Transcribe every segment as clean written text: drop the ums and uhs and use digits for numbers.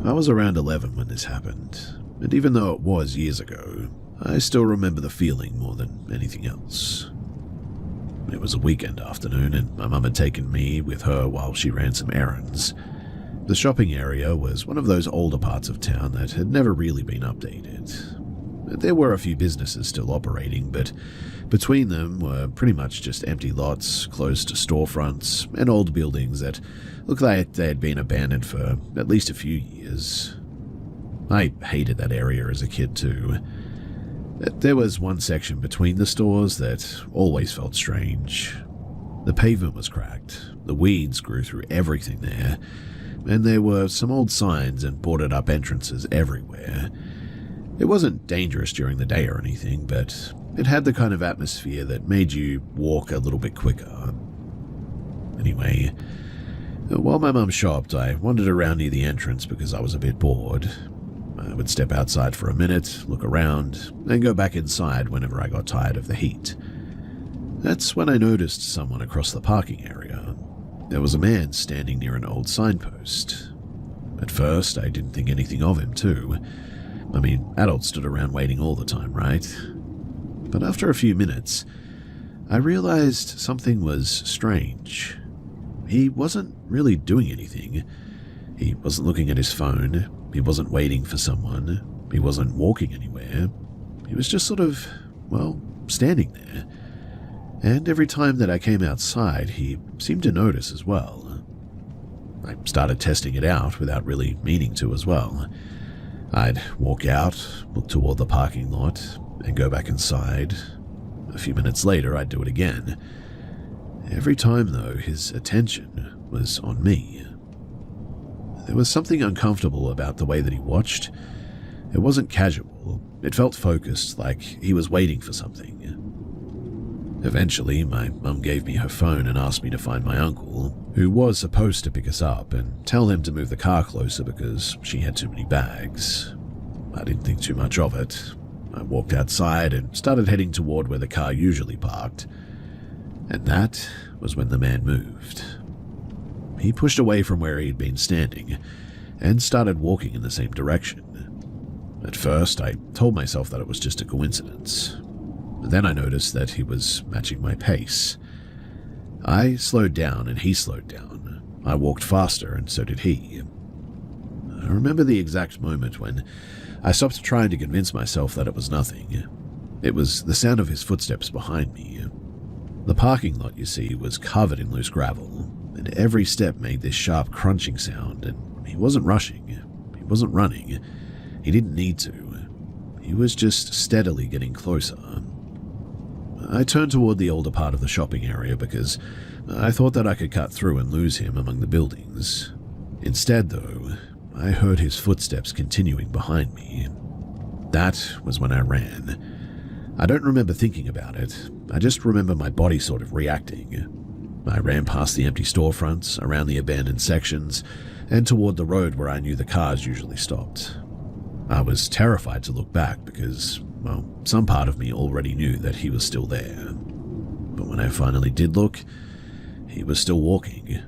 I was around 11 when this happened, and even though it was years ago, I still remember the feeling more than anything else. It was a weekend afternoon, and my mum had taken me with her while she ran some errands. The shopping area was one of those older parts of town that had never really been updated. There were a few businesses still operating, but between them were pretty much just empty lots, closed storefronts, and old buildings that looked like they had been abandoned for at least a few years. I hated that area as a kid too. There was one section between the stores that always felt strange. The pavement was cracked, the weeds grew through everything there, and there were some old signs and boarded up entrances everywhere. It wasn't dangerous during the day or anything, but it had the kind of atmosphere that made you walk a little bit quicker. Anyway, while my mum shopped, I wandered around near the entrance because I was a bit bored. I would step outside for a minute, look around, and go back inside whenever I got tired of the heat. That's when I noticed someone across the parking area. There was a man standing near an old signpost. At first, I didn't think anything of him too. I mean, adults stood around waiting all the time, right? But after a few minutes, I realized something was strange. He wasn't really doing anything. He wasn't looking at his phone. He wasn't waiting for someone. He wasn't walking anywhere. He was just sort of, well, standing there. And every time that I came outside, he seemed to notice as well. I started testing it out without really meaning to as well. I'd walk out, look toward the parking lot, and go back inside. A few minutes later, I'd do it again. Every time, though, his attention was on me. There was something uncomfortable about the way that he watched. It wasn't casual. It felt focused, like he was waiting for something. Eventually, my mum gave me her phone and asked me to find my uncle, who was supposed to pick us up, and tell him to move the car closer because she had too many bags. I didn't think too much of it. I walked outside and started heading toward where the car usually parked. And that was when the man moved. He pushed away from where he'd been standing and started walking in the same direction. At first, I told myself that it was just a coincidence. Then I noticed that he was matching my pace. I slowed down and he slowed down. I walked faster and so did he. I remember the exact moment when I stopped trying to convince myself that it was nothing. It was the sound of his footsteps behind me. The parking lot, you see, was covered in loose gravel, and every step made this sharp crunching sound, and he wasn't rushing. He wasn't running. He didn't need to. He was just steadily getting closer. I turned toward the older part of the shopping area because I thought that I could cut through and lose him among the buildings. Instead, though, I heard his footsteps continuing behind me. That was when I ran. I don't remember thinking about it. I just remember my body sort of reacting. I ran past the empty storefronts, around the abandoned sections, and toward the road where I knew the cars usually stopped. I was terrified to look back because, well, some part of me already knew that he was still there. But when I finally did look, he was still walking.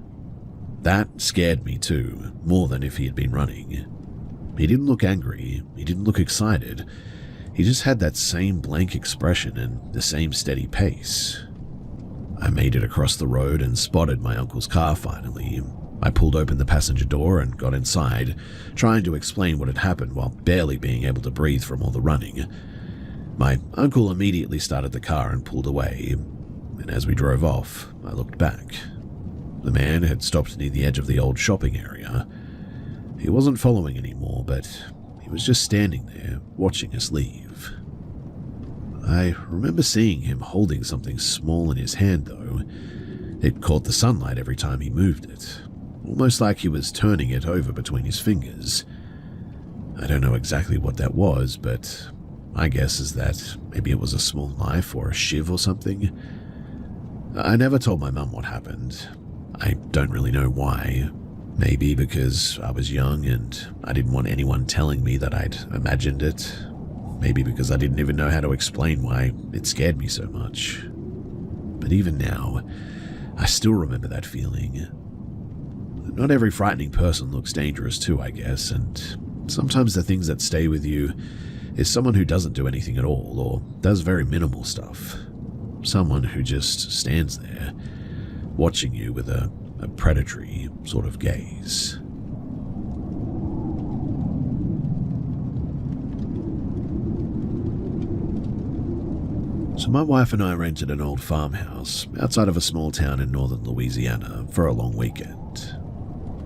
That scared me too, more than if he had been running. He didn't look angry, he didn't look excited. He just had that same blank expression and the same steady pace. I made it across the road and spotted my uncle's car finally. I pulled open the passenger door and got inside, trying to explain what had happened while barely being able to breathe from all the running. My uncle immediately started the car and pulled away, and as we drove off, I looked back. The man had stopped near the edge of the old shopping area. He wasn't following anymore, but he was just standing there, watching us leave. I remember seeing him holding something small in his hand, though. It caught the sunlight every time he moved it, almost like he was turning it over between his fingers. I don't know exactly what that was, but my guess is that maybe it was a small knife or a shiv or something. I never told my mum what happened. I don't really know why. Maybe because I was young and I didn't want anyone telling me that I'd imagined it. Maybe because I didn't even know how to explain why it scared me so much. But even now, I still remember that feeling. Not every frightening person looks dangerous too, I guess, and sometimes the things that stay with you is someone who doesn't do anything at all, or does very minimal stuff. Someone who just stands there, watching you with a predatory sort of gaze. So my wife and I rented an old farmhouse outside of a small town in northern Louisiana for a long weekend.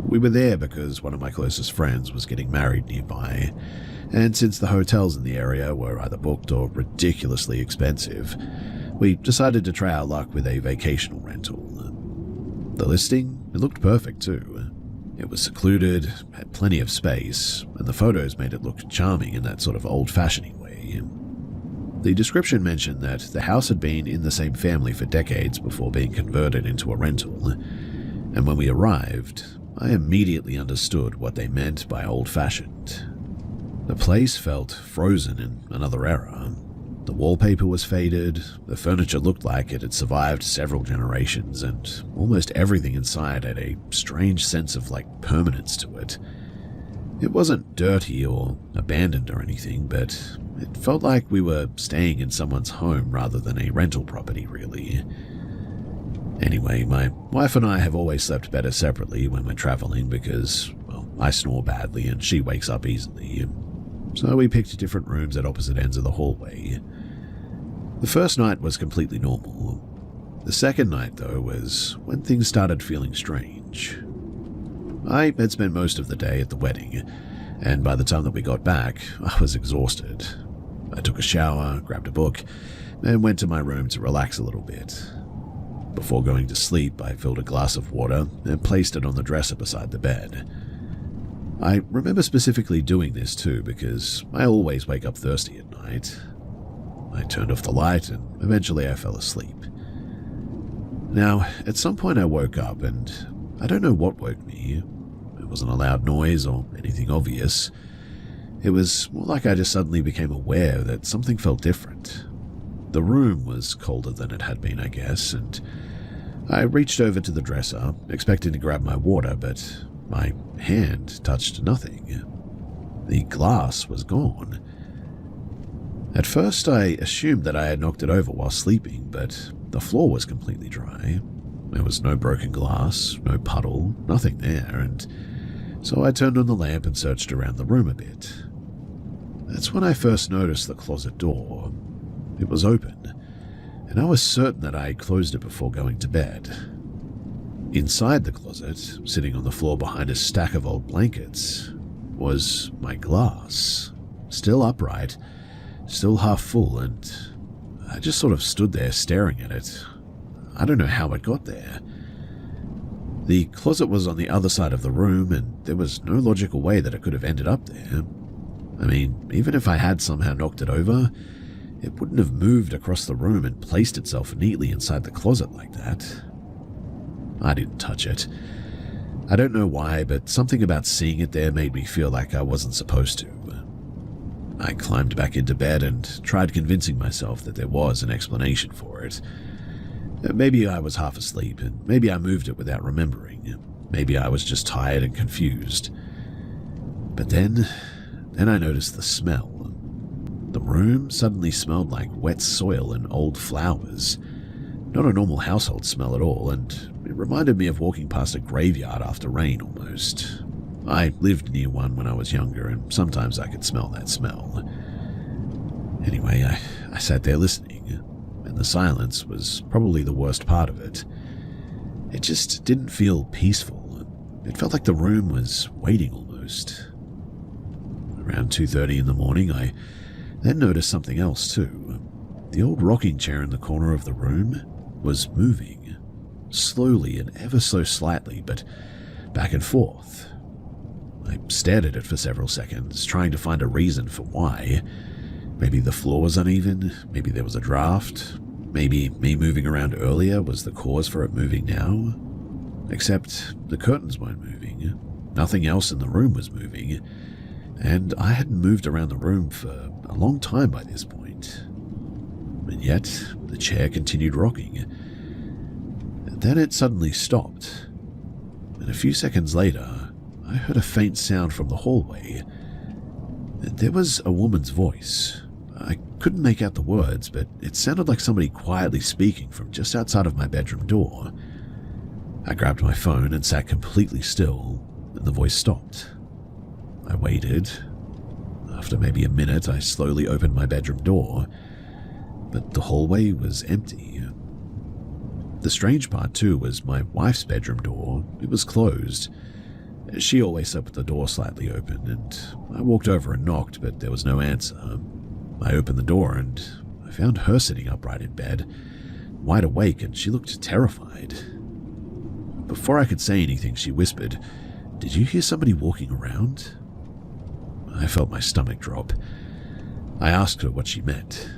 We were there because one of my closest friends was getting married nearby, and since the hotels in the area were either booked or ridiculously expensive, we decided to try our luck with a vacational rental. The listing, it looked perfect too. It was secluded, had plenty of space, and the photos made it look charming in that sort of old-fashioned way. The description mentioned that the house had been in the same family for decades before being converted into a rental, and when we arrived, I immediately understood what they meant by old-fashioned. The place felt frozen in another era. The wallpaper was faded, the furniture looked like it had survived several generations, and almost everything inside had a strange sense of permanence to it. It wasn't dirty or abandoned or anything, but it felt like we were staying in someone's home rather than a rental property, really. Anyway, my wife and I have always slept better separately when we're traveling because, well, I snore badly and she wakes up easily. So we picked different rooms at opposite ends of the hallway. The first night was completely normal. The second night, though, was when things started feeling strange. I had spent most of the day at the wedding, and by the time that we got back, I was exhausted. I took a shower, grabbed a book, and went to my room to relax a little bit. Before going to sleep, I filled a glass of water and placed it on the dresser beside the bed. I remember specifically doing this too because I always wake up thirsty at night. I turned off the light and eventually I fell asleep. Now, at some point I woke up and I don't know what woke me. It wasn't a loud noise or anything obvious. It was more like I just suddenly became aware that something felt different. The room was colder than it had been, I guess, and I reached over to the dresser, expecting to grab my water, but my hand touched nothing. The glass was gone. At first, I assumed that I had knocked it over while sleeping, but the floor was completely dry. There was no broken glass, no puddle, nothing there, and so I turned on the lamp and searched around the room a bit. That's when I first noticed the closet door. It was open, and I was certain that I closed it before going to bed. Inside the closet, sitting on the floor behind a stack of old blankets, was my glass, still upright, still half full, and I just sort of stood there staring at it. I don't know how it got there. The closet was on the other side of the room, and there was no logical way that it could have ended up there. I mean, even if I had somehow knocked it over, it wouldn't have moved across the room and placed itself neatly inside the closet like that. I didn't touch it. I don't know why, but something about seeing it there made me feel like I wasn't supposed to. I climbed back into bed and tried convincing myself that there was an explanation for it. Maybe I was half asleep, and maybe I moved it without remembering. Maybe I was just tired and confused. But then I noticed the smell. The room suddenly smelled like wet soil and old flowers. Not a normal household smell at all, and it reminded me of walking past a graveyard after rain almost. I lived near one when I was younger, and sometimes I could smell that smell. Anyway, I sat there listening, and the silence was probably the worst part of it. It just didn't feel peaceful. It felt like the room was waiting almost. Around 2:30 in the morning, I then noticed something else too. The old rocking chair in the corner of the room was moving, slowly and ever so slightly, but back and forth. I stared at it for several seconds, trying to find a reason for why. Maybe the floor was uneven, maybe there was a draft, maybe me moving around earlier was the cause for it moving now. Except the curtains weren't moving, nothing else in the room was moving, and I hadn't moved around the room for a long time by this point. And yet, the chair continued rocking. Then it suddenly stopped. and a few seconds later, I heard a faint sound from the hallway. There was a woman's voice. I couldn't make out the words, but it sounded like somebody quietly speaking from just outside of my bedroom door. I grabbed my phone and sat completely still, and the voice stopped. I waited. After maybe a minute, I slowly opened my bedroom door, but the hallway was empty. The strange part, too, was my wife's bedroom door. It was closed. She always slept with the door slightly open, and I walked over and knocked, but there was no answer. I opened the door, and I found her sitting upright in bed, wide awake, and she looked terrified. Before I could say anything, she whispered, "Did you hear somebody walking around?" I felt my stomach drop. I asked her what she meant.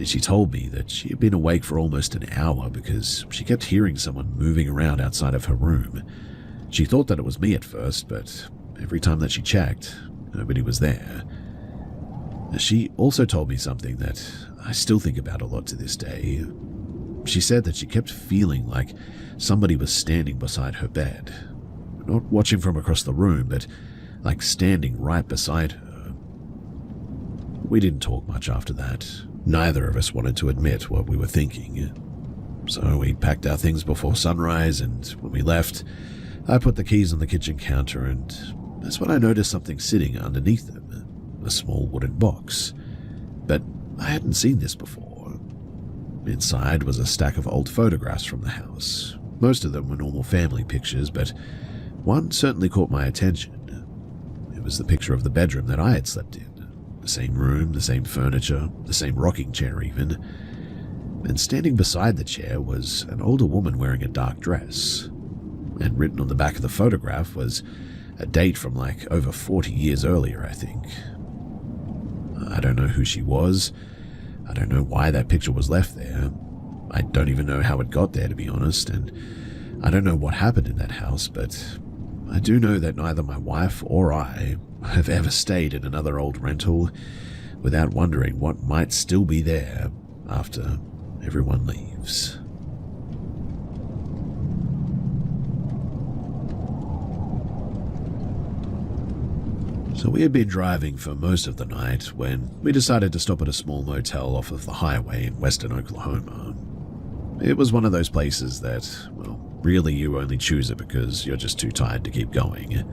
She told me that she had been awake for almost an hour because she kept hearing someone moving around outside of her room. She thought that it was me at first, but every time that she checked, nobody was there. She also told me something that I still think about a lot to this day. She said that she kept feeling like somebody was standing beside her bed. Not watching from across the room, but like standing right beside her. We didn't talk much after that. Neither of us wanted to admit what we were thinking. So we packed our things before sunrise, and when we left, I put the keys on the kitchen counter, and that's when I noticed something sitting underneath them, a small wooden box. But I hadn't seen this before. Inside was a stack of old photographs from the house. Most of them were normal family pictures, but one certainly caught my attention. It was the picture of the bedroom that I had slept in. The same room, the same furniture, the same rocking chair even. And standing beside the chair was an older woman wearing a dark dress. And written on the back of the photograph was a date from like over 40 years earlier, I think. I don't know who she was. I don't know why that picture was left there. I don't even know how it got there, to be honest, and I don't know what happened in that house, but I do know that neither my wife or I have ever stayed in another old rental without wondering what might still be there after everyone leaves. So we had been driving for most of the night when we decided to stop at a small motel off of the highway in western Oklahoma. It was one of those places that, well, really you only choose it because you're just too tired to keep going.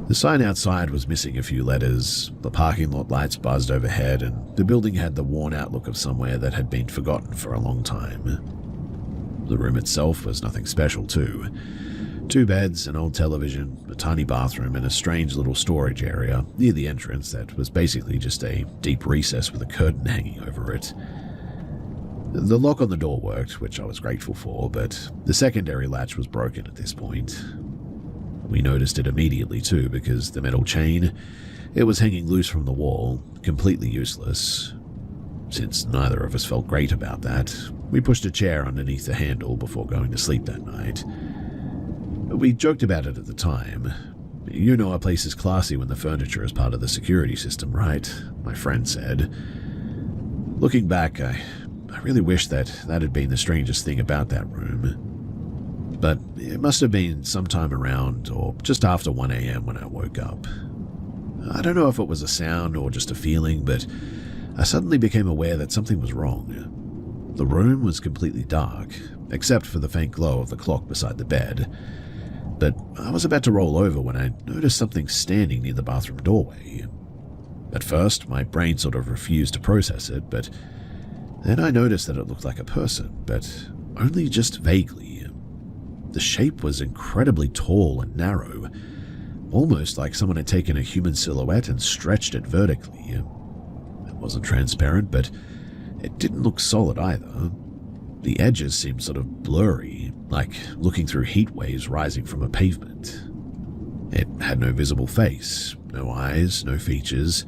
The sign outside was missing a few letters, the parking lot lights buzzed overhead, and the building had the worn-out look of somewhere that had been forgotten for a long time. The room itself was nothing special too. 2 beds, an old television, a tiny bathroom, and a strange little storage area near the entrance that was basically just a deep recess with a curtain hanging over it. The lock on the door worked, which I was grateful for, but the secondary latch was broken at this point. We noticed it immediately too, because the metal chain, it was hanging loose from the wall, completely useless. Since neither of us felt great about that, we pushed a chair underneath the handle before going to sleep that night. We joked about it at the time. "You know a place is classy when the furniture is part of the security system, right?" my friend said. Looking back, I really wish that had been the strangest thing about that room. But it must have been sometime around or just after 1 a.m. when I woke up. I don't know if it was a sound or just a feeling, but I suddenly became aware that something was wrong. The room was completely dark, except for the faint glow of the clock beside the bed. But I was about to roll over when I noticed something standing near the bathroom doorway. At first, my brain sort of refused to process it, but then I noticed that it looked like a person, but only just vaguely. The shape was incredibly tall and narrow, almost like someone had taken a human silhouette and stretched it vertically. It wasn't transparent, but it didn't look solid either. The edges seemed sort of blurry, like looking through heat waves rising from a pavement. It had no visible face, no eyes, no features,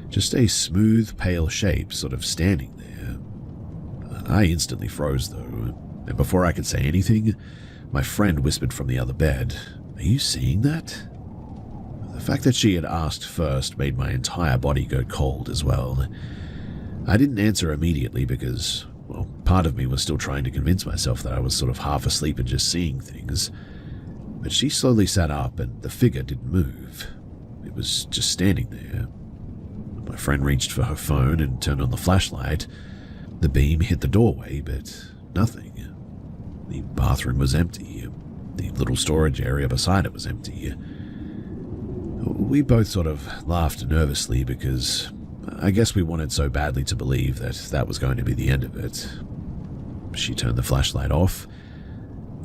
just a smooth, pale shape sort of standing there. I instantly froze, though, and before I could say anything, my friend whispered from the other bed, "Are you seeing that?" The fact that she had asked first made my entire body go cold as well. I didn't answer immediately because, well, part of me was still trying to convince myself that I was sort of half asleep and just seeing things. But she slowly sat up and the figure didn't move. It was just standing there. My friend reached for her phone and turned on the flashlight. The beam hit the doorway, but nothing. The bathroom was empty. The little storage area beside it was empty. We both sort of laughed nervously because I guess we wanted so badly to believe that that was going to be the end of it. She turned the flashlight off,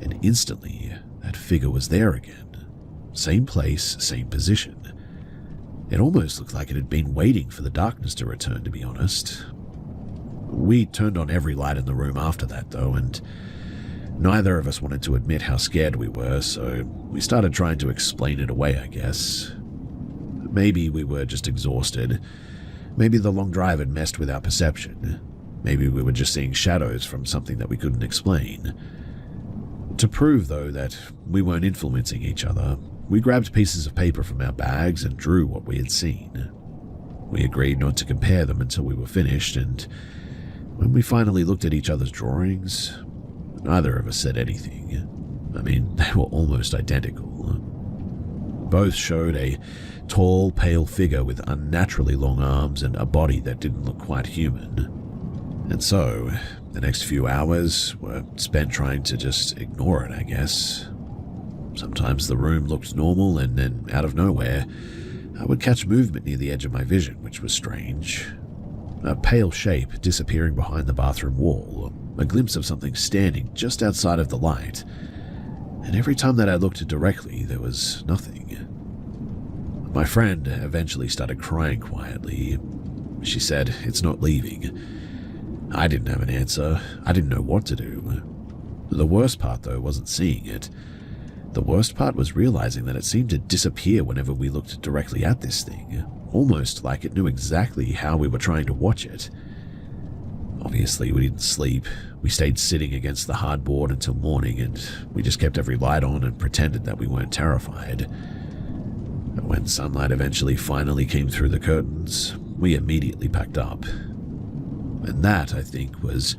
and instantly that figure was there again. Same place, same position. It almost looked like it had been waiting for the darkness to return, to be honest. We turned on every light in the room after that, though, and neither of us wanted to admit how scared we were, so we started trying to explain it away, I guess. Maybe we were just exhausted. Maybe the long drive had messed with our perception. Maybe we were just seeing shadows from something that we couldn't explain. To prove, though, that we weren't influencing each other, we grabbed pieces of paper from our bags and drew what we had seen. We agreed not to compare them until we were finished, and when we finally looked at each other's drawings, neither of us said anything. I mean, they were almost identical. Both showed a tall, pale figure with unnaturally long arms and a body that didn't look quite human. And so, the next few hours were spent trying to just ignore it, I guess. Sometimes the room looked normal, and then, out of nowhere, I would catch movement near the edge of my vision, which was strange. A pale shape disappearing behind the bathroom wall, a glimpse of something standing just outside of the light, and every time that I looked directly, there was nothing. My friend eventually started crying quietly. She said, "It's not leaving." I didn't have an answer. I didn't know what to do. The worst part, though, wasn't seeing it. The worst part was realizing that it seemed to disappear whenever we looked directly at this thing, almost like it knew exactly how we were trying to watch it. Obviously, we didn't sleep. We stayed sitting against the hardboard until morning, and we just kept every light on and pretended that we weren't terrified. When sunlight eventually finally came through the curtains, we immediately packed up. And that, I think, was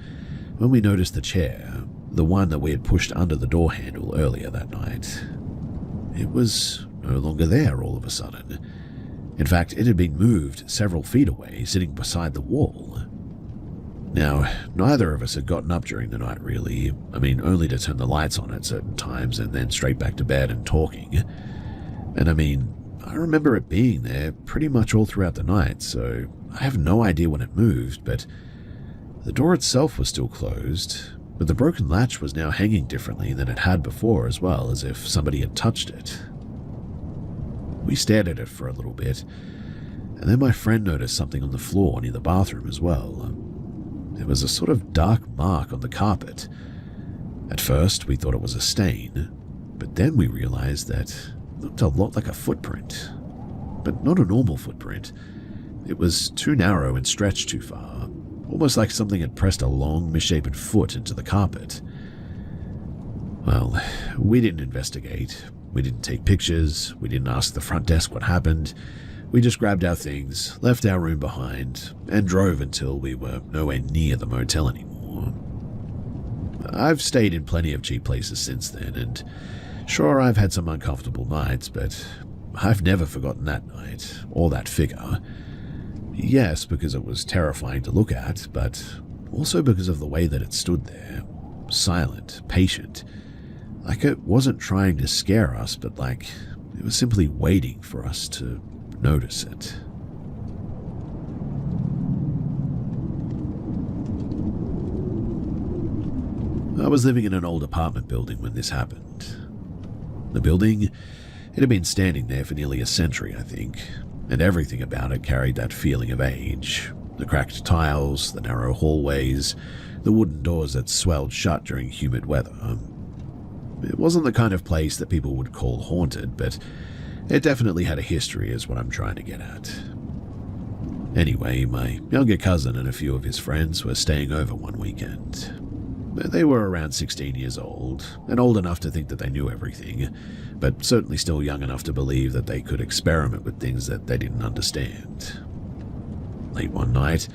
when we noticed the chair, the one that we had pushed under the door handle earlier that night. It was no longer there all of a sudden. In fact, it had been moved several feet away, sitting beside the wall. Now, neither of us had gotten up during the night, really. I mean, only to turn the lights on at certain times and then straight back to bed and talking. And I mean, I remember it being there pretty much all throughout the night, so I have no idea when it moved, but the door itself was still closed, but the broken latch was now hanging differently than it had before as well, as if somebody had touched it. We stared at it for a little bit, and then my friend noticed something on the floor near the bathroom as well. There was a sort of dark mark on the carpet. At first, we thought it was a stain, but then we realized that it looked a lot like a footprint, but not a normal footprint. It was too narrow and stretched too far, almost like something had pressed a long, misshapen foot into the carpet. Well, we didn't investigate. We didn't take pictures. We didn't ask the front desk what happened. We just grabbed our things, left our room behind, and drove until we were nowhere near the motel anymore. I've stayed in plenty of cheap places since then, and sure, I've had some uncomfortable nights, but I've never forgotten that night, or that figure. Yes, because it was terrifying to look at, but also because of the way that it stood there, silent, patient, like it wasn't trying to scare us, but like it was simply waiting for us to notice it. I was living in an old apartment building when this happened. The building, it had been standing there for nearly a century, I think, and everything about it carried that feeling of age. The cracked tiles, the narrow hallways, the wooden doors that swelled shut during humid weather. It wasn't the kind of place that people would call haunted, but it definitely had a history, is what I'm trying to get at. Anyway, my younger cousin and a few of his friends were staying over one weekend. They were around 16 years old, and old enough to think that they knew everything, but certainly still young enough to believe that they could experiment with things that they didn't understand. Late one night,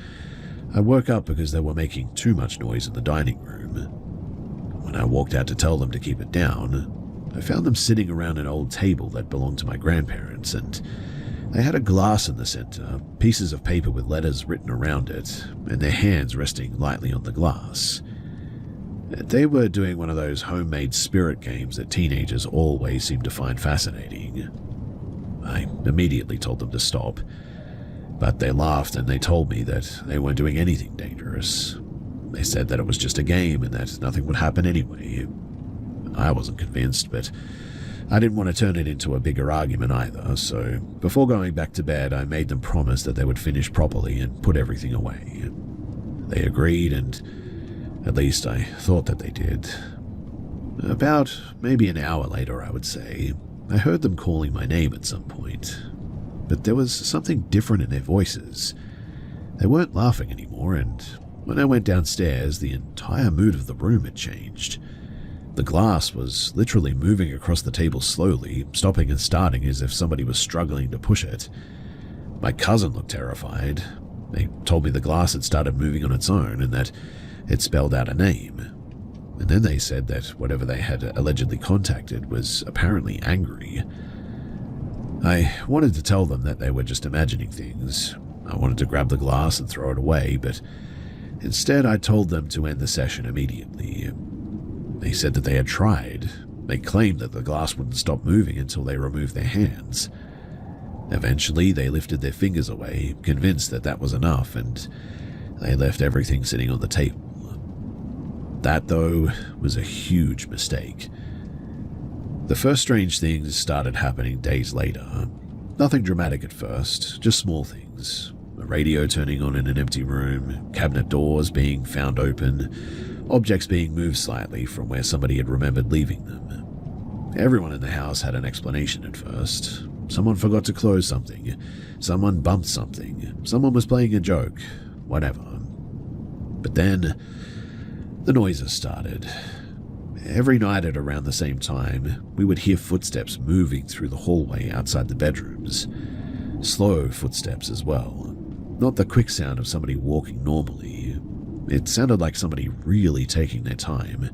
I woke up because they were making too much noise in the dining room. When I walked out to tell them to keep it down, I found them sitting around an old table that belonged to my grandparents, and they had a glass in the center, pieces of paper with letters written around it, and their hands resting lightly on the glass. They were doing one of those homemade spirit games that teenagers always seem to find fascinating. I immediately told them to stop, but they laughed and they told me that they weren't doing anything dangerous. They said that it was just a game and that nothing would happen anyway. I wasn't convinced, but I didn't want to turn it into a bigger argument either, so before going back to bed, I made them promise that they would finish properly and put everything away. They agreed, and at least I thought that they did. About maybe an hour later, I would say, I heard them calling my name at some point, but there was something different in their voices. They weren't laughing anymore, and when I went downstairs, the entire mood of the room had changed. The glass was literally moving across the table slowly, stopping and starting as if somebody was struggling to push it. My cousin looked terrified. They told me the glass had started moving on its own and that it spelled out a name. And then they said that whatever they had allegedly contacted was apparently angry. I wanted to tell them that they were just imagining things. I wanted to grab the glass and throw it away, but instead I told them to end the session immediately. They said that they had tried. They claimed that the glass wouldn't stop moving until they removed their hands. Eventually, they lifted their fingers away, convinced that that was enough, and they left everything sitting on the table. That, though, was a huge mistake. The first strange things started happening days later. Nothing dramatic at first, just small things. A radio turning on in an empty room, cabinet doors being found open, objects being moved slightly from where somebody had remembered leaving them. Everyone in the house had an explanation at first. Someone forgot to close something. Someone bumped something. Someone was playing a joke. Whatever. But then, the noises started. Every night at around the same time, we would hear footsteps moving through the hallway outside the bedrooms. Slow footsteps as well. Not the quick sound of somebody walking normally. It sounded like somebody really taking their time.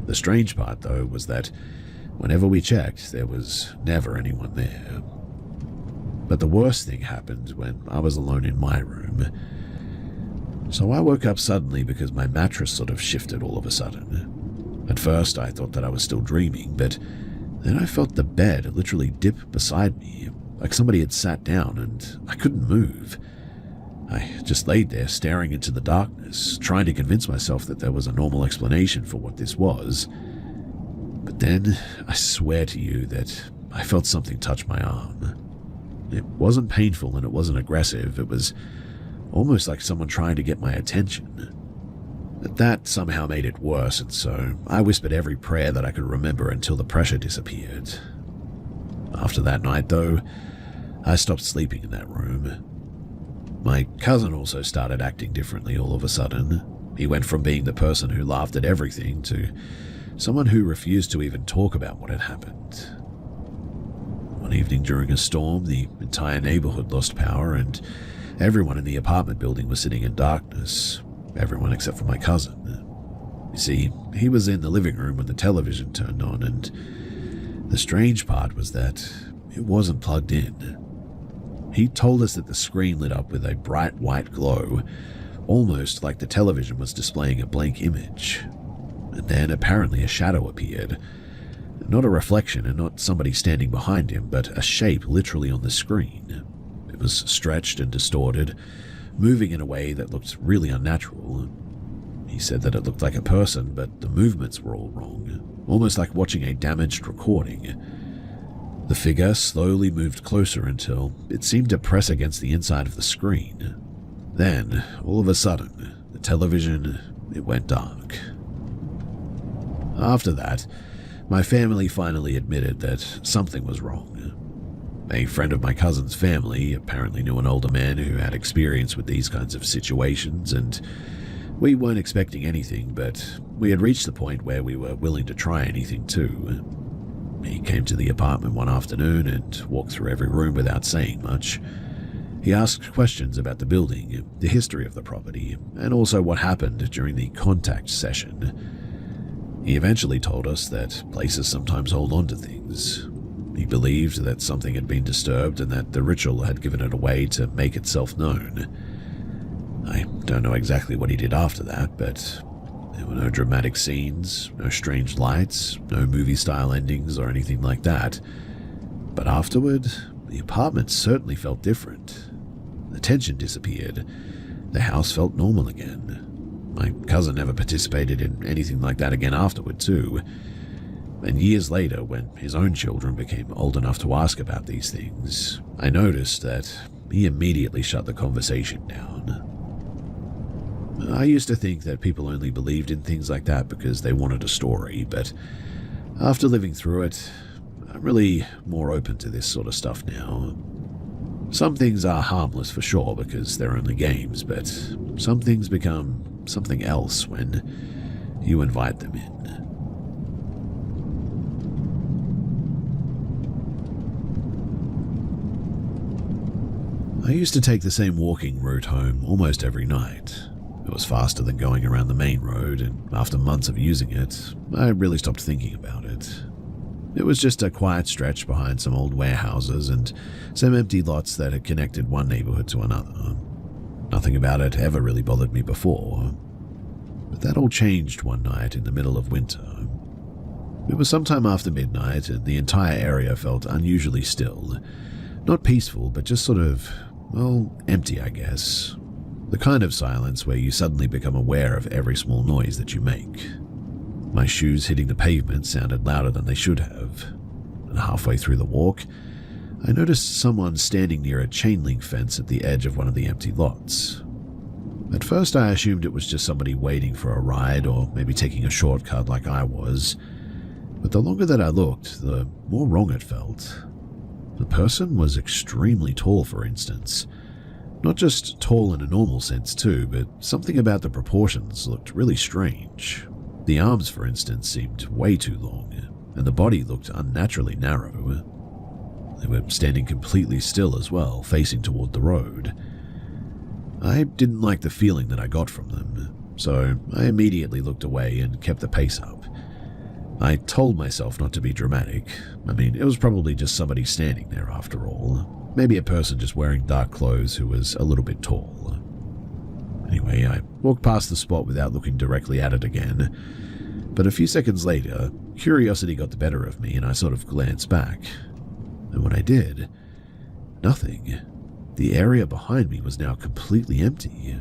The strange part, though, was that whenever we checked, there was never anyone there. But the worst thing happened when I was alone in my room. So I woke up suddenly because my mattress sort of shifted all of a sudden. At first, I thought that I was still dreaming, but then I felt the bed literally dip beside me, like somebody had sat down and I couldn't move. I just laid there staring into the darkness, trying to convince myself that there was a normal explanation for what this was. But then, I swear to you that I felt something touch my arm. It wasn't painful and it wasn't aggressive, it was almost like someone trying to get my attention. That somehow made it worse, and so I whispered every prayer that I could remember until the pressure disappeared. After that night, though, I stopped sleeping in that room. My cousin also started acting differently all of a sudden. He went from being the person who laughed at everything to someone who refused to even talk about what had happened. One evening during a storm, the entire neighborhood lost power and everyone in the apartment building was sitting in darkness. Everyone except for my cousin. You see, he was in the living room when the television turned on, and the strange part was that it wasn't plugged in. He told us that the screen lit up with a bright white glow, almost like the television was displaying a blank image. And then apparently a shadow appeared. Not a reflection and not somebody standing behind him, but a shape literally on the screen. It was stretched and distorted, moving in a way that looked really unnatural. He said that it looked like a person, but the movements were all wrong, almost like watching a damaged recording. The figure slowly moved closer until it seemed to press against the inside of the screen. Then, all of a sudden, the television, it went dark. After that, my family finally admitted that something was wrong. A friend of my cousin's family apparently knew an older man who had experience with these kinds of situations, and we weren't expecting anything, but we had reached the point where we were willing to try anything too. He came to the apartment one afternoon and walked through every room without saying much. He asked questions about the building, the history of the property, and also what happened during the contact session. He eventually told us that places sometimes hold on to things. He believed that something had been disturbed and that the ritual had given it a way to make itself known. I don't know exactly what he did after that, but there were no dramatic scenes, no strange lights, no movie-style endings or anything like that. But afterward, the apartment certainly felt different. The tension disappeared. The house felt normal again. My cousin never participated in anything like that again afterward, too. And years later, when his own children became old enough to ask about these things, I noticed that he immediately shut the conversation down. I used to think that people only believed in things like that because they wanted a story, but after living through it, I'm really more open to this sort of stuff now. Some things are harmless for sure because they're only games, but some things become something else when you invite them in. I used to take the same walking route home almost every night. It was faster than going around the main road, and after months of using it, I really stopped thinking about it. It was just a quiet stretch behind some old warehouses and some empty lots that had connected one neighborhood to another. Nothing about it ever really bothered me before. But that all changed one night in the middle of winter. It was sometime after midnight, and the entire area felt unusually still. Not peaceful, but just sort of, well, empty, I guess. The kind of silence where you suddenly become aware of every small noise that you make. My shoes hitting the pavement sounded louder than they should have, and halfway through the walk, I noticed someone standing near a chain link fence at the edge of one of the empty lots. At first I assumed it was just somebody waiting for a ride or maybe taking a shortcut like I was, but the longer that I looked, the more wrong it felt. The person was extremely tall, for instance. Not just tall in a normal sense too, but something about the proportions looked really strange. The arms, for instance, seemed way too long, and the body looked unnaturally narrow. They were standing completely still as well, facing toward the road. I didn't like the feeling that I got from them, so I immediately looked away and kept the pace up. I told myself not to be dramatic. I mean, it was probably just somebody standing there after all. Maybe a person just wearing dark clothes who was a little bit tall. Anyway, I walked past the spot without looking directly at it again, but a few seconds later, curiosity got the better of me and I sort of glanced back. And when I did, nothing. The area behind me was now completely empty.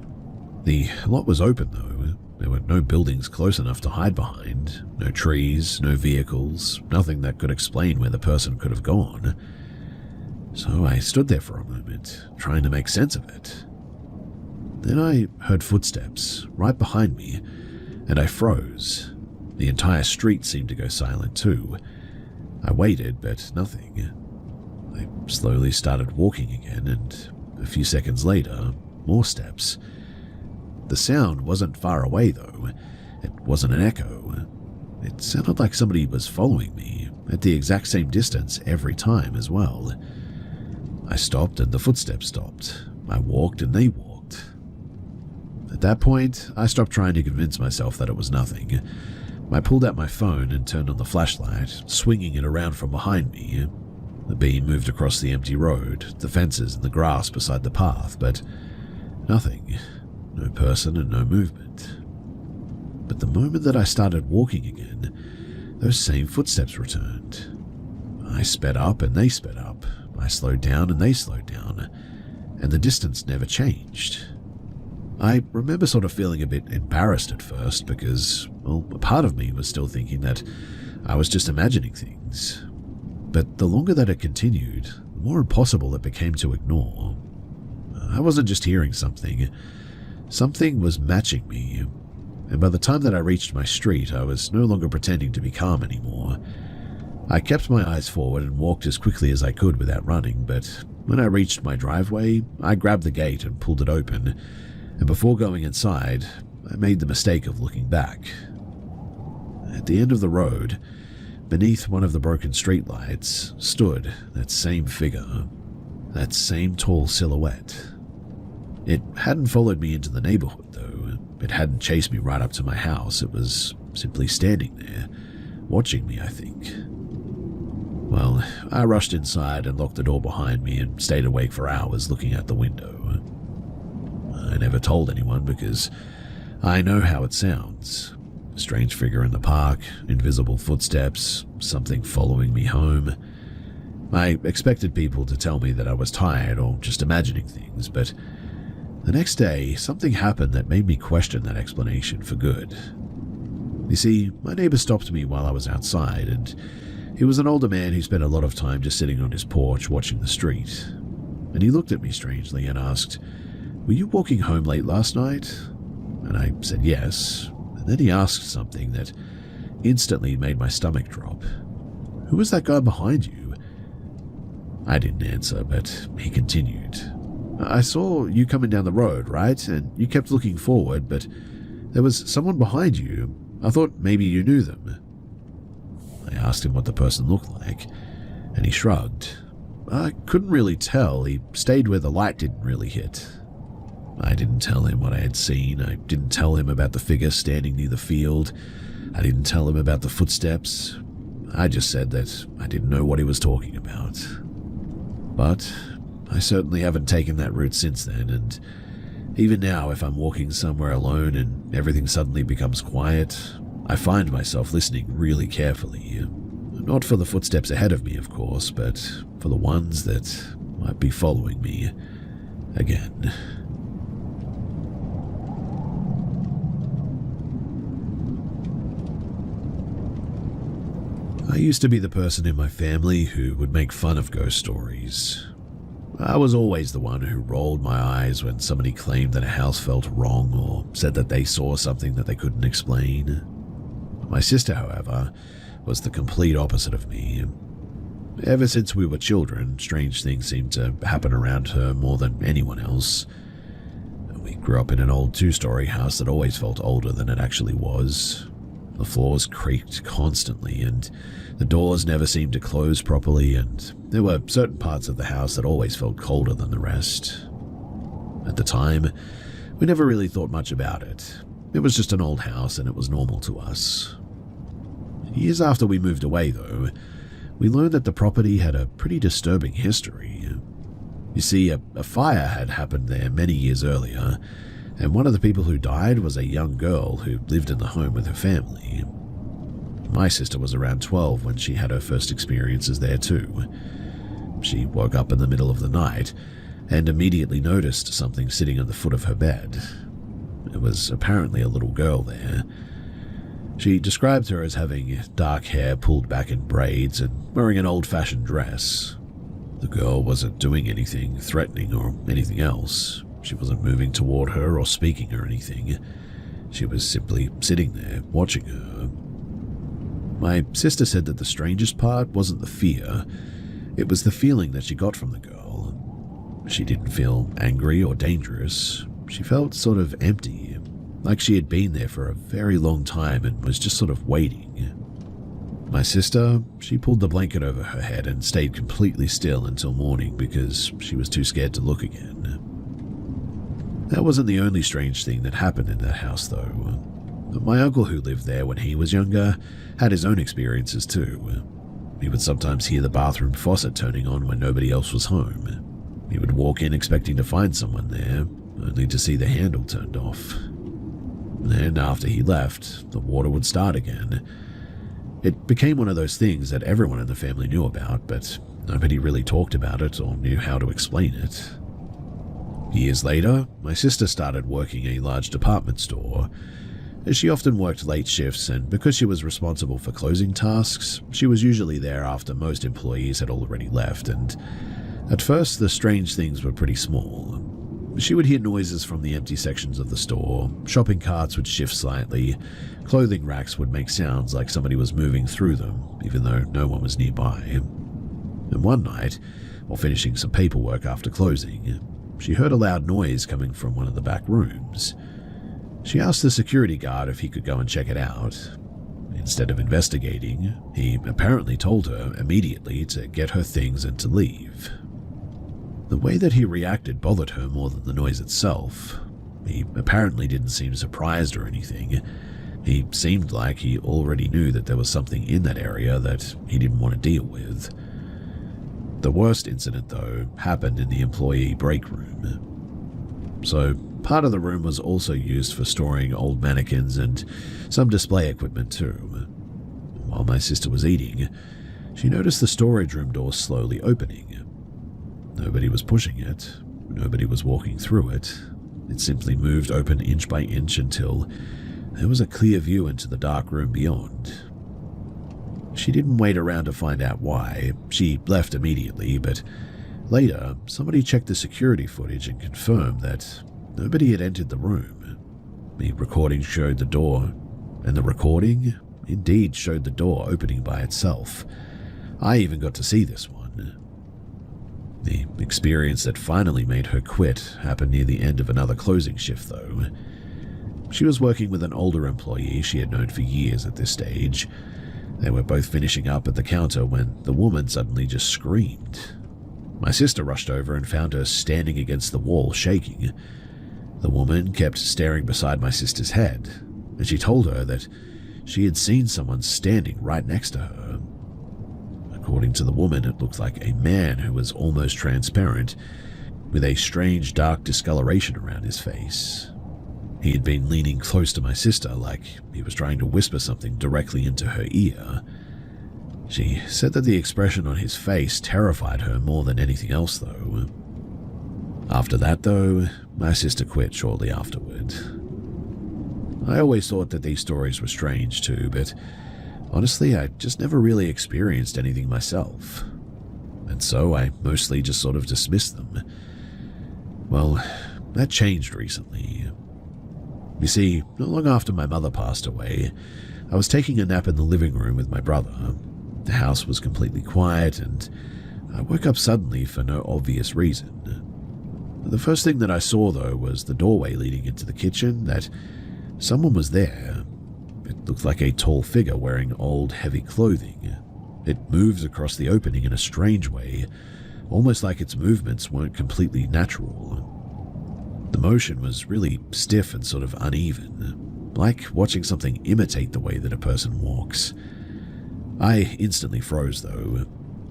The lot was open though. There were no buildings close enough to hide behind, no trees, no vehicles, nothing that could explain where the person could have gone. So I stood there for a moment, trying to make sense of it. Then I heard footsteps right behind me, and I froze. The entire street seemed to go silent too. I waited, but nothing. I slowly started walking again, and a few seconds later, more steps. The sound wasn't far away though. It wasn't an echo. It sounded like somebody was following me, at the exact same distance every time as well. I stopped and the footsteps stopped. I walked and they walked. At that point, I stopped trying to convince myself that it was nothing. I pulled out my phone and turned on the flashlight, swinging it around from behind me. The beam moved across the empty road, the fences and the grass beside the path, but nothing. No person and no movement. But the moment that I started walking again, those same footsteps returned. I sped up and they sped up. I slowed down and they slowed down, and the distance never changed. I remember sort of feeling a bit embarrassed at first because, well, a part of me was still thinking that I was just imagining things. But the longer that it continued, the more impossible it became to ignore. I wasn't just hearing something. Something was matching me, and by the time that I reached my street, I was no longer pretending to be calm anymore. I kept my eyes forward and walked as quickly as I could without running, but when I reached my driveway, I grabbed the gate and pulled it open, and before going inside, I made the mistake of looking back. At the end of the road, beneath one of the broken streetlights, stood that same figure, that same tall silhouette. It hadn't followed me into the neighborhood, though. It hadn't chased me right up to my house. It was simply standing there, watching me, I think. Well, I rushed inside and locked the door behind me and stayed awake for hours looking out the window. I never told anyone because I know how it sounds. A strange figure in the park, invisible footsteps, something following me home. I expected people to tell me that I was tired or just imagining things, but the next day, something happened that made me question that explanation for good. You see, my neighbor stopped me while I was outside, and he was an older man who spent a lot of time just sitting on his porch watching the street. And he looked at me strangely and asked, "Were you walking home late last night?" And I said yes. And then he asked something that instantly made my stomach drop. "Who was that guy behind you?" I didn't answer, but he continued. "I saw you coming down the road, right? And you kept looking forward, but there was someone behind you. I thought maybe you knew them." I asked him what the person looked like, and he shrugged. I couldn't really tell. He stayed where the light didn't really hit. I didn't tell him what I had seen. I didn't tell him about the figure standing near the field. I didn't tell him about the footsteps. I just said that I didn't know what he was talking about. But I certainly haven't taken that route since then, and even now, if I'm walking somewhere alone and everything suddenly becomes quiet, I find myself listening really carefully. Not for the footsteps ahead of me, of course, but for the ones that might be following me again. I used to be the person in my family who would make fun of ghost stories. I was always the one who rolled my eyes when somebody claimed that a house felt wrong or said that they saw something that they couldn't explain. My sister, however, was the complete opposite of me. Ever since we were children, strange things seemed to happen around her more than anyone else. We grew up in an old two-story house that always felt older than it actually was. The floors creaked constantly, and the doors never seemed to close properly, and there were certain parts of the house that always felt colder than the rest. At the time, we never really thought much about it. It was just an old house, and it was normal to us. Years after we moved away, though, we learned that the property had a pretty disturbing history. You see, a fire had happened there many years earlier, and one of the people who died was a young girl who lived in the home with her family. My sister was around 12 when she had her first experiences there too. She woke up in the middle of the night and immediately noticed something sitting at the foot of her bed. It was apparently a little girl there. She described her as having dark hair pulled back in braids and wearing an old-fashioned dress. The girl wasn't doing anything threatening or anything else. She wasn't moving toward her or speaking or anything. She was simply sitting there, watching her. My sister said that the strangest part wasn't the fear, it was the feeling that she got from the girl. She didn't feel angry or dangerous. She felt sort of empty, like she had been there for a very long time and was just sort of waiting. My sister, she pulled the blanket over her head and stayed completely still until morning because she was too scared to look again. That wasn't the only strange thing that happened in that house, though. My uncle, who lived there when he was younger, had his own experiences too. He would sometimes hear the bathroom faucet turning on when nobody else was home. He would walk in expecting to find someone there, only to see the handle turned off. Then, after he left, the water would start again. It became one of those things that everyone in the family knew about, but nobody really talked about it or knew how to explain it. Years later, my sister started working a large department store. She often worked late shifts, and because she was responsible for closing tasks, she was usually there after most employees had already left, and at first the strange things were pretty small. She would hear noises from the empty sections of the store, shopping carts would shift slightly, clothing racks would make sounds like somebody was moving through them, even though no one was nearby. And one night, while finishing some paperwork after closing, she heard a loud noise coming from one of the back rooms. She asked the security guard if he could go and check it out. Instead of investigating, he apparently told her immediately to get her things and to leave. The way that he reacted bothered her more than the noise itself. He apparently didn't seem surprised or anything. He seemed like he already knew that there was something in that area that he didn't want to deal with. The worst incident, though, happened in the employee break room. So, part of the room was also used for storing old mannequins and some display equipment too. While my sister was eating, she noticed the storage room door slowly opening. Nobody was pushing it, nobody was walking through it. It simply moved open inch by inch until there was a clear view into the dark room beyond. She didn't wait around to find out why. She left immediately, but later, somebody checked the security footage and confirmed that nobody had entered the room. The recording showed the door, and the recording indeed showed the door opening by itself. I even got to see this one. The experience that finally made her quit happened near the end of another closing shift, though. She was working with an older employee she had known for years at this stage. They were both finishing up at the counter when the woman suddenly just screamed. My sister rushed over and found her standing against the wall, shaking. The woman kept staring beside my sister's head, and she told her that she had seen someone standing right next to her. According to the woman, it looked like a man who was almost transparent, with a strange dark discoloration around his face. He had been leaning close to my sister, like he was trying to whisper something directly into her ear. She said that the expression on his face terrified her more than anything else, though. After that, though, my sister quit shortly afterward. I always thought that these stories were strange too, but honestly, I just never really experienced anything myself. And so I mostly just sort of dismissed them. Well, that changed recently. You see, not long after my mother passed away, I was taking a nap in the living room with my brother. The house was completely quiet, and I woke up suddenly for no obvious reason. The first thing that I saw, though, was the doorway leading into the kitchen, that someone was there. It looked like a tall figure wearing old, heavy clothing. It moved across the opening in a strange way, almost like its movements weren't completely natural. The motion was really stiff and sort of uneven, like watching something imitate the way that a person walks. I instantly froze, though.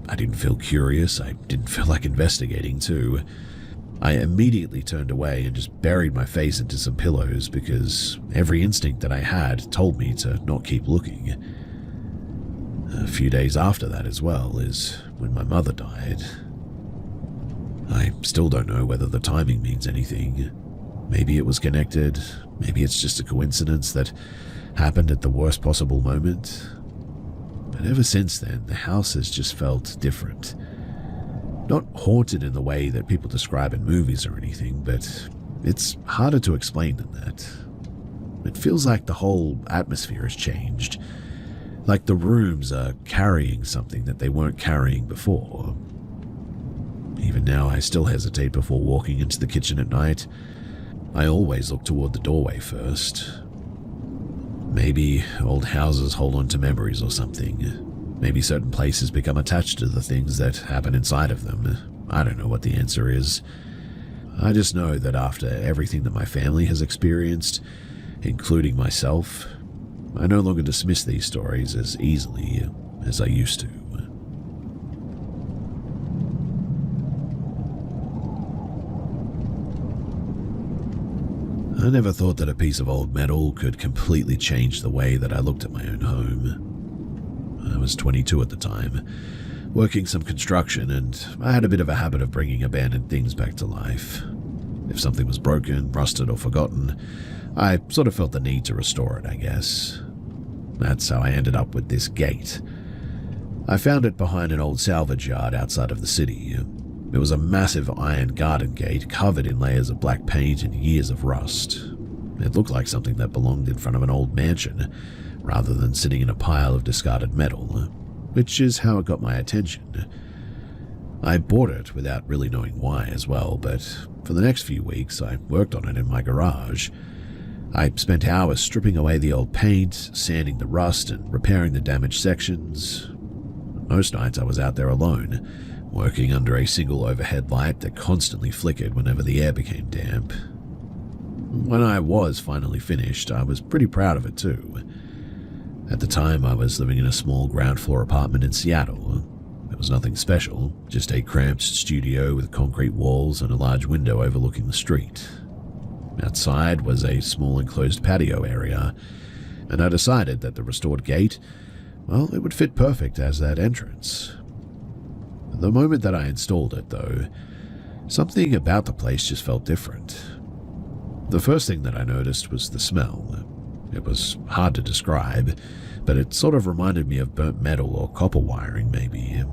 I didn't feel curious, I didn't feel like investigating, too. I immediately turned away and just buried my face into some pillows because every instinct that I had told me to not keep looking. A few days after that as well is when my mother died. I still don't know whether the timing means anything. Maybe it was connected, maybe it's just a coincidence that happened at the worst possible moment. But ever since then, the house has just felt different. Not haunted in the way that people describe in movies or anything, but it's harder to explain than that. It feels like the whole atmosphere has changed. Like the rooms are carrying something that they weren't carrying before. Even now, I still hesitate before walking into the kitchen at night. I always look toward the doorway first. Maybe old houses hold on to memories or something. Maybe certain places become attached to the things that happen inside of them. I don't know what the answer is. I just know that after everything that my family has experienced, including myself, I no longer dismiss these stories as easily as I used to. I never thought that a piece of old metal could completely change the way that I looked at my own home. I was 22 at the time, working some construction, and I had a bit of a habit of bringing abandoned things back to life. If something was broken, rusted, or forgotten, I sort of felt the need to restore it, I guess. That's how I ended up with this gate. I found it behind an old salvage yard outside of the city. It was a massive iron garden gate covered in layers of black paint and years of rust. It looked like something that belonged in front of an old mansion, rather than sitting in a pile of discarded metal, which is how it got my attention. I bought it without really knowing why as well, but for the next few weeks I worked on it in my garage. I spent hours stripping away the old paint, sanding the rust, and repairing the damaged sections. Most nights I was out there alone, working under a single overhead light that constantly flickered whenever the air became damp. When I was finally finished, I was pretty proud of it too. At the time, I was living in a small ground floor apartment in Seattle. It was nothing special, just a cramped studio with concrete walls and a large window overlooking the street. Outside was a small enclosed patio area, and I decided that the restored gate, well, it would fit perfect as that entrance. The moment that I installed it, though, something about the place just felt different. The first thing that I noticed was the smell. It was hard to describe, but it sort of reminded me of burnt metal or copper wiring, maybe.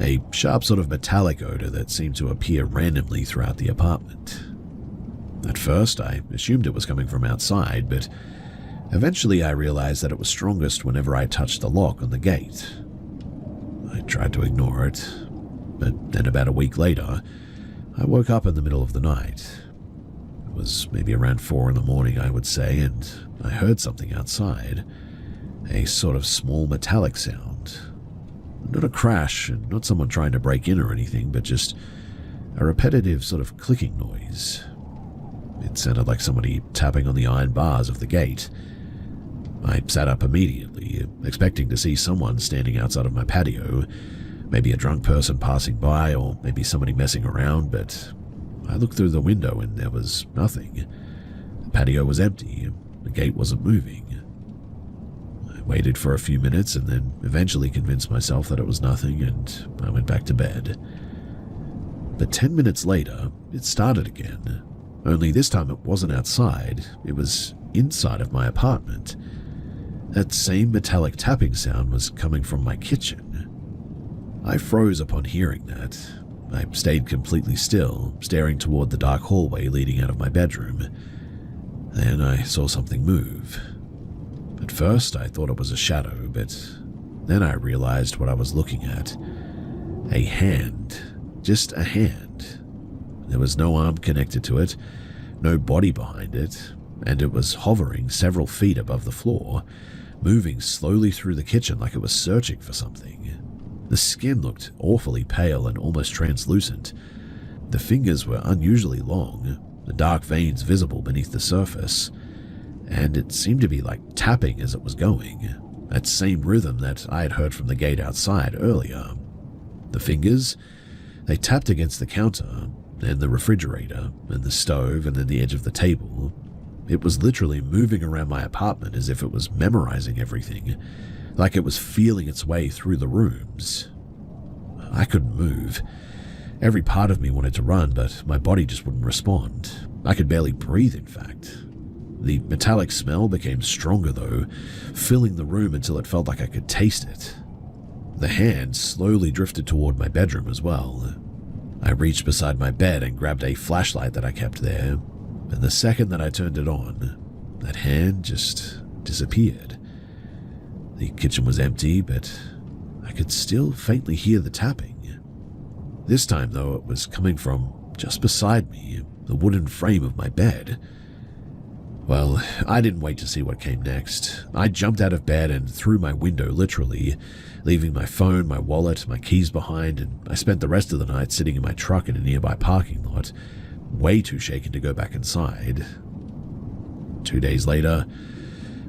A sharp sort of metallic odor that seemed to appear randomly throughout the apartment. At first, I assumed it was coming from outside, but eventually I realized that it was strongest whenever I touched the lock on the gate. I tried to ignore it, but then about a week later, I woke up in the middle of the night. It was maybe around 4 in the morning, I would say, and I heard something outside. A sort of small metallic sound. Not a crash, and not someone trying to break in or anything, but just a repetitive sort of clicking noise. It sounded like somebody tapping on the iron bars of the gate. I sat up immediately, expecting to see someone standing outside of my patio, maybe a drunk person passing by, or maybe somebody messing around, but I looked through the window and there was nothing. The patio was empty, the gate wasn't moving. I waited for a few minutes and then eventually convinced myself that it was nothing, and I went back to bed. But 10 minutes later, it started again. Only this time it wasn't outside, it was inside of my apartment. That same metallic tapping sound was coming from my kitchen. I froze upon hearing that. I stayed completely still, staring toward the dark hallway leading out of my bedroom. Then I saw something move. At first I thought it was a shadow, but then I realized what I was looking at. A hand. Just a hand. There was no arm connected to it, no body behind it, and it was hovering several feet above the floor, moving slowly through the kitchen like it was searching for something. The skin looked awfully pale and almost translucent. The fingers were unusually long, the dark veins visible beneath the surface, and it seemed to be like tapping as it was going, that same rhythm that I had heard from the gate outside earlier. The fingers, they tapped against the counter, and the refrigerator, and the stove, and then the edge of the table. It was literally moving around my apartment as if it was memorizing everything, like it was feeling its way through the rooms. I couldn't move. Every part of me wanted to run, but my body just wouldn't respond. I could barely breathe, in fact. The metallic smell became stronger, though, filling the room until it felt like I could taste it. The hand slowly drifted toward my bedroom as well. I reached beside my bed and grabbed a flashlight that I kept there, and the second that I turned it on, that hand just disappeared. The kitchen was empty, but I could still faintly hear the tapping. This time, though, it was coming from just beside me, the wooden frame of my bed. Well, I didn't wait to see what came next. I jumped out of bed and through my window, literally, leaving my phone, my wallet, my keys behind, and I spent the rest of the night sitting in my truck in a nearby parking lot, way too shaken to go back inside. 2 days later,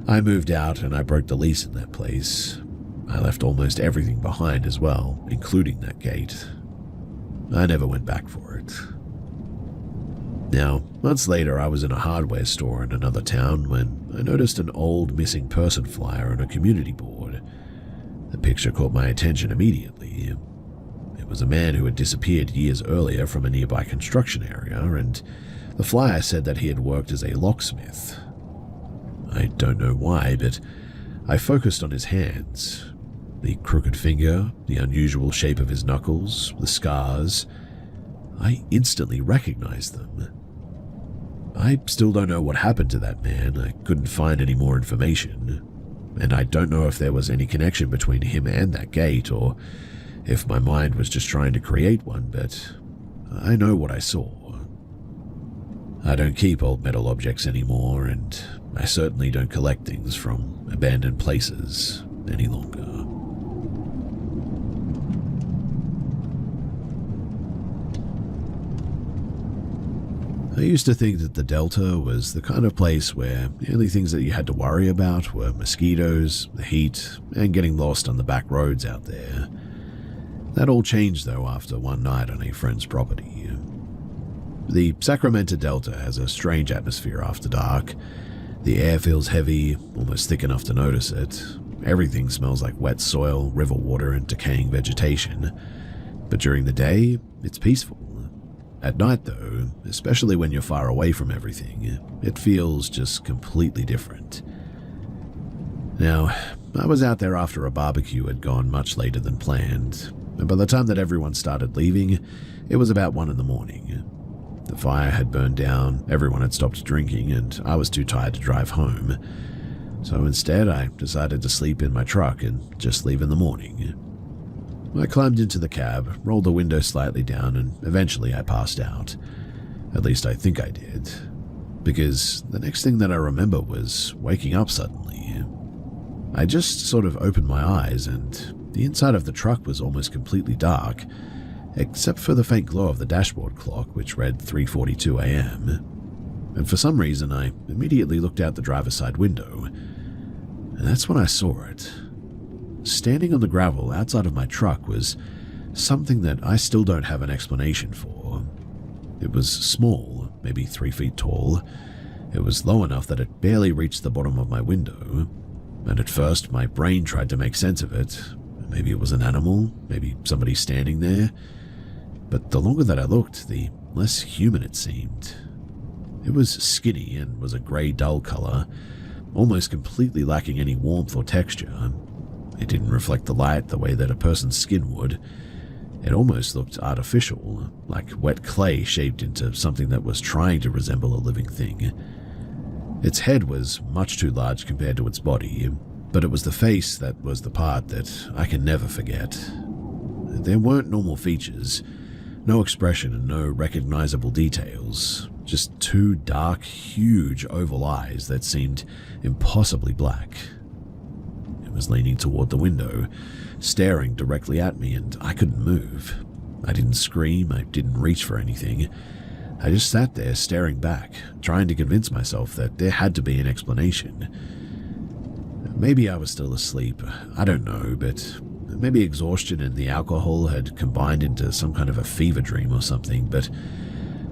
I moved out and I broke the lease in that place. I left almost everything behind as well, including that gate. I never went back for it. Now, months later, I was in a hardware store in another town when I noticed an old missing person flyer on a community board. The picture caught my attention immediately. It was a man who had disappeared years earlier from a nearby construction area, and the flyer said that he had worked as a locksmith. I don't know why, but I focused on his hands. The crooked finger, the unusual shape of his knuckles, the scars. I instantly recognized them. I still don't know what happened to that man. I couldn't find any more information. And I don't know if there was any connection between him and that gate, or if my mind was just trying to create one, but I know what I saw. I don't keep old metal objects anymore, and I certainly don't collect things from abandoned places any longer. I used to think that the Delta was the kind of place where the only things that you had to worry about were mosquitoes, the heat, and getting lost on the back roads out there. That all changed though after one night on a friend's property. The Sacramento Delta has a strange atmosphere after dark. The air feels heavy, almost thick enough to notice it. Everything smells like wet soil, river water, and decaying vegetation. But during the day, it's peaceful. At night though, especially when you're far away from everything, it feels just completely different. Now, I was out there after a barbecue had gone much later than planned, and by the time that everyone started leaving, it was about 1 a.m. The fire had burned down, everyone had stopped drinking, and I was too tired to drive home. So instead, I decided to sleep in my truck and just leave in the morning. I climbed into the cab, rolled the window slightly down, and eventually I passed out. At least I think I did. Because the next thing that I remember was waking up suddenly. I just sort of opened my eyes, and the inside of the truck was almost completely dark, except for the faint glow of the dashboard clock, which read 3:42 a.m. And for some reason, I immediately looked out the driver's side window, and that's when I saw it. Standing on the gravel outside of my truck was something that I still don't have an explanation for. It was small, maybe 3 feet tall. It was low enough that it barely reached the bottom of my window, and at first my brain tried to make sense of it. Maybe it was an animal, maybe somebody standing there. But the longer that I looked, the less human it seemed. It was skinny and was a grey dull color, almost completely lacking any warmth or texture. It didn't reflect the light the way that a person's skin would. It almost looked artificial, like wet clay shaped into something that was trying to resemble a living thing. Its head was much too large compared to its body, but it was the face that was the part that I can never forget. There weren't normal features, no expression and no recognizable details, just two dark, huge oval eyes that seemed impossibly black. It was leaning toward the window, staring directly at me, and I couldn't move. I didn't scream, I didn't reach for anything. I just sat there staring back, trying to convince myself that there had to be an explanation. Maybe I was still asleep, I don't know, but maybe exhaustion and the alcohol had combined into some kind of a fever dream or something, but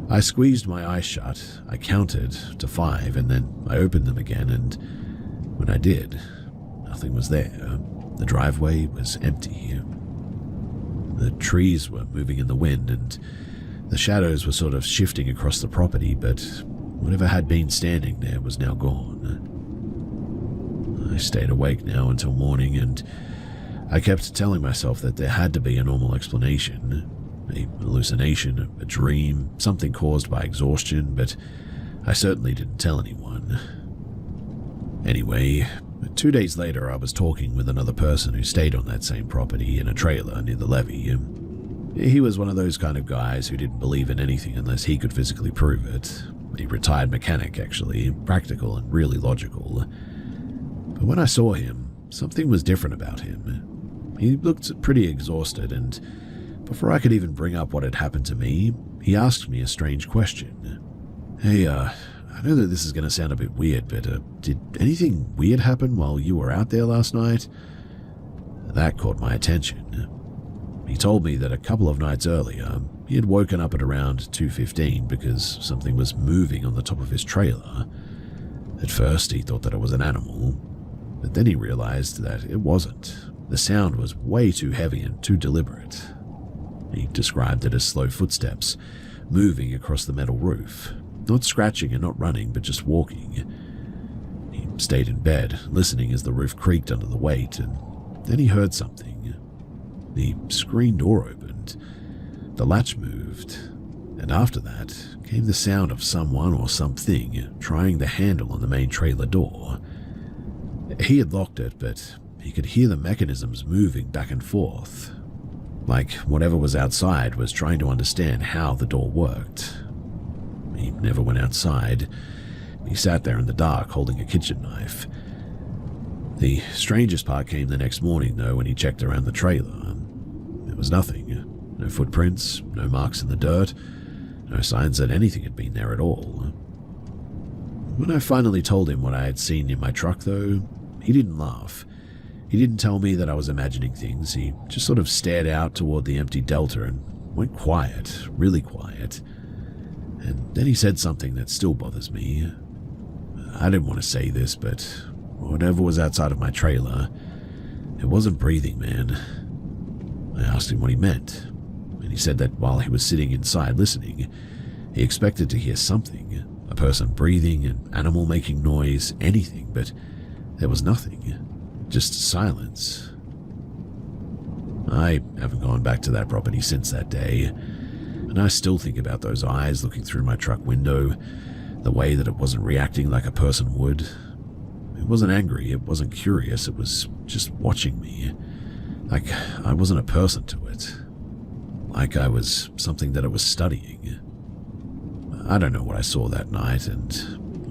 I squeezed my eyes shut, I counted to 5, and then I opened them again, and when I did, nothing was there. The driveway was empty. The trees were moving in the wind, and the shadows were sort of shifting across the property, but whatever had been standing there was now gone. I stayed awake now until morning, and I kept telling myself that there had to be a normal explanation. A hallucination, a dream, something caused by exhaustion, but I certainly didn't tell anyone. Anyway, 2 days later I was talking with another person who stayed on that same property in a trailer near the levee. He was one of those kind of guys who didn't believe in anything unless he could physically prove it. A retired mechanic, actually, practical and really logical. But when I saw him, something was different about him. He looked pretty exhausted, and before I could even bring up what had happened to me, he asked me a strange question. Hey, I know that this is going to sound a bit weird, but did anything weird happen while you were out there last night? That caught my attention. He told me that a couple of nights earlier, he had woken up at around 2:15 because something was moving on the top of his trailer. At first, he thought that it was an animal, but then he realized that it wasn't. The sound was way too heavy and too deliberate. He described it as slow footsteps, moving across the metal roof. Not scratching and not running, but just walking. He stayed in bed, listening as the roof creaked under the weight, and then he heard something. The screen door opened, the latch moved, and after that came the sound of someone or something trying the handle on the main trailer door. He had locked it, but he could hear the mechanisms moving back and forth, like whatever was outside was trying to understand how the door worked. He never went outside. He sat there in the dark holding a kitchen knife. The strangest part came the next morning, though, when he checked around the trailer. There was nothing. No footprints, no marks in the dirt, No signs that anything had been there at all. When I finally told him what I had seen in my truck, though, he didn't laugh. He didn't tell me that I was imagining things. He just sort of stared out toward the empty Delta and went quiet, really quiet. And then he said something that still bothers me. I didn't want to say this, but whatever was outside of my trailer, it wasn't breathing, man. I asked him what he meant, and he said that while he was sitting inside listening, he expected to hear something, a person breathing, an animal making noise, anything, but there was nothing, just silence. I haven't gone back to that property since that day, and I still think about those eyes looking through my truck window, the way that it wasn't reacting like a person would. It wasn't angry, it wasn't curious, it was just watching me. Like I wasn't a person to it. Like I was something that it was studying. I don't know what I saw that night, and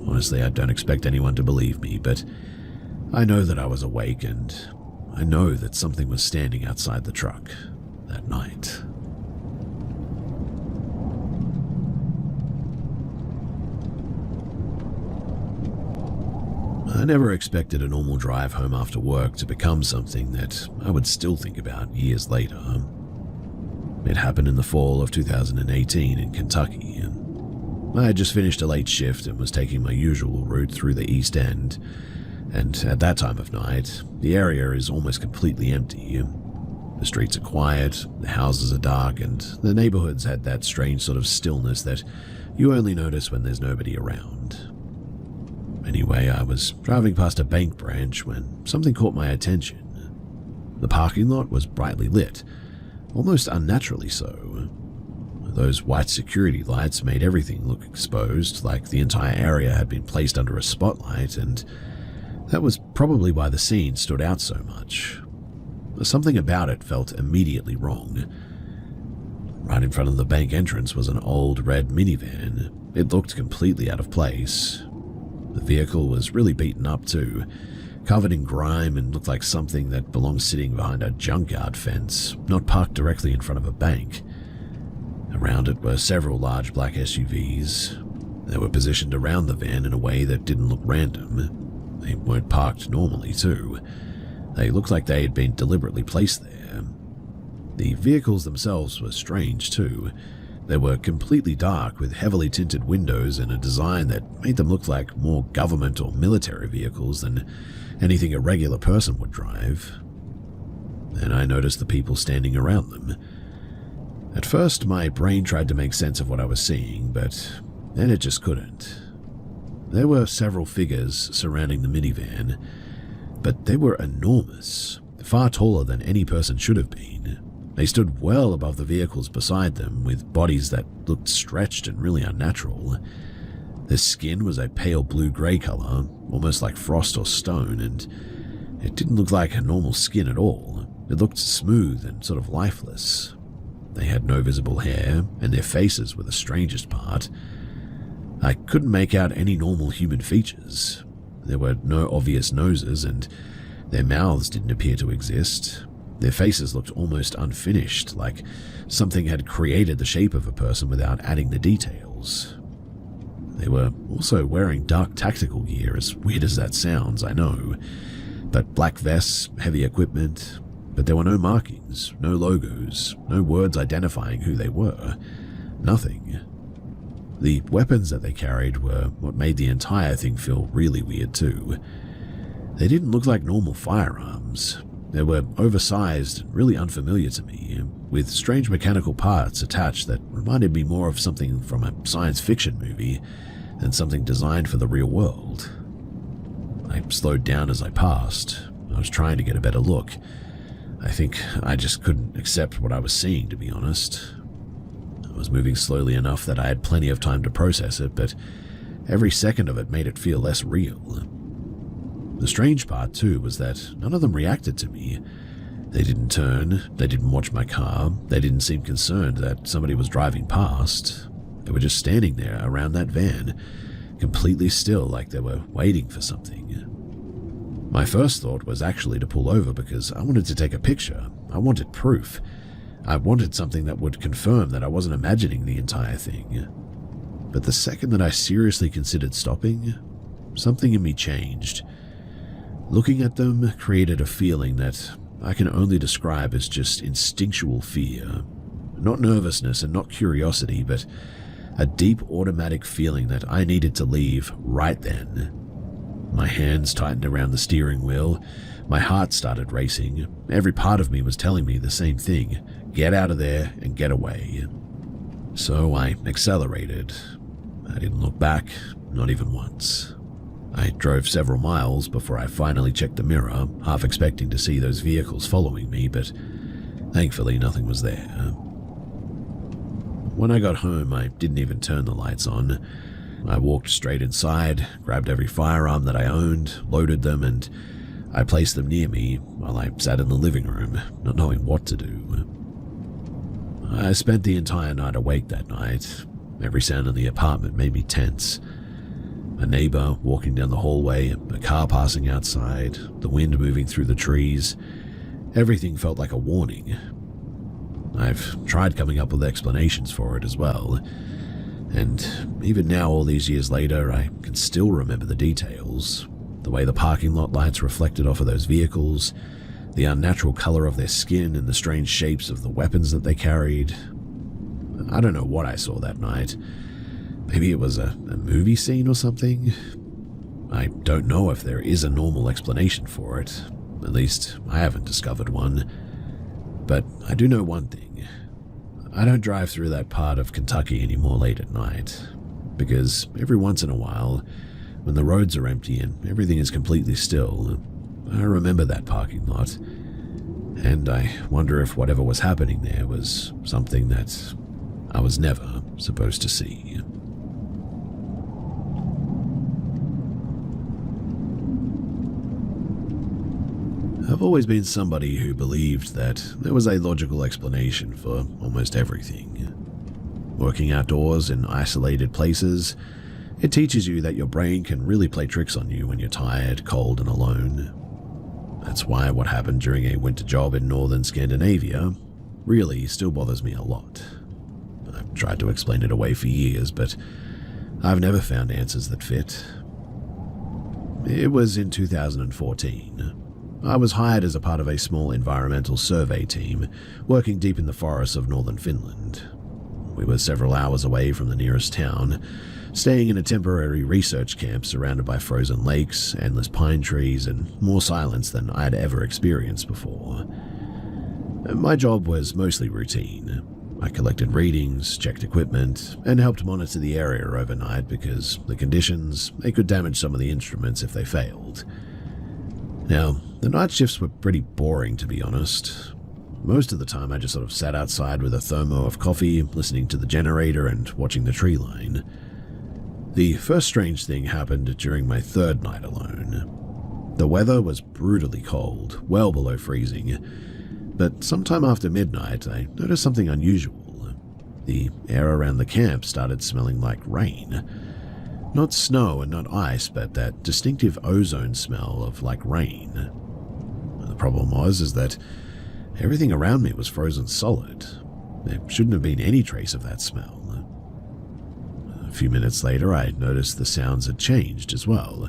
honestly I don't expect anyone to believe me, but I know that I was awake, and I know that something was standing outside the truck that night. I never expected a normal drive home after work to become something that I would still think about years later. It happened in the fall of 2018 in Kentucky, and I had just finished a late shift and was taking my usual route through the East End, and at that time of night, the area is almost completely empty. The streets are quiet, the houses are dark, and the neighborhoods had that strange sort of stillness that you only notice when there's nobody around. Anyway, I was driving past a bank branch when something caught my attention. The parking lot was brightly lit, almost unnaturally so. Those white security lights made everything look exposed, like the entire area had been placed under a spotlight, and that was probably why the scene stood out so much. Something about it felt immediately wrong. Right in front of the bank entrance was an old red minivan. It looked completely out of place. The vehicle was really beaten up too, covered in grime, and looked like something that belonged sitting behind a junkyard fence, not parked directly in front of a bank. Around it were several large black SUVs. They were positioned around the van in a way that didn't look random. They weren't parked normally too. They looked like they had been deliberately placed there. The vehicles themselves were strange too. They were completely dark with heavily tinted windows and a design that made them look like more government or military vehicles than anything a regular person would drive. Then I noticed the people standing around them. At first, my brain tried to make sense of what I was seeing, but then it just couldn't. There were several figures surrounding the minivan, but they were enormous, far taller than any person should have been. They stood well above the vehicles beside them, with bodies that looked stretched and really unnatural. Their skin was a pale blue-grey color, almost like frost or stone, and it didn't look like a normal skin at all. It looked smooth and sort of lifeless. They had no visible hair, and their faces were the strangest part. I couldn't make out any normal human features. There were no obvious noses, and their mouths didn't appear to exist. Their faces looked almost unfinished, like something had created the shape of a person without adding the details. They were also wearing dark tactical gear, as weird as that sounds, I know. But black vests, heavy equipment, but there were no markings, no logos, no words identifying who they were. Nothing. The weapons that they carried were what made the entire thing feel really weird too. They didn't look like normal firearms. They were oversized and really unfamiliar to me, with strange mechanical parts attached that reminded me more of something from a science fiction movie than something designed for the real world. I slowed down as I passed. I was trying to get a better look. I think I just couldn't accept what I was seeing, to be honest. I was moving slowly enough that I had plenty of time to process it, but every second of it made it feel less real. The strange part, too, was that none of them reacted to me. They didn't turn, they didn't watch my car, they didn't seem concerned that somebody was driving past. They were just standing there around that van, completely still, like they were waiting for something. My first thought was actually to pull over because I wanted to take a picture. I wanted proof. I wanted something that would confirm that I wasn't imagining the entire thing. But the second that I seriously considered stopping, something in me changed. Looking at them created a feeling that I can only describe as just instinctual fear. Not nervousness and not curiosity, but a deep automatic feeling that I needed to leave right then. My hands tightened around the steering wheel. My heart started racing. Every part of me was telling me the same thing. Get out of there and get away. So I accelerated. I didn't look back, not even once. I drove several miles before I finally checked the mirror, half expecting to see those vehicles following me, but thankfully nothing was there. When I got home, I didn't even turn the lights on. I walked straight inside, grabbed every firearm that I owned, loaded them, and I placed them near me while I sat in the living room, not knowing what to do. I spent the entire night awake that night. Every sound in the apartment made me tense. A neighbor walking down the hallway, a car passing outside, the wind moving through the trees. Everything felt like a warning. I've tried coming up with explanations for it as well, and even now, all these years later, I can still remember the details. The way the parking lot lights reflected off of those vehicles, the unnatural color of their skin, and the strange shapes of the weapons that they carried. I don't know what I saw that night. Maybe it was a movie scene or something? I don't know if there is a normal explanation for it. At least, I haven't discovered one. But I do know one thing. I don't drive through that part of Kentucky anymore late at night. Because every once in a while, when the roads are empty and everything is completely still, I remember that parking lot. And I wonder if whatever was happening there was something that I was never supposed to see. I've always been somebody who believed that there was a logical explanation for almost everything. Working outdoors in isolated places, it teaches you that your brain can really play tricks on you when you're tired, cold, and alone. That's why what happened during a winter job in northern Scandinavia really still bothers me a lot. I've tried to explain it away for years, but I've never found answers that fit. It was in 2014. I was hired as a part of a small environmental survey team working deep in the forests of northern Finland. We were several hours away from the nearest town, staying in a temporary research camp surrounded by frozen lakes, endless pine trees, and more silence than I had ever experienced before. My job was mostly routine. I collected readings, checked equipment, and helped monitor the area overnight because the conditions, they could damage some of the instruments if they failed. Now, the night shifts were pretty boring, to be honest. Most of the time I just sort of sat outside with a thermo of coffee, listening to the generator and watching the tree line. The first strange thing happened during my third night alone. The weather was brutally cold, well below freezing, but sometime after midnight I noticed something unusual. The air around the camp started smelling like rain. Not snow and not ice, but that distinctive ozone smell of like rain. The problem is that everything around me was frozen solid. There shouldn't have been any trace of that smell. A few minutes later, I noticed the sounds had changed as well.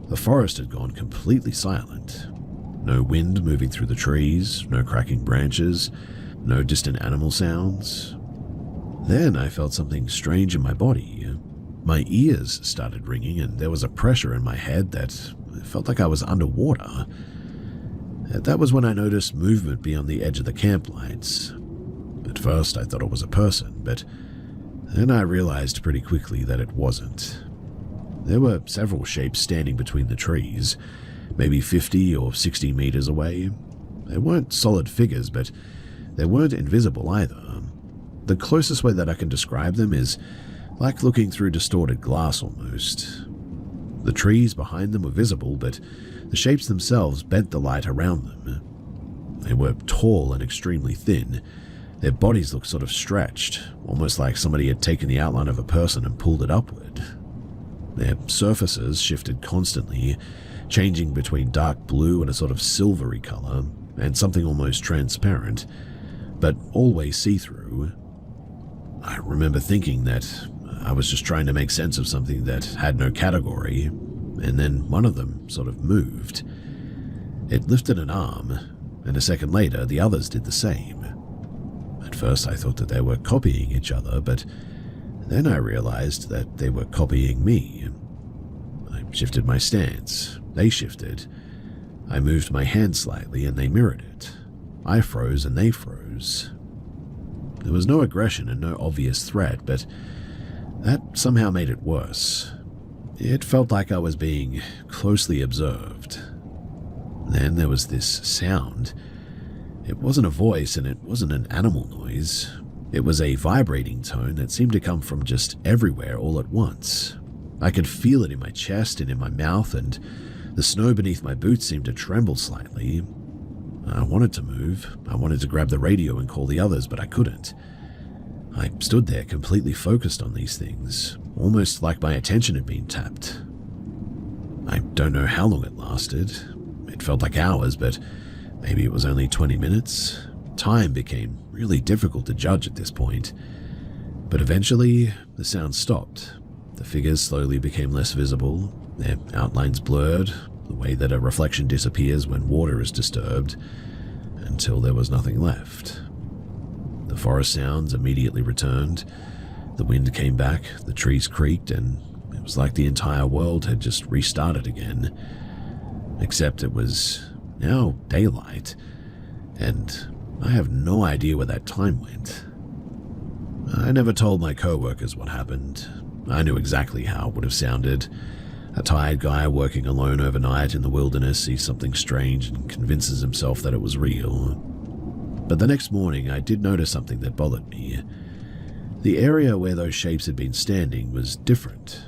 The forest had gone completely silent. No wind moving through the trees, no cracking branches, no distant animal sounds. Then I felt something strange in my body. My ears started ringing and there was a pressure in my head that felt like I was underwater. That was when I noticed movement beyond the edge of the camp lights. At first I thought it was a person, but then I realized pretty quickly that it wasn't. There were several shapes standing between the trees, maybe 50 or 60 meters away. They weren't solid figures, but they weren't invisible either. The closest way that I can describe them is like looking through distorted glass almost. The trees behind them were visible, but the shapes themselves bent the light around them. They were tall and extremely thin. Their bodies looked sort of stretched, almost like somebody had taken the outline of a person and pulled it upward. Their surfaces shifted constantly, changing between dark blue and a sort of silvery color, and something almost transparent, but always see-through. I remember thinking that I was just trying to make sense of something that had no category, and then one of them sort of moved. It lifted an arm, and a second later the others did the same. At first I thought that they were copying each other, but then I realized that they were copying me. I shifted my stance, they shifted. I moved my hand slightly and they mirrored it. I froze and they froze. There was no aggression and no obvious threat, but that somehow made it worse. It felt like I was being closely observed. Then there was this sound. It wasn't a voice and it wasn't an animal noise. It was a vibrating tone that seemed to come from just everywhere all at once. I could feel it in my chest and in my mouth, and the snow beneath my boots seemed to tremble slightly. I wanted to move. I wanted to grab the radio and call the others, but I couldn't. I stood there completely focused on these things, almost like my attention had been tapped. I don't know how long it lasted. It felt like hours, but maybe it was only 20 minutes. Time became really difficult to judge at this point. But eventually, the sound stopped. The figures slowly became less visible, their outlines blurred, the way that a reflection disappears when water is disturbed, until there was nothing left. The forest sounds immediately returned. The wind came back, the trees creaked, and it was like the entire world had just restarted again. Except it was now daylight, and I have no idea where that time went. I never told my co-workers what happened. I knew exactly how it would have sounded. A tired guy working alone overnight in the wilderness sees something strange and convinces himself that it was real. But the next morning I did notice something that bothered me. The area where those shapes had been standing was different.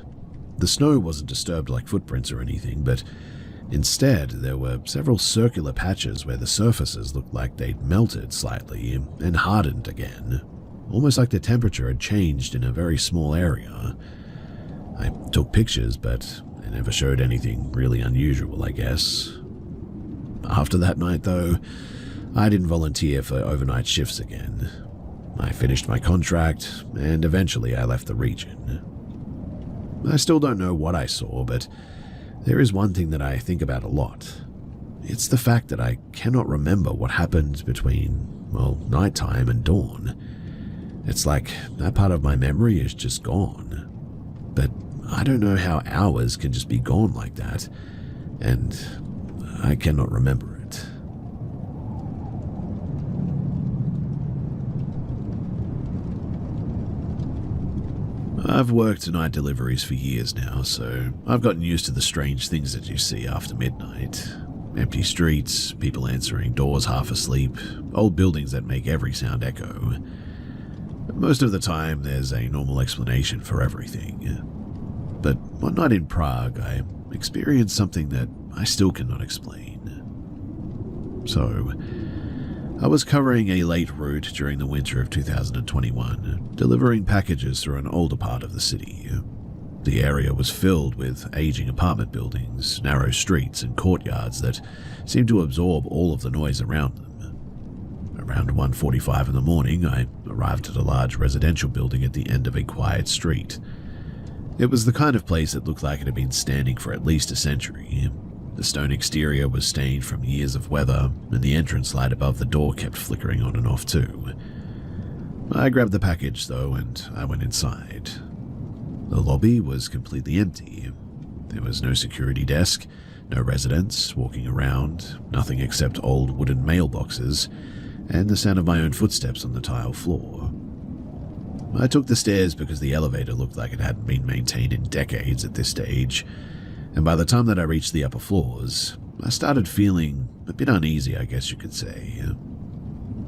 The snow wasn't disturbed like footprints or anything, but instead there were several circular patches where the surfaces looked like they'd melted slightly and hardened again, almost like the temperature had changed in a very small area. I took pictures, but they never showed anything really unusual, I guess. After that night, though, I didn't volunteer for overnight shifts again. I finished my contract, and eventually I left the region. I still don't know what I saw, but there is one thing that I think about a lot. It's the fact that I cannot remember what happened between, well, nighttime and dawn. It's like that part of my memory is just gone. But I don't know how hours can just be gone like that, and I cannot remember it. I've worked night deliveries for years now, so I've gotten used to the strange things that you see after midnight. Empty streets, people answering doors half asleep, old buildings that make every sound echo. Most of the time, there's a normal explanation for everything. But one night in Prague, I experienced something that I still cannot explain. So, I was covering a late route during the winter of 2021, delivering packages through an older part of the city. The area was filled with aging apartment buildings, narrow streets, and courtyards that seemed to absorb all of the noise around them. Around 1:45 in the morning, I arrived at a large residential building at the end of a quiet street. It was the kind of place that looked like it had been standing for at least a century. The stone exterior was stained from years of weather, and the entrance light above the door kept flickering on and off too. I grabbed the package though, and I went inside. The lobby was completely empty. There was no security desk, no residents walking around, nothing except old wooden mailboxes, and the sound of my own footsteps on the tile floor. I took the stairs because the elevator looked like it hadn't been maintained in decades at this stage, and by the time that I reached the upper floors, I started feeling a bit uneasy, I guess you could say.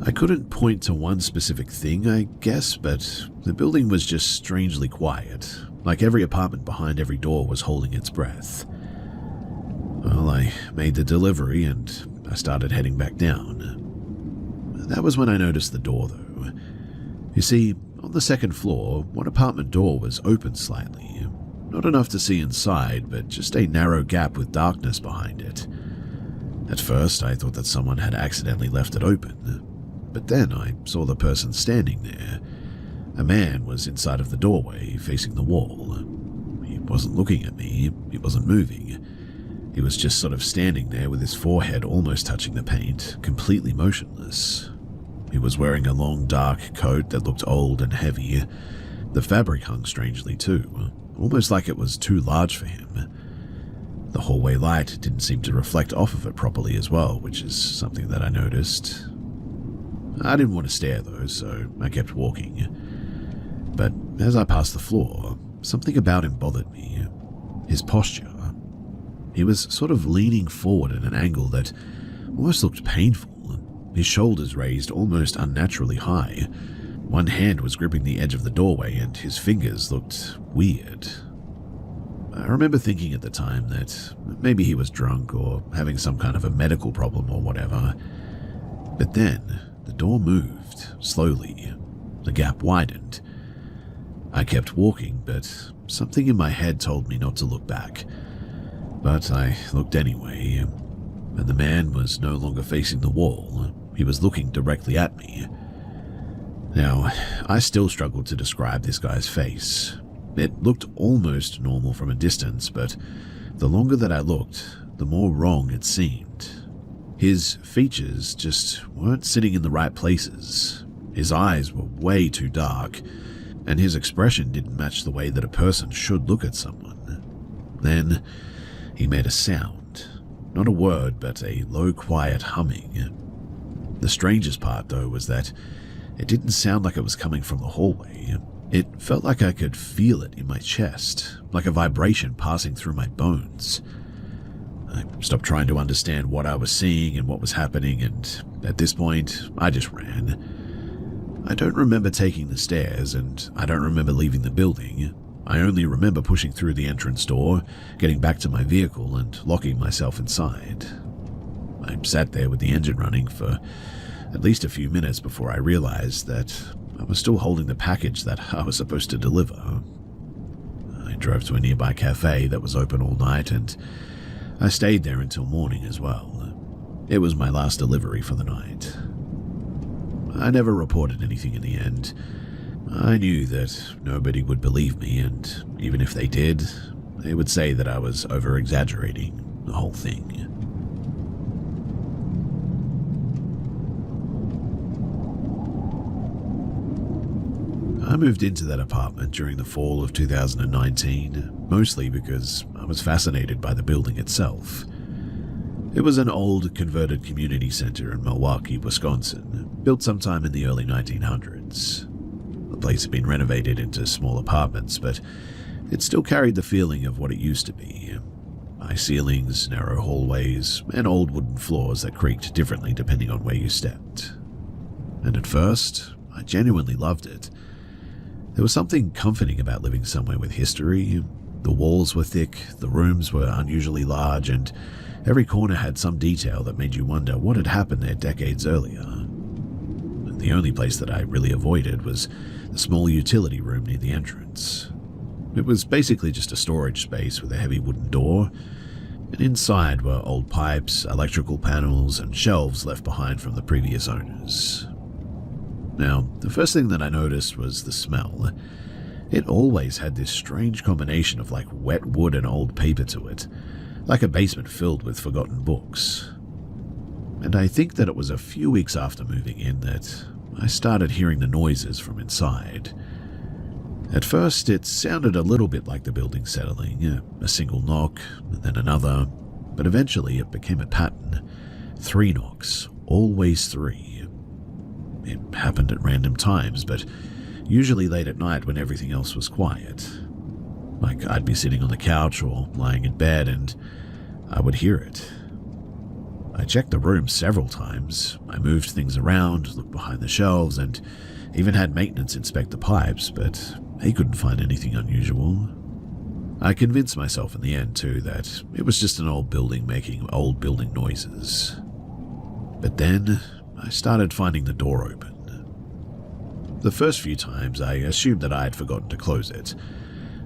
I couldn't point to one specific thing, I guess, but the building was just strangely quiet, like every apartment behind every door was holding its breath. Well, I made the delivery and I started heading back down. That was when I noticed the door, though. You see, on the second floor, one apartment door was open slightly. Not enough to see inside, but just a narrow gap with darkness behind it. At first, I thought that someone had accidentally left it open. But then I saw the person standing there. A man was inside of the doorway, facing the wall. He wasn't looking at me, he wasn't moving. He was just sort of standing there with his forehead almost touching the paint, completely motionless. He was wearing a long dark coat that looked old and heavy. The fabric hung strangely too, almost like it was too large for him. The hallway light didn't seem to reflect off of it properly as well, which is something that I noticed. I didn't want to stare though, so I kept walking. But as I passed the floor, something about him bothered me. His posture. He was sort of leaning forward at an angle that almost looked painful, his shoulders raised almost unnaturally high. One hand was gripping the edge of the doorway and his fingers looked weird. I remember thinking at the time that maybe he was drunk or having some kind of a medical problem or whatever. But then the door moved, slowly. The gap widened. I kept walking, but something in my head told me not to look back. But I looked anyway, and the man was no longer facing the wall. He was looking directly at me. Now, I still struggled to describe this guy's face. It looked almost normal from a distance, but the longer that I looked, the more wrong it seemed. His features just weren't sitting in the right places. His eyes were way too dark, and his expression didn't match the way that a person should look at someone. Then he made a sound. Not a word, but a low, quiet humming. The strangest part, though, was that it didn't sound like it was coming from the hallway. It felt like I could feel it in my chest, like a vibration passing through my bones. I stopped trying to understand what I was seeing and what was happening, and at this point, I just ran. I don't remember taking the stairs, and I don't remember leaving the building. I only remember pushing through the entrance door, getting back to my vehicle, and locking myself inside. I sat there with the engine running for at least a few minutes before I realized that I was still holding the package that I was supposed to deliver. I drove to a nearby cafe that was open all night, and I stayed there until morning as well. It was my last delivery for the night. I never reported anything in the end. I knew that nobody would believe me, and even if they did, they would say that I was over-exaggerating the whole thing. I moved into that apartment during the fall of 2019, mostly because I was fascinated by the building itself. It was an old, converted community center in Milwaukee, Wisconsin, built sometime in the early 1900s. The place had been renovated into small apartments, but it still carried the feeling of what it used to be. High ceilings, narrow hallways, and old wooden floors that creaked differently depending on where you stepped. And at first, I genuinely loved it. There was something comforting about living somewhere with history. The walls were thick, the rooms were unusually large, and every corner had some detail that made you wonder what had happened there decades earlier. The only place that I really avoided was the small utility room near the entrance. It was basically just a storage space with a heavy wooden door, and inside were old pipes, electrical panels, and shelves left behind from the previous owners. Now, the first thing that I noticed was the smell. It always had this strange combination of like wet wood and old paper to it, like a basement filled with forgotten books. And I think that it was a few weeks after moving in that I started hearing the noises from inside. At first, it sounded a little bit like the building settling, a single knock, and then another, but eventually it became a pattern. 3 knocks, always 3. It happened at random times, but usually late at night when everything else was quiet. Like I'd be sitting on the couch or lying in bed and I would hear it. I checked the room several times. I moved things around, looked behind the shelves, and even had maintenance inspect the pipes, but they couldn't find anything unusual. I convinced myself in the end, too, that it was just an old building making old building noises. But then I started finding the door open. The first few times, I assumed that I had forgotten to close it.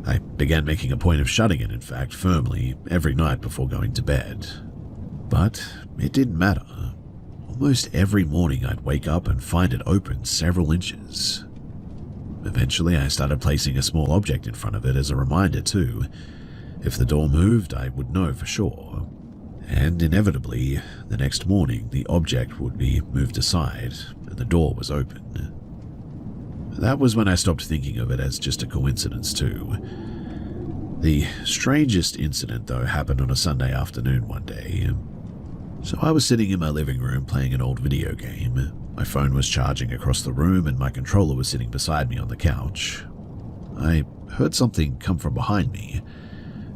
I began making a point of shutting it, in fact, firmly, every night before going to bed. But it didn't matter. almost every morning I'd wake up and find it open several inches. Eventually, I started placing a small object in front of it as a reminder too. If the door moved, I would know for sure. And inevitably, the next morning, the object would be moved aside and the door was open. That was when I stopped thinking of it as just a coincidence too. The strangest incident, though, happened on a Sunday afternoon one day. So I was sitting in my living room playing an old video game. My phone was charging across the room and my controller was sitting beside me on the couch. I heard something come from behind me,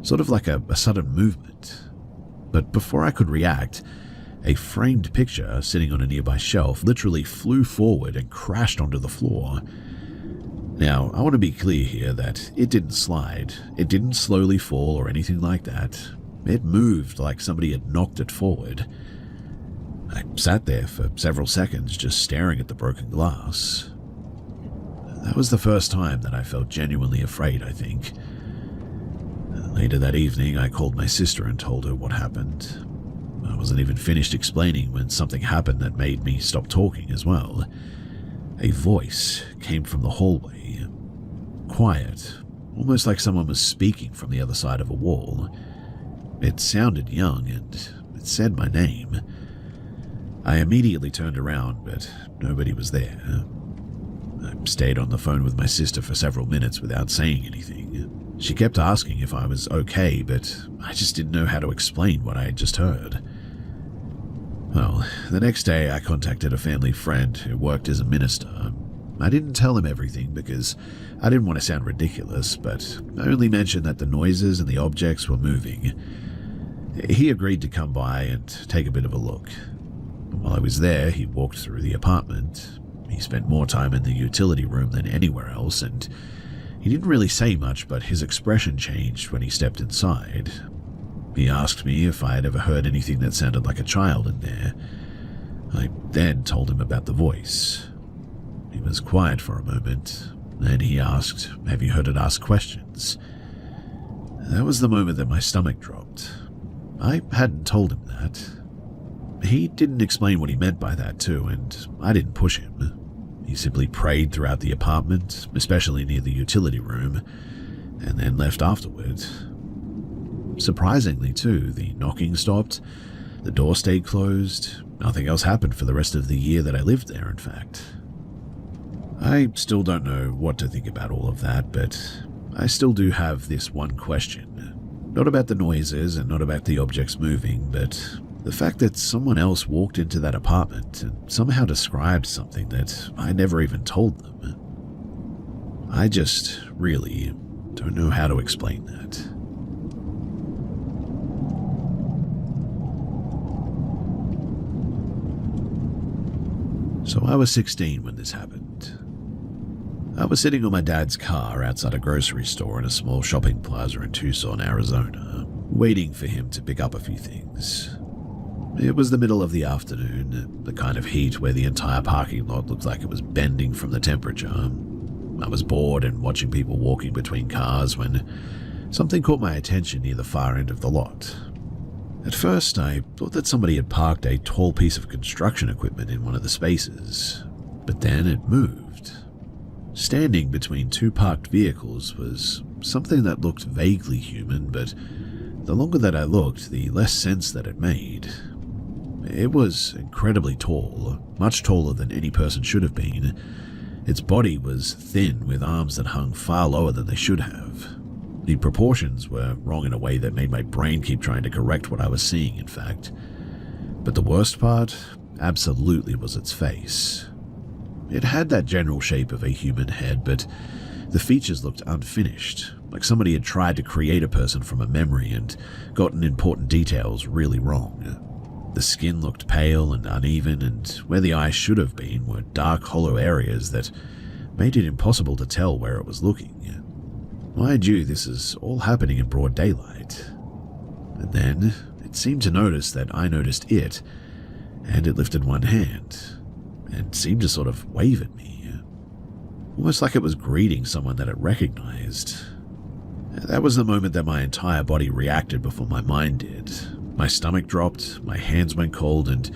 sort of like a sudden movement. But before I could react, a framed picture sitting on a nearby shelf literally flew forward and crashed onto the floor. Now, I want to be clear here that it didn't slide, it didn't slowly fall or anything like that. It moved like somebody had knocked it forward. I sat there for several seconds just staring at the broken glass. That was the first time that I felt genuinely afraid, I think. Later that evening, I called my sister and told her what happened. I wasn't even finished explaining when something happened that made me stop talking as well. A voice came from the hallway. Quiet, almost like someone was speaking from the other side of a wall. It sounded young and it said my name. I immediately turned around, but nobody was there. I stayed on the phone with my sister for several minutes without saying anything. She kept asking if I was okay, but I just didn't know how to explain what I had just heard. Well, the next day I contacted a family friend who worked as a minister. I didn't tell him everything because I didn't want to sound ridiculous, but I only mentioned that the noises and the objects were moving. He agreed to come by and take a bit of a look. While I was there, he walked through the apartment. He spent more time in the utility room than anywhere else, and he didn't really say much, but his expression changed when he stepped inside. He asked me if I had ever heard anything that sounded like a child in there. I then told him about the voice. He was quiet for a moment, then he asked, "Have you heard it ask questions?" That was the moment that my stomach dropped. I hadn't told him that. He didn't explain what he meant by that too, and I didn't push him. He simply prayed throughout the apartment, especially near the utility room, and then left afterward. Surprisingly too, the knocking stopped, the door stayed closed, nothing else happened for the rest of the year that I lived there, in fact. I still don't know what to think about all of that, but I still do have this one question. Not about the noises and not about the objects moving, but the fact that someone else walked into that apartment and somehow described something that I never even told them. I just really don't know how to explain that. So I was 16 when this happened. I was sitting on my dad's car outside a grocery store in a small shopping plaza in Tucson, Arizona, waiting for him to pick up a few things. It was the middle of the afternoon, the kind of heat where the entire parking lot looked like it was bending from the temperature. I was bored and watching people walking between cars when something caught my attention near the far end of the lot. At first, I thought that somebody had parked a tall piece of construction equipment in one of the spaces, but then it moved. Standing between two parked vehicles was something that looked vaguely human, but the longer that I looked, the less sense that it made. It was incredibly tall, much taller than any person should have been. Its body was thin, with arms that hung far lower than they should have. The proportions were wrong in a way that made my brain keep trying to correct what I was seeing, in fact. But the worst part absolutely was its face. It had that general shape of a human head, but the features looked unfinished, like somebody had tried to create a person from a memory and gotten important details really wrong. The skin looked pale and uneven, and where the eyes should have been were dark, hollow areas that made it impossible to tell where it was looking. Mind you, this is all happening in broad daylight. And then it seemed to notice that I noticed it, and it lifted one hand and seemed to sort of wave at me, almost like it was greeting someone that it recognized. That was the moment that my entire body reacted before my mind did. My stomach dropped, my hands went cold, and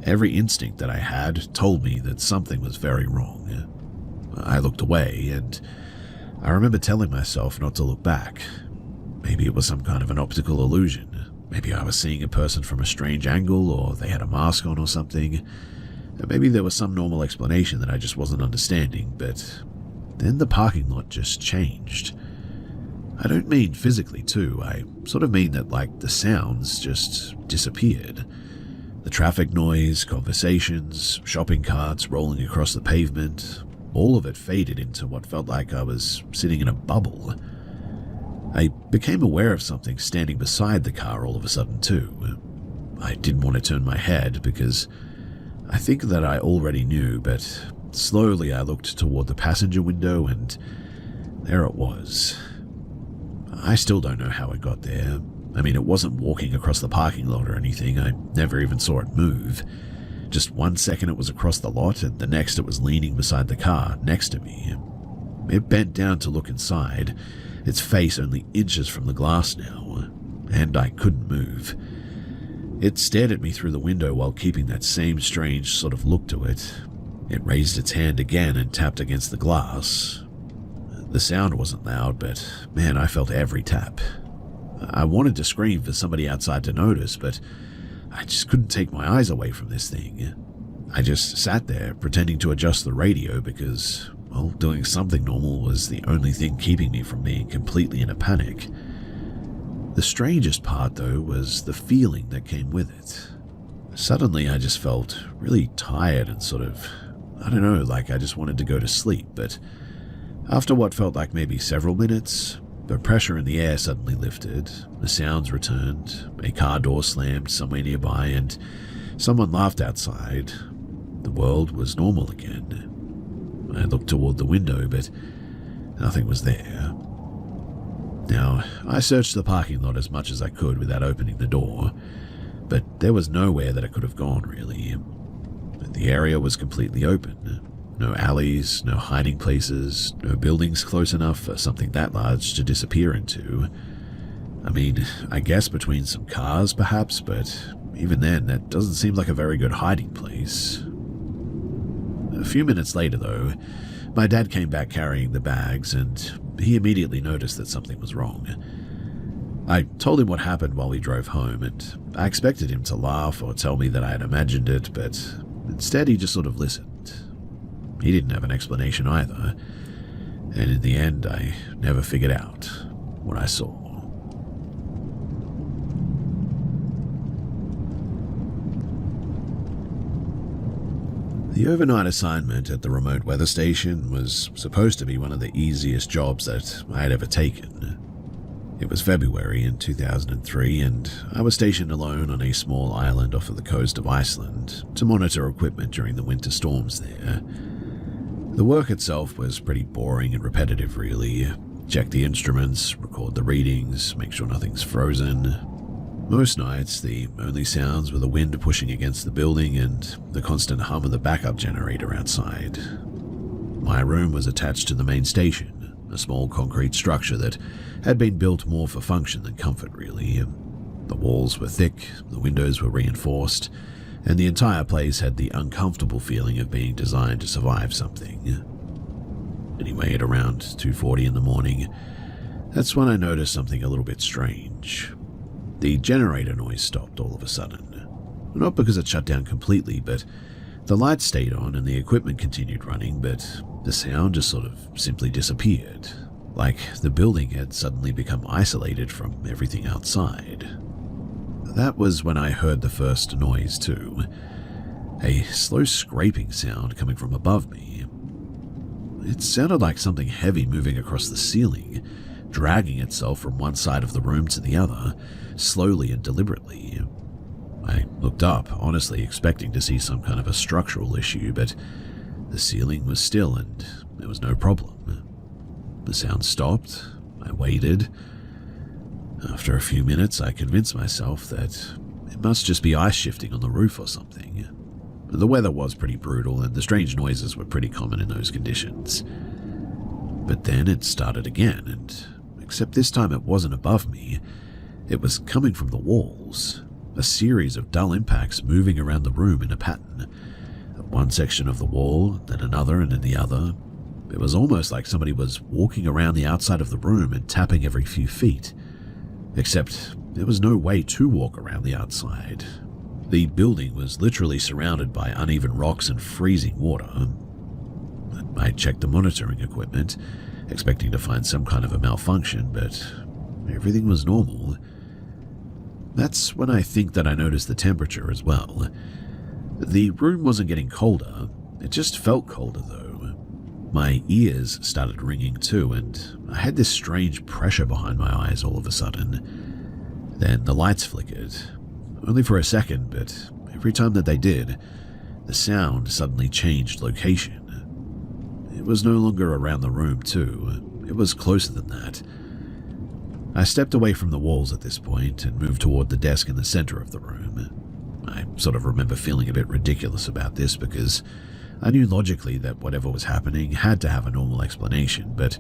Every instinct that I had told me that something was very wrong. I looked away, and I remember telling myself not to look back. Maybe it was some kind of an optical illusion. Maybe I was seeing a person from a strange angle, or they had a mask on or something. Maybe there was some normal explanation that I just wasn't understanding, but then the parking lot just changed. I don't mean physically too, I sort of mean that the sounds just disappeared. The traffic noise, conversations, shopping carts rolling across the pavement, all of it faded into what felt like I was sitting in a bubble. I became aware of something standing beside the car all of a sudden too. I didn't want to turn my head because I think that I already knew, but slowly I looked toward the passenger window and there it was. I still don't know how it got there. I mean, it wasn't walking across the parking lot or anything. I never even saw it move. Just 1 second it was across the lot, and the next it was leaning beside the car next to me. It bent down to look inside, its face only inches from the glass now, and I couldn't move. It stared at me through the window while keeping that same strange sort of look to it. It raised its hand again and tapped against the glass. The sound wasn't loud, but man, I felt every tap. I wanted to scream for somebody outside to notice, but I just couldn't take my eyes away from this thing. I just sat there pretending to adjust the radio because, well, doing something normal was the only thing keeping me from being completely in a panic. The strangest part, though, was the feeling that came with it. Suddenly, I just felt really tired and sort of, I don't know, like I just wanted to go to sleep, but after what felt like maybe several minutes, the pressure in the air suddenly lifted, the sounds returned, a car door slammed somewhere nearby, and someone laughed outside. The world was normal again. I looked toward the window, but nothing was there. Now, I searched the parking lot as much as I could without opening the door, but there was nowhere that it could have gone, really. The area was completely open. No alleys, no hiding places, no buildings close enough for something that large to disappear into. I mean, I guess between some cars perhaps, but even then, that doesn't seem like a very good hiding place. A few minutes later, though, my dad came back carrying the bags, and he immediately noticed that something was wrong. I told him what happened while we drove home, and I expected him to laugh or tell me that I had imagined it, but instead he just sort of listened. He didn't have an explanation either, and in the end, I never figured out what I saw. The overnight assignment at the remote weather station was supposed to be one of the easiest jobs that I had ever taken. It was February in 2003, and I was stationed alone on a small island off of the coast of Iceland to monitor equipment during the winter storms there. The work itself was pretty boring and repetitive, really. Check the instruments, record the readings, make sure nothing's frozen. Most nights, the only sounds were the wind pushing against the building and the constant hum of the backup generator outside. My room was attached to the main station, a small concrete structure that had been built more for function than comfort, really. The walls were thick, the windows were reinforced, and the entire place had the uncomfortable feeling of being designed to survive something. Anyway, at around 2:40 in the morning, that's when I noticed something a little bit strange. The generator noise stopped all of a sudden. Not because it shut down completely, but the lights stayed on and the equipment continued running, but the sound just sort of simply disappeared, like the building had suddenly become isolated from everything outside. That was when I heard the first noise too, a slow scraping sound coming from above me. It sounded like something heavy moving across the ceiling, dragging itself from one side of the room to the other, slowly and deliberately. I looked up, honestly expecting to see some kind of a structural issue, but the ceiling was still and there was no problem. The sound stopped. I waited. After a few minutes, I convinced myself that it must just be ice shifting on the roof or something. The weather was pretty brutal, and the strange noises were pretty common in those conditions. But then it started again, and except this time it wasn't above me, it was coming from the walls. a series of dull impacts moving around the room in a pattern. One section of the wall, then another, and then the other. It was almost like somebody was walking around the outside of the room and tapping every few feet. Except there was no way to walk around the outside. The building was literally surrounded by uneven rocks and freezing water. I checked the monitoring equipment, expecting to find some kind of a malfunction, but everything was normal. That's when I think that I noticed the temperature as well. The room wasn't getting colder, it just felt colder though. My ears started ringing too, and I had this strange pressure behind my eyes all of a sudden. Then the lights flickered, only for a second, but every time that they did, the sound suddenly changed location. It was no longer around the room too, it was closer than that. I stepped away from the walls at this point and moved toward the desk in the center of the room. I sort of remember feeling a bit ridiculous about this because I knew logically that whatever was happening had to have a normal explanation, but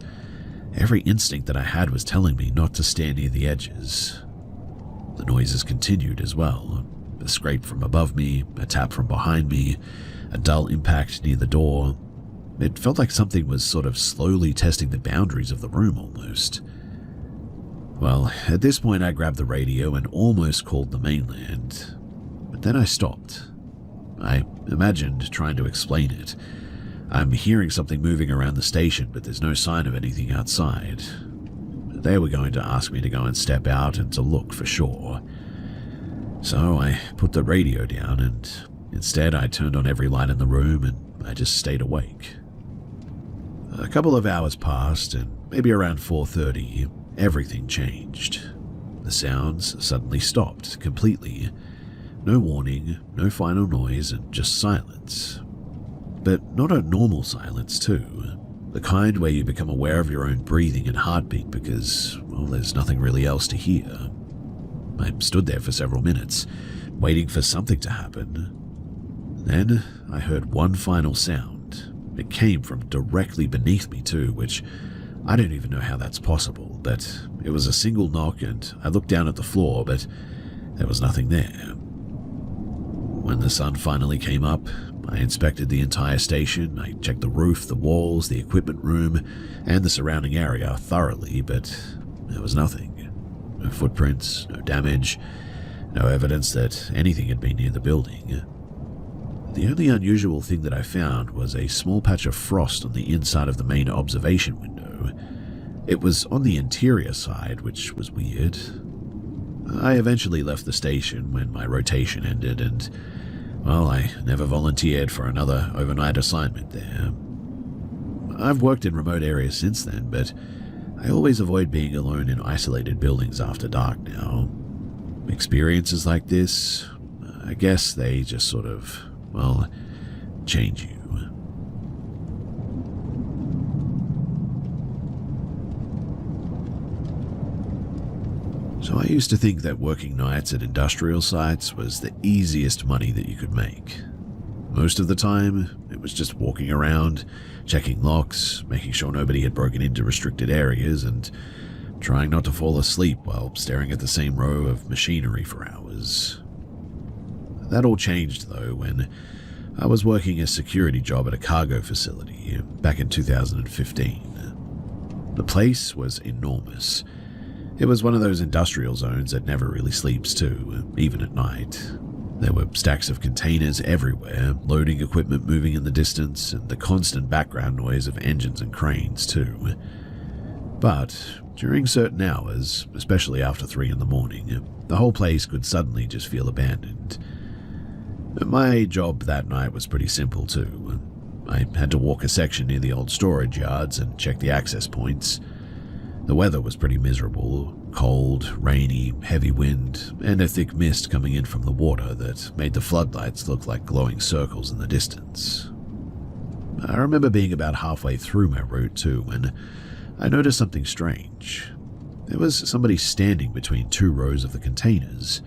every instinct that I had was telling me not to stand near the edges. The noises continued as well. A scrape from above me, a tap from behind me, a dull impact near the door. It felt like something was sort of slowly testing the boundaries of the room almost. Well, at this point I grabbed the radio and almost called the mainland. But then I stopped. I imagined trying to explain it. I'm hearing something moving around the station, but there's no sign of anything outside. They were going to ask me to go and step out and to look for sure. So I put the radio down and instead I turned on every light in the room and I just stayed awake. A couple of hours passed and maybe around 4:30, everything changed. The sounds suddenly stopped completely. No warning, no final noise, and just silence. But not a normal silence too. The kind where you become aware of your own breathing and heartbeat because, well, there's nothing really else to hear. I stood there for several minutes, waiting for something to happen. Then I heard one final sound. It came from directly beneath me too, which I don't even know how that's possible, but it was a single knock and I looked down at the floor, but there was nothing there. When the sun finally came up, I inspected the entire station. I checked the roof, the walls, the equipment room, and the surrounding area thoroughly, but there was nothing. No footprints, no damage, no evidence that anything had been near the building. The only unusual thing that I found was a small patch of frost on the inside of the main observation window. It was on the interior side, which was weird. I eventually left the station when my rotation ended and, well, I never volunteered for another overnight assignment there. I've worked in remote areas since then, but I always avoid being alone in isolated buildings after dark now. Experiences like this, I guess they just sort of, well, change you. So I used to think that working nights at industrial sites was the easiest money that you could make. Most of the time, it was just walking around, checking locks, making sure nobody had broken into restricted areas, and trying not to fall asleep while staring at the same row of machinery for hours. That all changed, though, when I was working a security job at a cargo facility back in 2015. The place was enormous. It was one of those industrial zones that never really sleeps too, even at night. There were stacks of containers everywhere, loading equipment moving in the distance, and the constant background noise of engines and cranes too. But during certain hours, especially after 3 in the morning, the whole place could suddenly just feel abandoned. My job that night was pretty simple too. I had to walk a section near the old storage yards and check the access points. The weather was pretty miserable, cold, rainy, heavy wind, and a thick mist coming in from the water that made the floodlights look like glowing circles in the distance. I remember being about halfway through my route too when I noticed something strange. There was somebody standing between 2 rows of the containers.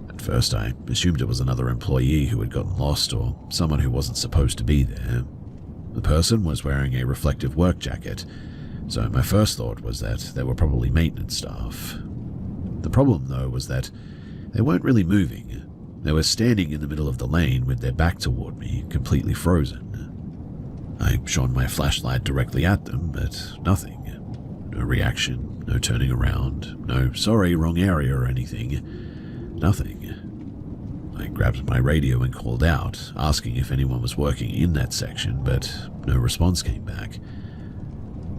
At first I assumed it was another employee who had gotten lost or someone who wasn't supposed to be there. The person was wearing a reflective work jacket, so my first thought was that they were probably maintenance staff. The problem, though, was that They weren't really moving. They were standing in the middle of the lane with their back toward me, completely frozen. I shone my flashlight directly at them, but nothing. No reaction, no turning around, no sorry, wrong area or anything. Nothing. I grabbed my radio and called out, asking if anyone was working in that section, but no response came back.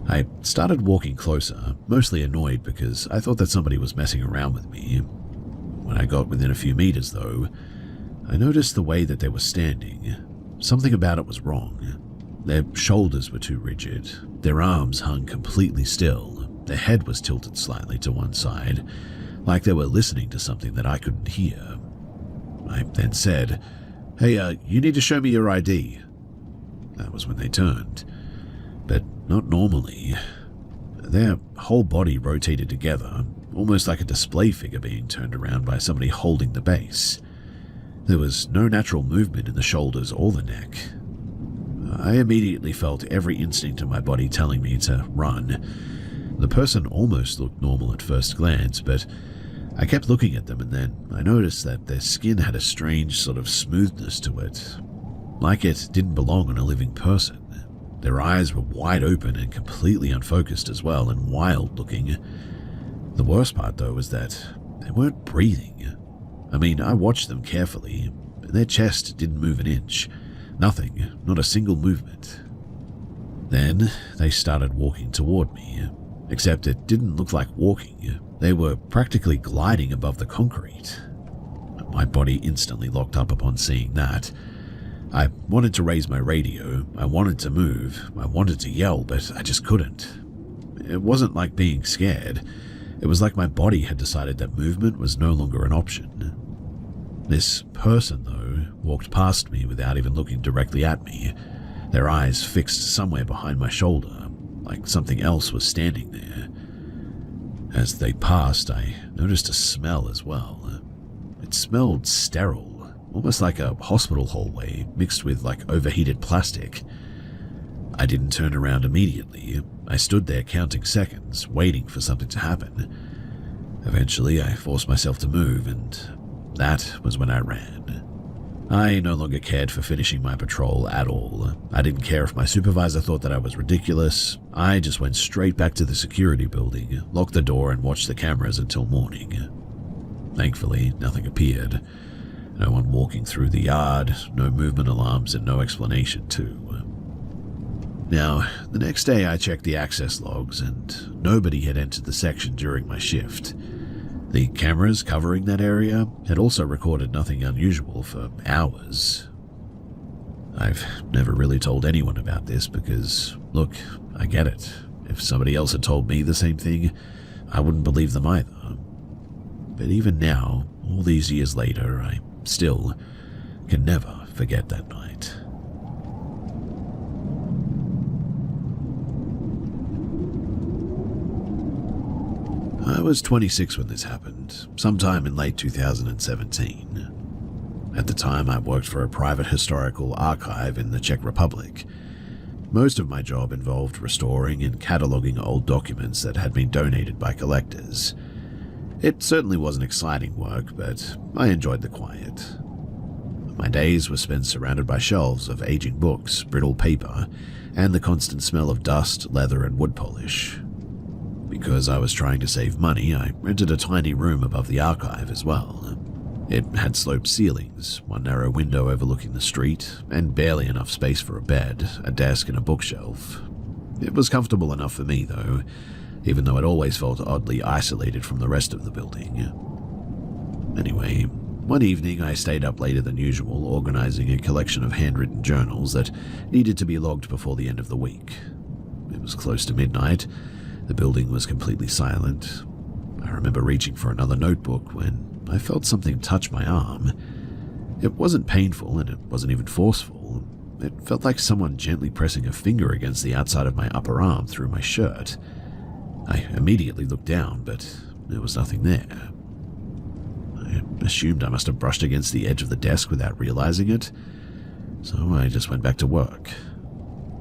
I started walking closer, mostly annoyed because I thought that somebody was messing around with me. When I got within a few meters, though, I noticed the way that they were standing. Something about it was wrong. Their shoulders were too rigid, their arms hung completely still, their head was tilted slightly to one side, like they were listening to something that I couldn't hear. I then said, "Hey, you need to show me your ID." That was when they turned. But not normally. Their whole body rotated together, almost like a display figure being turned around by somebody holding the base. There was no natural movement in the shoulders or the neck. I immediately felt every instinct in my body telling me to run. The person almost looked normal at first glance, but I kept looking at them, and then I noticed that their skin had a strange sort of smoothness to it, like it didn't belong on a living person. Their eyes were wide open and completely unfocused as well, and wild looking. The worst part, though, was that they weren't breathing. I mean, I watched them carefully, and their chest didn't move an inch. Nothing, not a single movement. Then they started walking toward me, except it didn't look like walking. They were practically gliding above the concrete. My body instantly locked up upon seeing that. I wanted to raise my radio, I wanted to move, I wanted to yell, but I just couldn't. It wasn't like being scared. It was like my body had decided that movement was no longer an option. This person, though, walked past me without even looking directly at me, their eyes fixed somewhere behind my shoulder, like something else was standing there. As they passed, I noticed a smell as well. It smelled sterile, almost like a hospital hallway mixed with like overheated plastic. I didn't turn around immediately. I stood there counting seconds, waiting for something to happen. Eventually, I forced myself to move, and that was when I ran. I no longer cared for finishing my patrol at all. I didn't care if my supervisor thought that I was ridiculous. I just went straight back to the security building, locked the door, and watched the cameras until morning. Thankfully, nothing appeared. No one walking through the yard, no movement alarms, and no explanation, too. Now, the next day I checked the access logs, and nobody had entered the section during my shift. The cameras covering that area had also recorded nothing unusual for hours. I've never really told anyone about this because, look, I get it. If somebody else had told me the same thing, I wouldn't believe them either. But even now, all these years later, I still can never forget that night. I was 26 when this happened, sometime in late 2017. At the time, I worked for a private historical archive in the Czech Republic. Most of my job involved restoring and cataloging old documents that had been donated by collectors. It certainly wasn't exciting work, but I enjoyed the quiet. My days were spent surrounded by shelves of aging books, brittle paper, and the constant smell of dust, leather, and wood polish. Because I was trying to save money, I rented a tiny room above the archive as well. It had sloped ceilings, one narrow window overlooking the street, and barely enough space for a bed, a desk, and a bookshelf. It was comfortable enough for me, though, even though it always felt oddly isolated from the rest of the building. Anyway, one evening I stayed up later than usual, organizing a collection of handwritten journals that needed to be logged before the end of the week. It was close to midnight. The building was completely silent. I remember reaching for another notebook when I felt something touch my arm. It wasn't painful and it wasn't even forceful. It felt like someone gently pressing a finger against the outside of my upper arm through my shirt. I immediately looked down, but there was nothing there. I assumed I must have brushed against the edge of the desk without realizing it, so I just went back to work.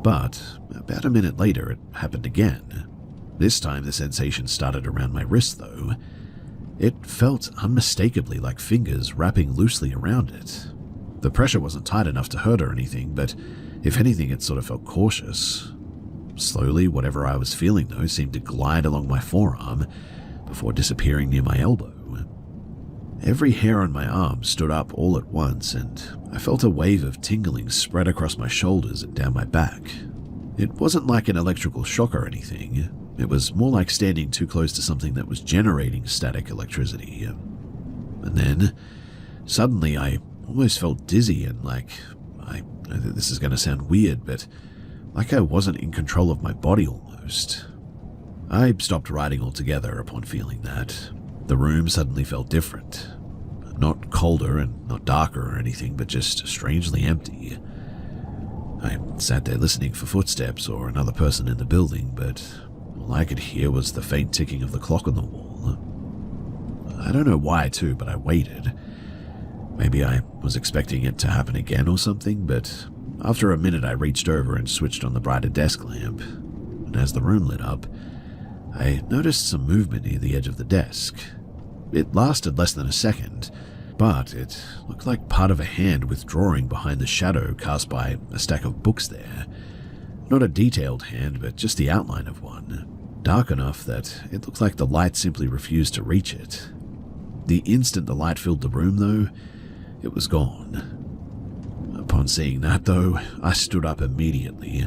But about a minute later, it happened again. This time, the sensation started around my wrist, though. It felt unmistakably like fingers wrapping loosely around it. The pressure wasn't tight enough to hurt or anything, but if anything, it sort of felt cautious. Slowly, whatever I was feeling, though, seemed to glide along my forearm before disappearing near my elbow. Every hair on my arm stood up all at once, and I felt a wave of tingling spread across my shoulders and down my back. It wasn't like an electrical shock or anything. It was more like standing too close to something that was generating static electricity. And then, suddenly, I almost felt dizzy and this is going to sound weird, but like I wasn't in control of my body almost. I stopped writing altogether upon feeling that. The room suddenly felt different. Not colder and not darker or anything, but just strangely empty. I sat there listening for footsteps or another person in the building, but all I could hear was the faint ticking of the clock on the wall. I don't know why, too, but I waited. Maybe I was expecting it to happen again or something, but after a minute I reached over and switched on the brighter desk lamp, and as the room lit up, I noticed some movement near the edge of the desk. It lasted less than a second, but it looked like part of a hand withdrawing behind the shadow cast by a stack of books there. Not a detailed hand, but just the outline of one, dark enough that it looked like the light simply refused to reach it. The instant the light filled the room, though, it was gone. Upon seeing that, though, I stood up immediately.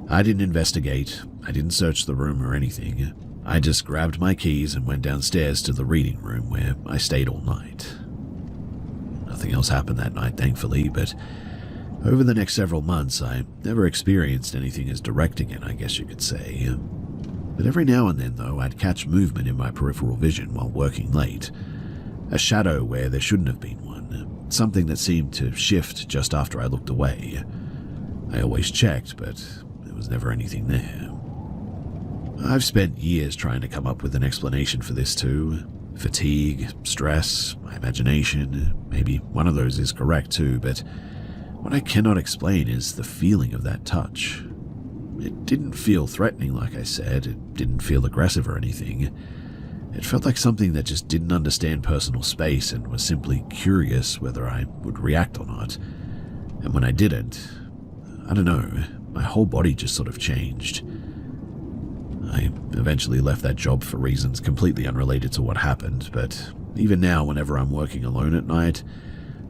I didn't investigate, I didn't search the room or anything. I just grabbed my keys and went downstairs to the reading room where I stayed all night. Nothing else happened that night, thankfully, but over the next several months I never experienced anything as direct again, I guess you could say. But every now and then, though, I'd catch movement in my peripheral vision while working late. A shadow where there shouldn't have been one, something that seemed to shift just after I looked away. I always checked, but there was never anything there. I've spent years trying to come up with an explanation for this too. Fatigue, stress, my imagination, maybe one of those is correct too, but what I cannot explain is the feeling of that touch. It didn't feel threatening, like I said. It didn't feel aggressive or anything. It felt like something that just didn't understand personal space and was simply curious whether I would react or not. And when I didn't, I don't know, my whole body just sort of changed. I eventually left that job for reasons completely unrelated to what happened, but even now, whenever I'm working alone at night,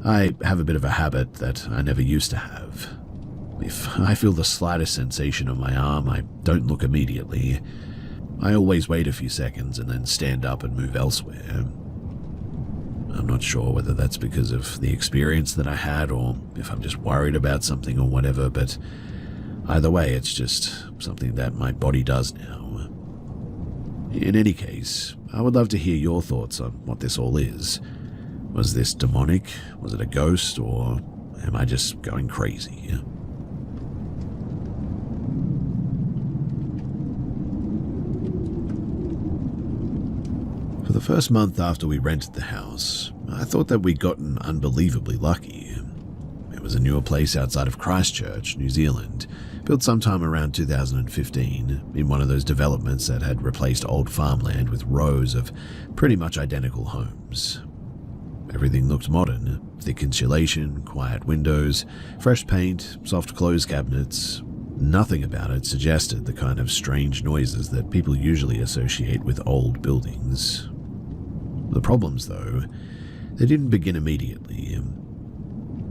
I have a bit of a habit that I never used to have. If I feel the slightest sensation on my arm, I don't look immediately. I always wait a few seconds and then stand up and move elsewhere. I'm not sure whether that's because of the experience that I had or if I'm just worried about something or whatever, but either way, it's just something that my body does now. In any case, I would love to hear your thoughts on what this all is. Was this demonic? Was it a ghost? Or am I just going crazy? For the first month after we rented the house, I thought that we'd gotten unbelievably lucky. It was a newer place outside of Christchurch, New Zealand, built sometime around 2015 in one of those developments that had replaced old farmland with rows of pretty much identical homes. Everything looked modern, thick insulation, quiet windows, fresh paint, soft clothes cabinets. Nothing about it suggested the kind of strange noises that people usually associate with old buildings. The problems, though, they didn't begin immediately.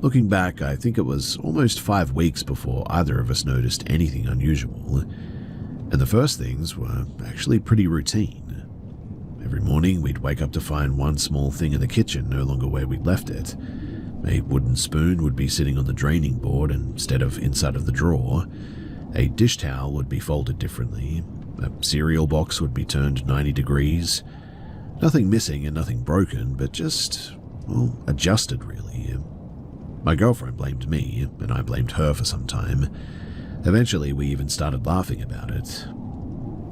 Looking back, I think it was almost 5 weeks before either of us noticed anything unusual, and the first things were actually pretty routine. Every morning, we'd wake up to find one small thing in the kitchen no longer where we'd left it. A wooden spoon would be sitting on the draining board instead of inside of the drawer. A dish towel would be folded differently. A cereal box would be turned 90 degrees. Nothing missing and nothing broken, but just, well, adjusted really. My girlfriend blamed me, and I blamed her for some time. Eventually, we even started laughing about it.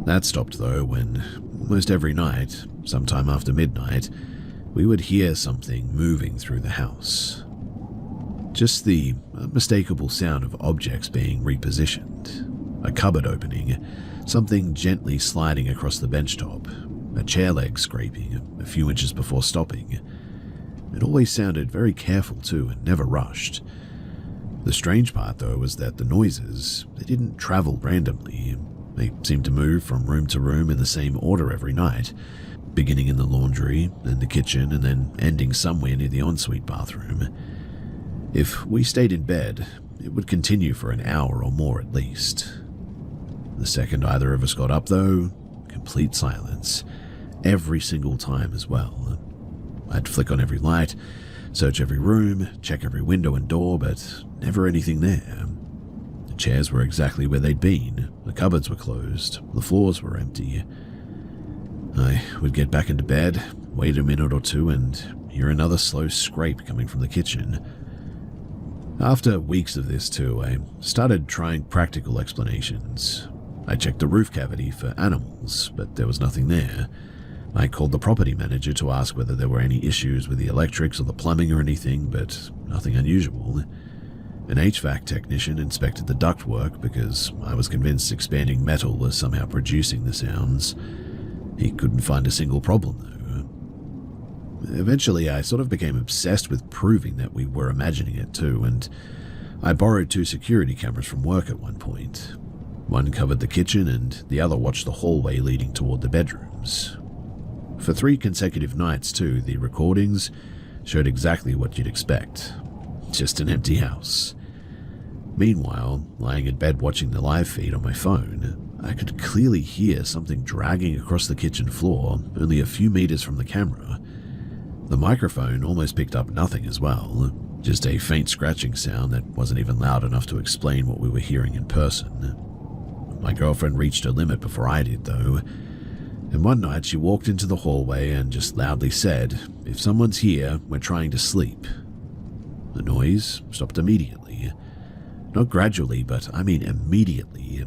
That stopped though when, almost every night, sometime after midnight, we would hear something moving through the house. Just the unmistakable sound of objects being repositioned. A cupboard opening, something gently sliding across the bench top, a chair leg scraping a few inches before stopping. It always sounded very careful too and never rushed. The strange part though was that the noises, they didn't travel randomly. They seemed to move from room to room in the same order every night, beginning in the laundry, then the kitchen, and then ending somewhere near the ensuite bathroom. If we stayed in bed, it would continue for an hour or more at least. The second either of us got up though, complete silence, every single time as well. I'd flick on every light, search every room, check every window and door, but never anything there. The chairs were exactly where they'd been, the cupboards were closed, the floors were empty. I would get back into bed, wait a minute or two, and hear another slow scrape coming from the kitchen. After weeks of this too, I started trying practical explanations. I checked the roof cavity for animals, but there was nothing there. I called the property manager to ask whether there were any issues with the electrics or the plumbing or anything, but nothing unusual. An HVAC technician inspected the ductwork because I was convinced expanding metal was somehow producing the sounds. He couldn't find a single problem though. Eventually, I sort of became obsessed with proving that we were imagining it too, and I borrowed 2 security cameras from work at one point. One covered the kitchen and the other watched the hallway leading toward the bedrooms. For 3 consecutive nights too, the recordings showed exactly what you'd expect. Just an empty house. Meanwhile, lying in bed watching the live feed on my phone, I could clearly hear something dragging across the kitchen floor only a few meters from the camera. The microphone almost picked up nothing as well, just a faint scratching sound that wasn't even loud enough to explain what we were hearing in person. My girlfriend reached her limit before I did though, and one night she walked into the hallway and just loudly said, "If someone's here, we're trying to sleep." The noise stopped immediately. Not gradually, but I mean immediately.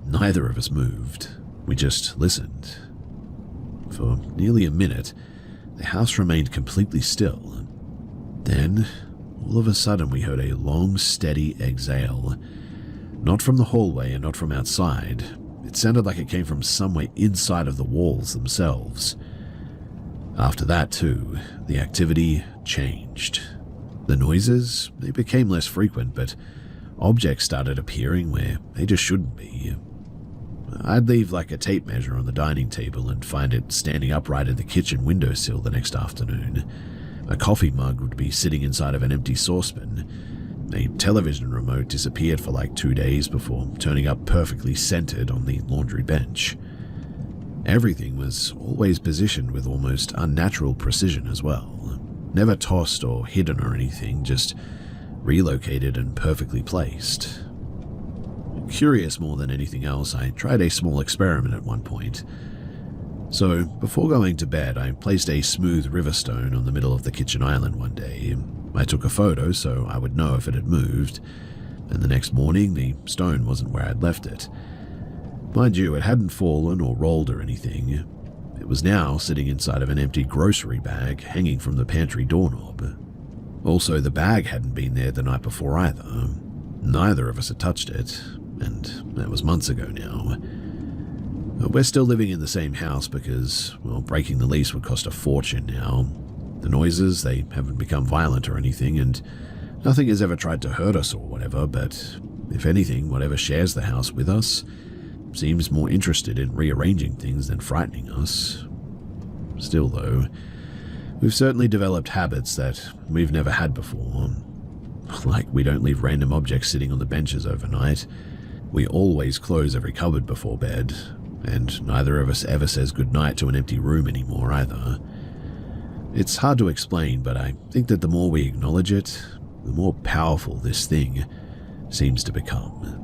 Neither of us moved. We just listened. For nearly a minute, the house remained completely still. Then, all of a sudden, we heard a long, steady exhale. Not from the hallway and not from outside. It sounded like it came from somewhere inside of the walls themselves. After that, too, the activity changed. The noises, they became less frequent, but objects started appearing where they just shouldn't be. I'd leave like a tape measure on the dining table and find it standing upright at the kitchen windowsill the next afternoon. A coffee mug would be sitting inside of an empty saucepan. A television remote disappeared for like 2 days before turning up perfectly centered on the laundry bench. Everything was always positioned with almost unnatural precision as well. Never tossed or hidden or anything, just relocated and perfectly placed. Curious more than anything else, I tried a small experiment at one point. So, before going to bed, I placed a smooth river stone on the middle of the kitchen island one day. I took a photo so I would know if it had moved, and the next morning the stone wasn't where I'd left it. Mind you, it hadn't fallen or rolled or anything. It was now sitting inside of an empty grocery bag hanging from the pantry doorknob. Also, the bag hadn't been there the night before either. Neither of us had touched it, and that was months ago now. We're still living in the same house because, well, breaking the lease would cost a fortune now. The noises, they haven't become violent or anything, and nothing has ever tried to hurt us or whatever, but if anything, whatever shares the house with us seems more interested in rearranging things than frightening us. Still though, we've certainly developed habits that we've never had before. Like, we don't leave random objects sitting on the benches overnight. We always close every cupboard before bed, and neither of us ever says goodnight to an empty room anymore either. It's hard to explain, but I think that the more we acknowledge it, the more powerful this thing seems to become.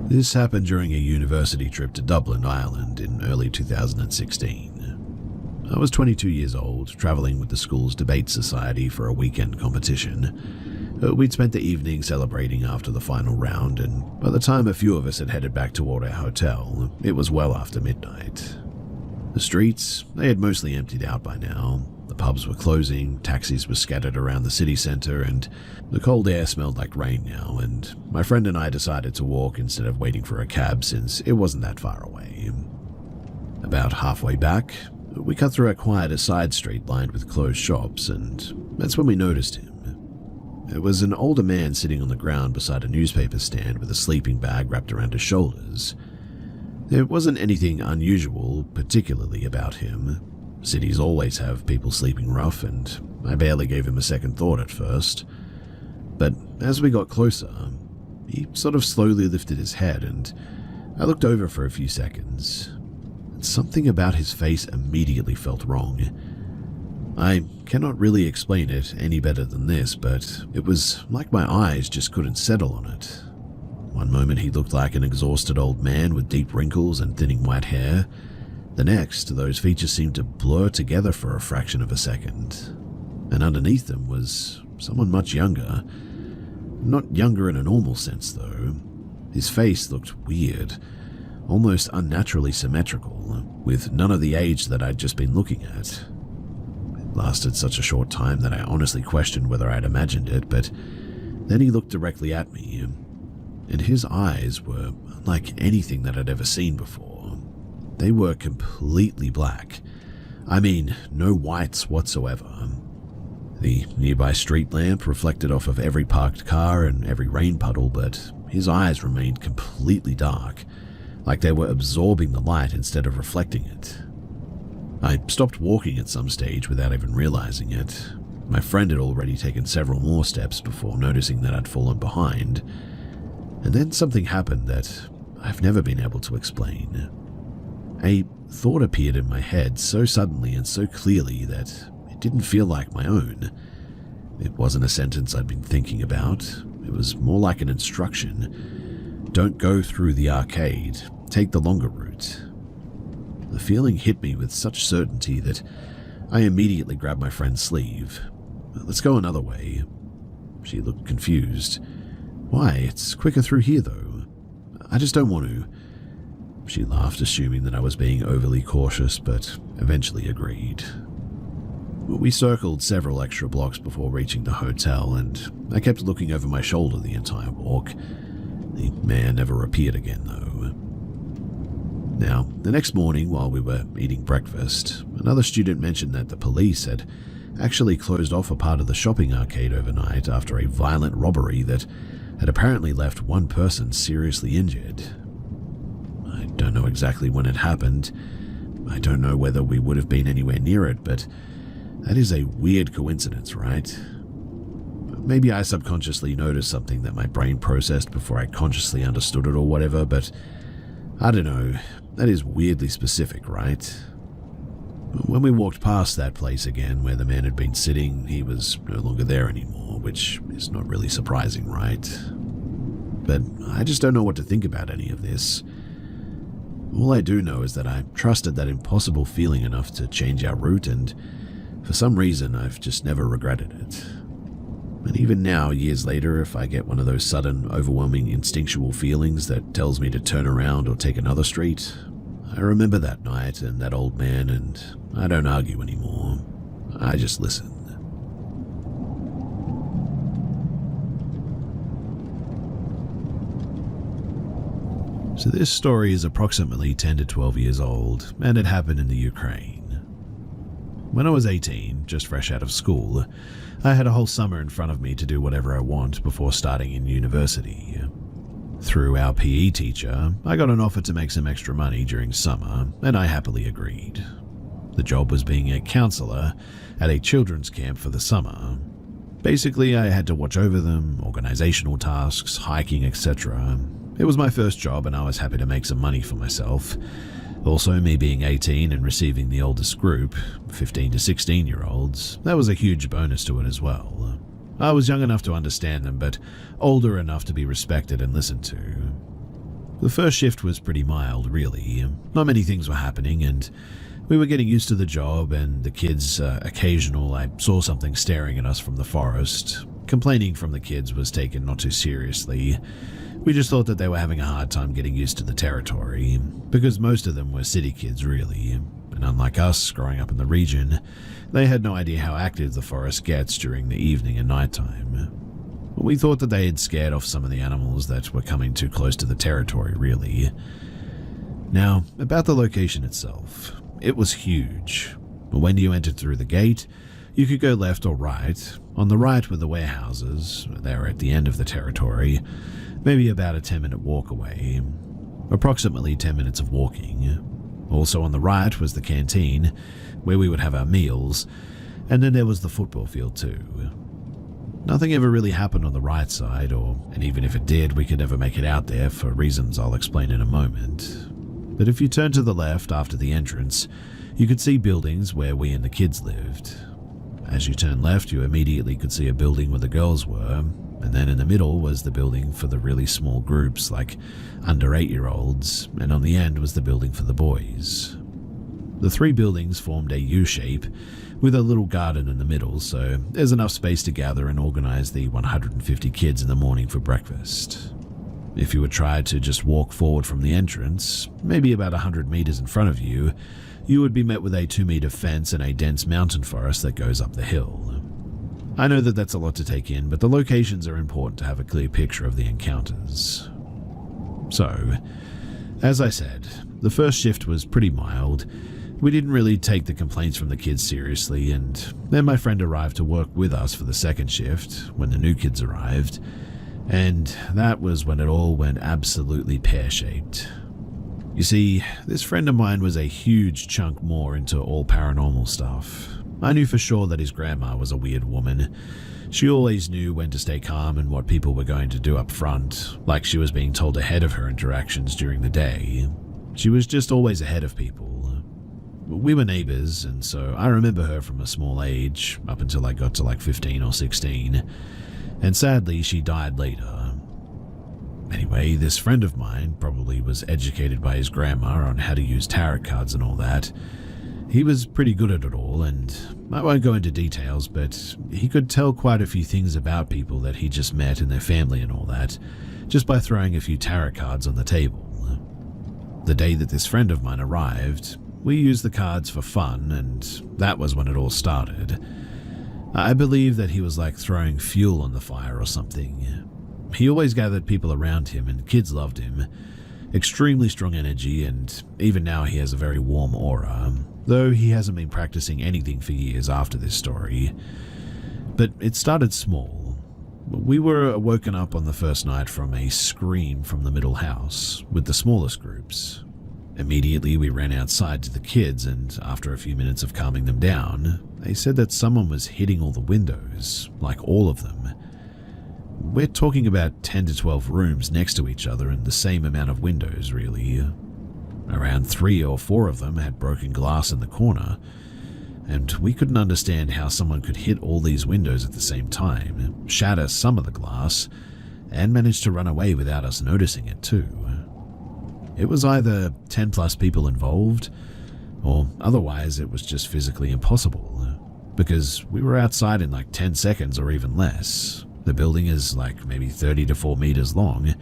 This happened during a university trip to Dublin, Ireland in early 2016. I was 22 years old, traveling with the school's debate society for a weekend competition. We'd spent the evening celebrating after the final round, and by the time a few of us had headed back toward our hotel, it was well after midnight. The streets, they had mostly emptied out by now. The pubs were closing, taxis were scattered around the city centre, and the cold air smelled like rain now, and my friend and I decided to walk instead of waiting for a cab since it wasn't that far away. About halfway back, we cut through a quieter side street lined with closed shops, and that's when we noticed him. It was an older man sitting on the ground beside a newspaper stand with a sleeping bag wrapped around his shoulders. There wasn't anything unusual, particularly about him. Cities always have people sleeping rough, and I barely gave him a second thought at first. But as we got closer, he sort of slowly lifted his head, and I looked over for a few seconds. Something about his face immediately felt wrong. I cannot really explain it any better than this, but it was like my eyes just couldn't settle on it. One moment he looked like an exhausted old man with deep wrinkles and thinning white hair. The next, those features seemed to blur together for a fraction of a second. And underneath them was someone much younger. Not younger in a normal sense, though. His face looked weird, almost unnaturally symmetrical, with none of the age that I'd just been looking at. It lasted such a short time that I honestly questioned whether I'd imagined it, but then he looked directly at me, and his eyes were unlike anything that I'd ever seen before. They were completely black. I mean, no whites whatsoever. The nearby street lamp reflected off of every parked car and every rain puddle, but his eyes remained completely dark, like they were absorbing the light instead of reflecting it. I stopped walking at some stage without even realizing it. My friend had already taken several more steps before noticing that I'd fallen behind. And then something happened that I've never been able to explain. A thought appeared in my head so suddenly and so clearly that it didn't feel like my own. It wasn't a sentence I'd been thinking about. It was more like an instruction. Don't go through the arcade. Take the longer route. The feeling hit me with such certainty that I immediately grabbed my friend's sleeve. Let's go another way. She looked confused. Why? It's quicker through here, though. I just don't want to. She laughed, assuming that I was being overly cautious, but eventually agreed. We circled several extra blocks before reaching the hotel, and I kept looking over my shoulder the entire walk. The man never appeared again, though. Now, the next morning, while we were eating breakfast, another student mentioned that the police had actually closed off a part of the shopping arcade overnight after a violent robbery that had apparently left one person seriously injured. I don't know exactly when it happened. I don't know whether we would have been anywhere near it, but that is a weird coincidence, right? Maybe I subconsciously noticed something that my brain processed before I consciously understood it or whatever, but I don't know. That is weirdly specific, right? When we walked past that place again where the man had been sitting, he was no longer there anymore, which is not really surprising, right? But I just don't know what to think about any of this. All I do know is that I trusted that impossible feeling enough to change our route, and for some reason I've just never regretted it. And even now, years later, if I get one of those sudden, overwhelming instinctual feelings that tells me to turn around or take another street, I remember that night and that old man, and I don't argue anymore. I just listen. So this story is approximately 10 to 12 years old, and it happened in the Ukraine. When I was 18, just fresh out of school, I had a whole summer in front of me to do whatever I want before starting in university. Through our PE teacher, I got an offer to make some extra money during summer, and I happily agreed. The job was being a counselor at a children's camp for the summer. Basically, I had to watch over them, organizational tasks, hiking, etc. It was my first job, and I was happy to make some money for myself. Also, me being 18 and receiving the oldest group, 15 to 16-year-olds, that was a huge bonus to it as well. I was young enough to understand them, but older enough to be respected and listened to. The first shift was pretty mild, really. Not many things were happening, and we were getting used to the job, and the kids, occasional, I saw something staring at us from the forest. Complaining from the kids was taken not too seriously. We just thought that they were having a hard time getting used to the territory, because most of them were city kids, really. and unlike us growing up in the region, they had no idea how active the forest gets during the evening and nighttime. We thought that they had scared off some of the animals that were coming too close to the territory, really. Now, about the location itself, it was huge. When you entered through the gate, you could go left or right. On the right were the warehouses. They were at the end of the territory, maybe about a 10-minute walk away. Approximately 10 minutes of walking. Also on the right was the canteen, where we would have our meals, and then there was the football field too. Nothing ever really happened on the right side, and even if it did, we could never make it out there for reasons I'll explain in a moment. But if you turned to the left after the entrance, you could see buildings where we and the kids lived. As you turned left, you immediately could see a building where the girls were, and then in the middle was the building for the really small groups, like under 8-year-olds, and on the end was the building for the boys. The three buildings formed a U-shape, with a little garden in the middle, so there's enough space to gather and organize the 150 kids in the morning for breakfast. If you would try to just walk forward from the entrance, maybe about 100 meters in front of you, you would be met with a 2-meter fence and a dense mountain forest that goes up the hill. I know that that's a lot to take in, but the locations are important to have a clear picture of the encounters. So, as I said, the first shift was pretty mild. We didn't really take the complaints from the kids seriously, and then my friend arrived to work with us for the second shift when the new kids arrived, and that was when it all went absolutely pear-shaped. You see, this friend of mine was a huge chunk more into all paranormal stuff. I knew for sure that his grandma was a weird woman. She always knew when to stay calm and what people were going to do up front, like she was being told ahead of her interactions during the day. She was just always ahead of people. We were neighbors, and so I remember her from a small age, up until I got to like 15 or 16, and sadly she died later. Anyway, this friend of mine probably was educated by his grandma on how to use tarot cards and all that. He was pretty good at it all, and I won't go into details, but he could tell quite a few things about people that he just met and their family and all that, just by throwing a few tarot cards on the table. The day that this friend of mine arrived, we used the cards for fun, and that was when it all started. I believe that he was like throwing fuel on the fire or something. He always gathered people around him, and kids loved him. Extremely strong energy, and even now he has a very warm aura, though he hasn't been practicing anything for years after this story. But it started small. We were woken up on the first night from a scream from the middle house, with the smallest groups. Immediately we ran outside to the kids, and after a few minutes of calming them down, they said that someone was hitting all the windows, like all of them. We're talking about 10 to 12 rooms next to each other and the same amount of windows, really. Around 3 or 4 of them had broken glass in the corner, and we couldn't understand how someone could hit all these windows at the same time, shatter some of the glass, and manage to run away without us noticing it too. It was either 10 plus people involved, or otherwise it was just physically impossible, because we were outside in like 10 seconds or even less. The building is like maybe 30 to 4 meters long,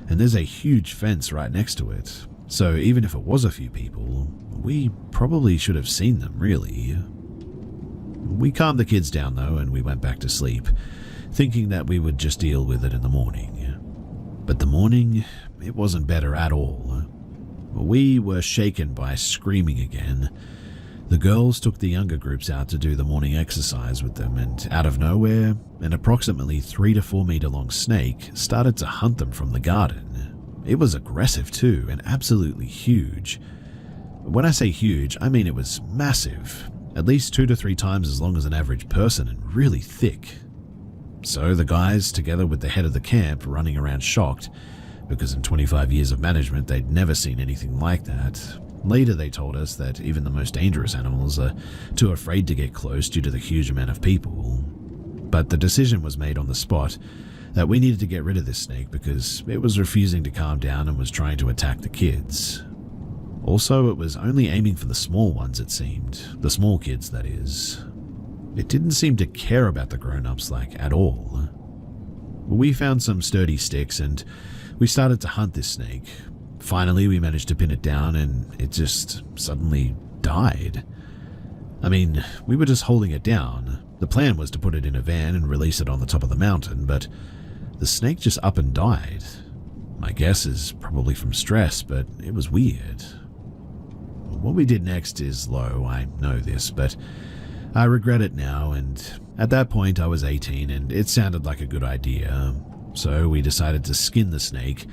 and there's a huge fence right next to it. So even if it was a few people, we probably should have seen them, really. We calmed the kids down though, and we went back to sleep, thinking that we would just deal with it in the morning. But the morning, it wasn't better at all. We were shaken by screaming again. The girls took the younger groups out to do the morning exercise with them, and out of nowhere, an approximately 3 to 4 meter long snake started to hunt them from the garden. It was aggressive too, and absolutely huge. When I say huge, I mean it was massive, at least 2 to 3 times as long as an average person and really thick. So the guys, together with the head of the camp, running around shocked, because in 25 years of management they'd never seen anything like that. Later they told us that even the most dangerous animals are too afraid to get close due to the huge amount of people. But the decision was made on the spot that we needed to get rid of this snake because it was refusing to calm down and was trying to attack the kids. Also, it was only aiming for the small ones, it seemed. The small kids, that is. It didn't seem to care about the grown-ups, like, at all. We found some sturdy sticks and we started to hunt this snake. Finally, we managed to pin it down and it just suddenly died. I mean, we were just holding it down. The plan was to put it in a van and release it on the top of the mountain, but the snake just up and died. My guess is probably from stress, but it was weird. What we did next is low, I know this, but I regret it now, and at that point I was 18 and it sounded like a good idea. So we decided to skin the snake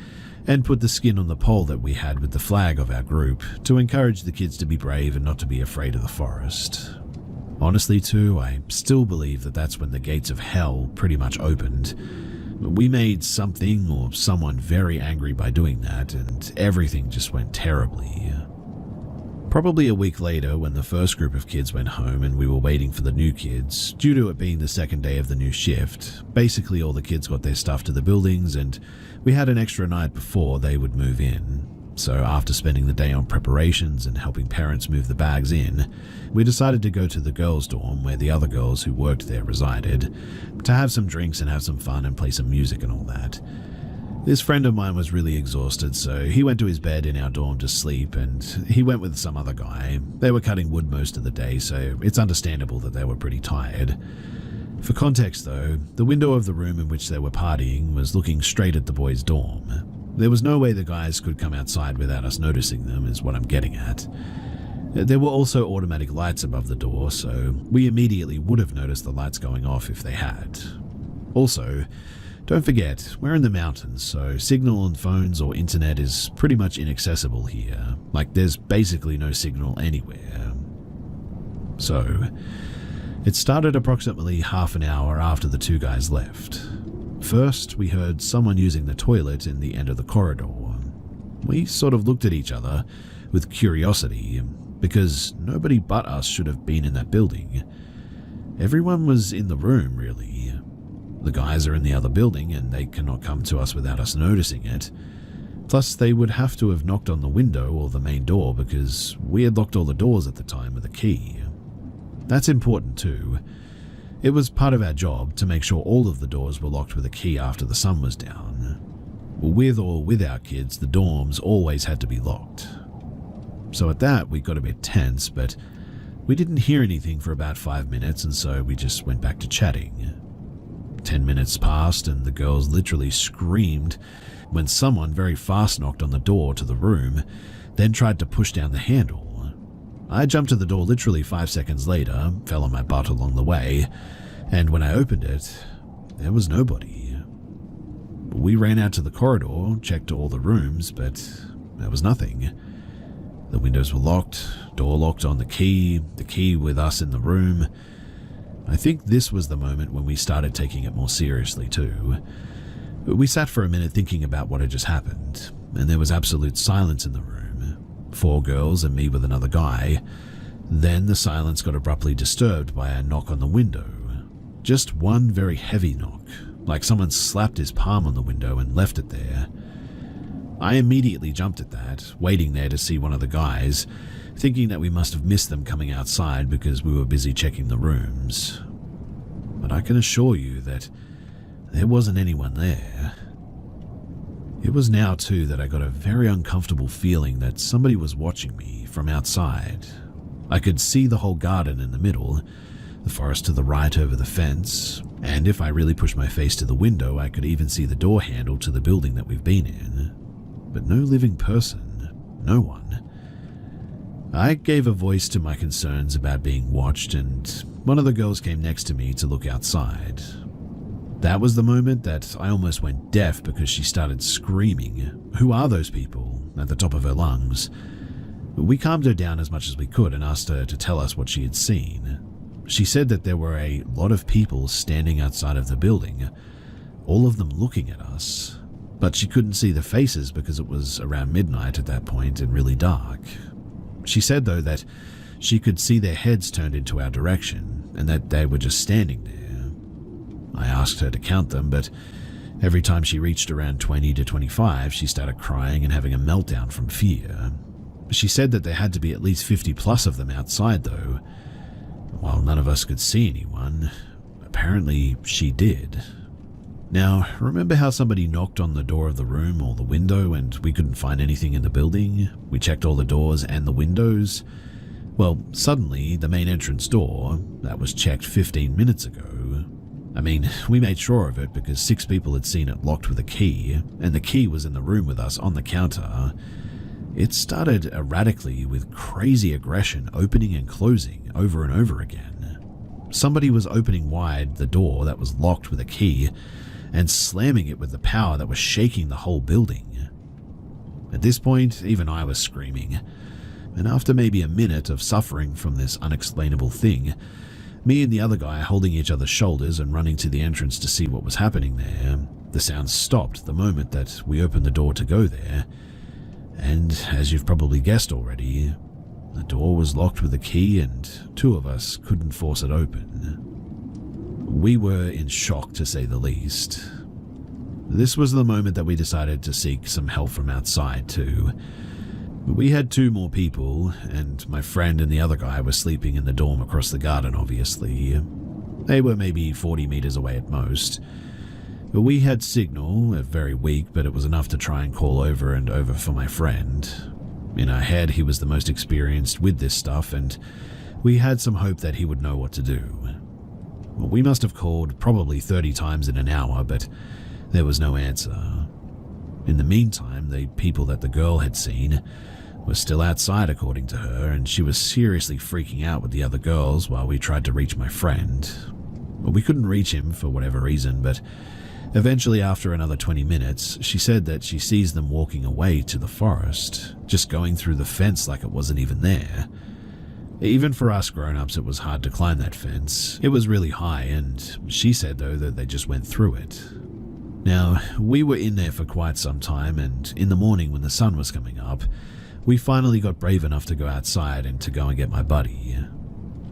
and put the skin on the pole that we had with the flag of our group to encourage the kids to be brave and not to be afraid of the forest. Honestly too, I still believe that that's when the gates of hell pretty much opened. We made something or someone very angry by doing that, and everything just went terribly. Probably a week later, when the first group of kids went home and we were waiting for the new kids, due to it being the second day of the new shift, basically all the kids got their stuff to the buildings and we had an extra night before they would move in. So after spending the day on preparations and helping parents move the bags in, we decided to go to the girls' dorm where the other girls who worked there resided, to have some drinks and have some fun and play some music and all that. This friend of mine was really exhausted, so he went to his bed in our dorm to sleep, and he went with some other guy. They were cutting wood most of the day, so it's understandable that they were pretty tired. For context though, the window of the room in which they were partying was looking straight at the boys' dorm. There was no way the guys could come outside without us noticing them, is what I'm getting at. There were also automatic lights above the door, so we immediately would have noticed the lights going off if they had. Also, don't forget, we're in the mountains, so signal on phones or internet is pretty much inaccessible here. Like, there's basically no signal anywhere. So, it started approximately half an hour after the two guys left. First, we heard someone using the toilet in the end of the corridor. We sort of looked at each other with curiosity, because nobody but us should have been in that building. Everyone was in the room, really. The guys are in the other building and they cannot come to us without us noticing it. Plus, they would have to have knocked on the window or the main door because we had locked all the doors at the time with a key. That's important too. It was part of our job to make sure all of the doors were locked with a key after the sun was down. With or without kids, the dorms always had to be locked. So at that, we got a bit tense, but we didn't hear anything for about 5 minutes, and so we just went back to chatting. 10 minutes passed and the girls literally screamed when someone very fast knocked on the door to the room, then tried to push down the handle. I jumped to the door literally 5 seconds later, fell on my butt along the way, and when I opened it, there was nobody. We ran out to the corridor, checked all the rooms, but there was nothing. The windows were locked, door locked on the key with us in the room. I think this was the moment when we started taking it more seriously too. We sat for a minute thinking about what had just happened, and there was absolute silence in the room. 4 girls and me with another guy. Then the silence got abruptly disturbed by a knock on the window. Just one very heavy knock, like someone slapped his palm on the window and left it there. I immediately jumped at that, waiting there to see one of the guys, thinking that we must have missed them coming outside because we were busy checking the rooms. But I can assure you that there wasn't anyone there. It was now too that I got a very uncomfortable feeling that somebody was watching me from outside. I could see the whole garden in the middle, the forest to the right over the fence, and if I really pushed my face to the window, I could even see the door handle to the building that we've been in. But no living person, no one. I gave a voice to my concerns about being watched, and one of the girls came next to me to look outside. That was the moment that I almost went deaf because she started screaming, "Who are those people?" at the top of her lungs. We calmed her down as much as we could and asked her to tell us what she had seen. She said that there were a lot of people standing outside of the building, all of them looking at us, but she couldn't see the faces because it was around midnight at that point and really dark. She said, though, that she could see their heads turned into our direction and that they were just standing there. I asked her to count them, but every time she reached around 20 to 25, she started crying and having a meltdown from fear. She said that there had to be at least 50 plus of them outside, though. While none of us could see anyone, apparently she did. Now, remember how somebody knocked on the door of the room or the window and we couldn't find anything in the building? We checked all the doors and the windows. Well, suddenly, the main entrance door, that was checked 15 minutes ago, I mean, we made sure of it because 6 people had seen it locked with a key, and the key was in the room with us on the counter. It started erratically with crazy aggression opening and closing over and over again. Somebody was opening wide the door that was locked with a key and slamming it with the power that was shaking the whole building. At this point, even I was screaming, and after maybe a minute of suffering from this unexplainable thing, me and the other guy holding each other's shoulders and running to the entrance to see what was happening there, the sound stopped the moment that we opened the door to go there, and as you've probably guessed already, the door was locked with a key and 2 of us couldn't force it open. We were in shock, to say the least. This was the moment that we decided to seek some help from outside too. We had 2 more people, and my friend and the other guy were sleeping in the dorm across the garden, obviously. They were maybe 40 meters away at most. But we had signal, very weak, but it was enough to try and call over and over for my friend. In our head, he was the most experienced with this stuff, and we had some hope that he would know what to do. Well, we must have called probably 30 times in an hour, but there was no answer. In the meantime, the people that the girl had seen were still outside, according to her, and she was seriously freaking out with the other girls while we tried to reach my friend. Well, we couldn't reach him for whatever reason, but eventually, after another 20 minutes, she said that she sees them walking away to the forest, just going through the fence like it wasn't even there. Even for us grown-ups, it was hard to climb that fence. It was really high, and she said, though, that they just went through it. Now, we were in there for quite some time, and in the morning when the sun was coming up, we finally got brave enough to go outside and to go and get my buddy.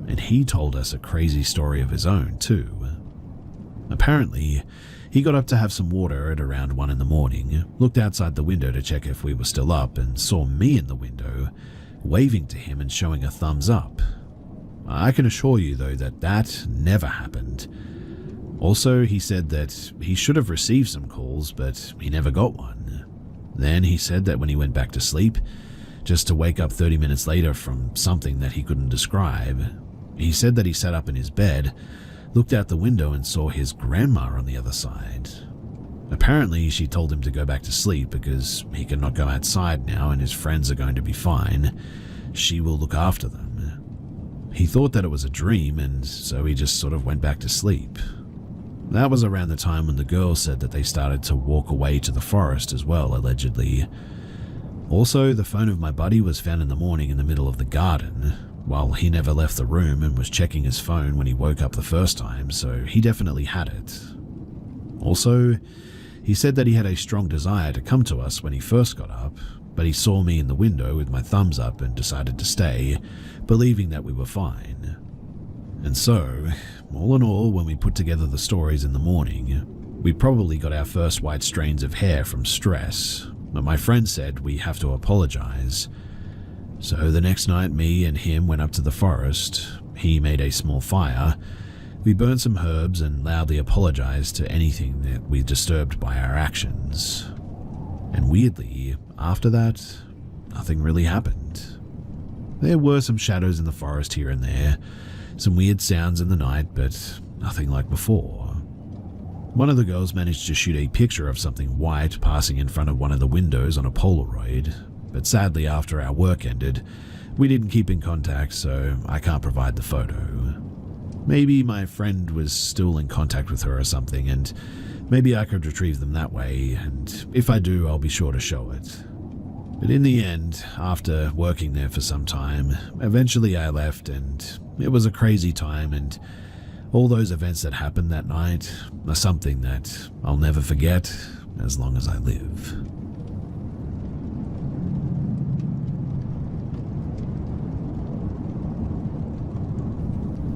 And he told us a crazy story of his own, too. Apparently, he got up to have some water at around 1 in the morning, looked outside the window to check if we were still up, and saw me in the window, waving to him and showing a thumbs up. I can assure you, though, that that never happened. Also, he said that he should have received some calls, but he never got one. Then he said that when he went back to sleep, just to wake up 30 minutes later from something that he couldn't describe, he said that he sat up in his bed, looked out the window and saw his grandma on the other side. Apparently, she told him to go back to sleep because he cannot go outside now and his friends are going to be fine. She will look after them. He thought that it was a dream, and so he just sort of went back to sleep. That was around the time when the girls said that they started to walk away to the forest as well, allegedly. Also, the phone of my buddy was found in the morning in the middle of the garden, while he never left the room and was checking his phone when he woke up the first time, so he definitely had it. Also, he said that he had a strong desire to come to us when he first got up, but he saw me in the window with my thumbs up and decided to stay, believing that we were fine. And so, all in all, when we put together the stories in the morning, we probably got our first white strains of hair from stress, but my friend said we have to apologize. So the next night, me and him went up to the forest. He made a small fire. We burned some herbs and loudly apologized to anything that we disturbed by our actions. And weirdly, after that, nothing really happened. There were some shadows in the forest here and there, some weird sounds in the night, but nothing like before. One of the girls managed to shoot a picture of something white passing in front of one of the windows on a Polaroid, but sadly after our work ended, we didn't keep in contact, so I can't provide the photo. Maybe my friend was still in contact with her or something, and maybe I could retrieve them that way, and if I do, I'll be sure to show it. But in the end, after working there for some time, eventually I left, and it was a crazy time, and all those events that happened that night are something that I'll never forget as long as I live.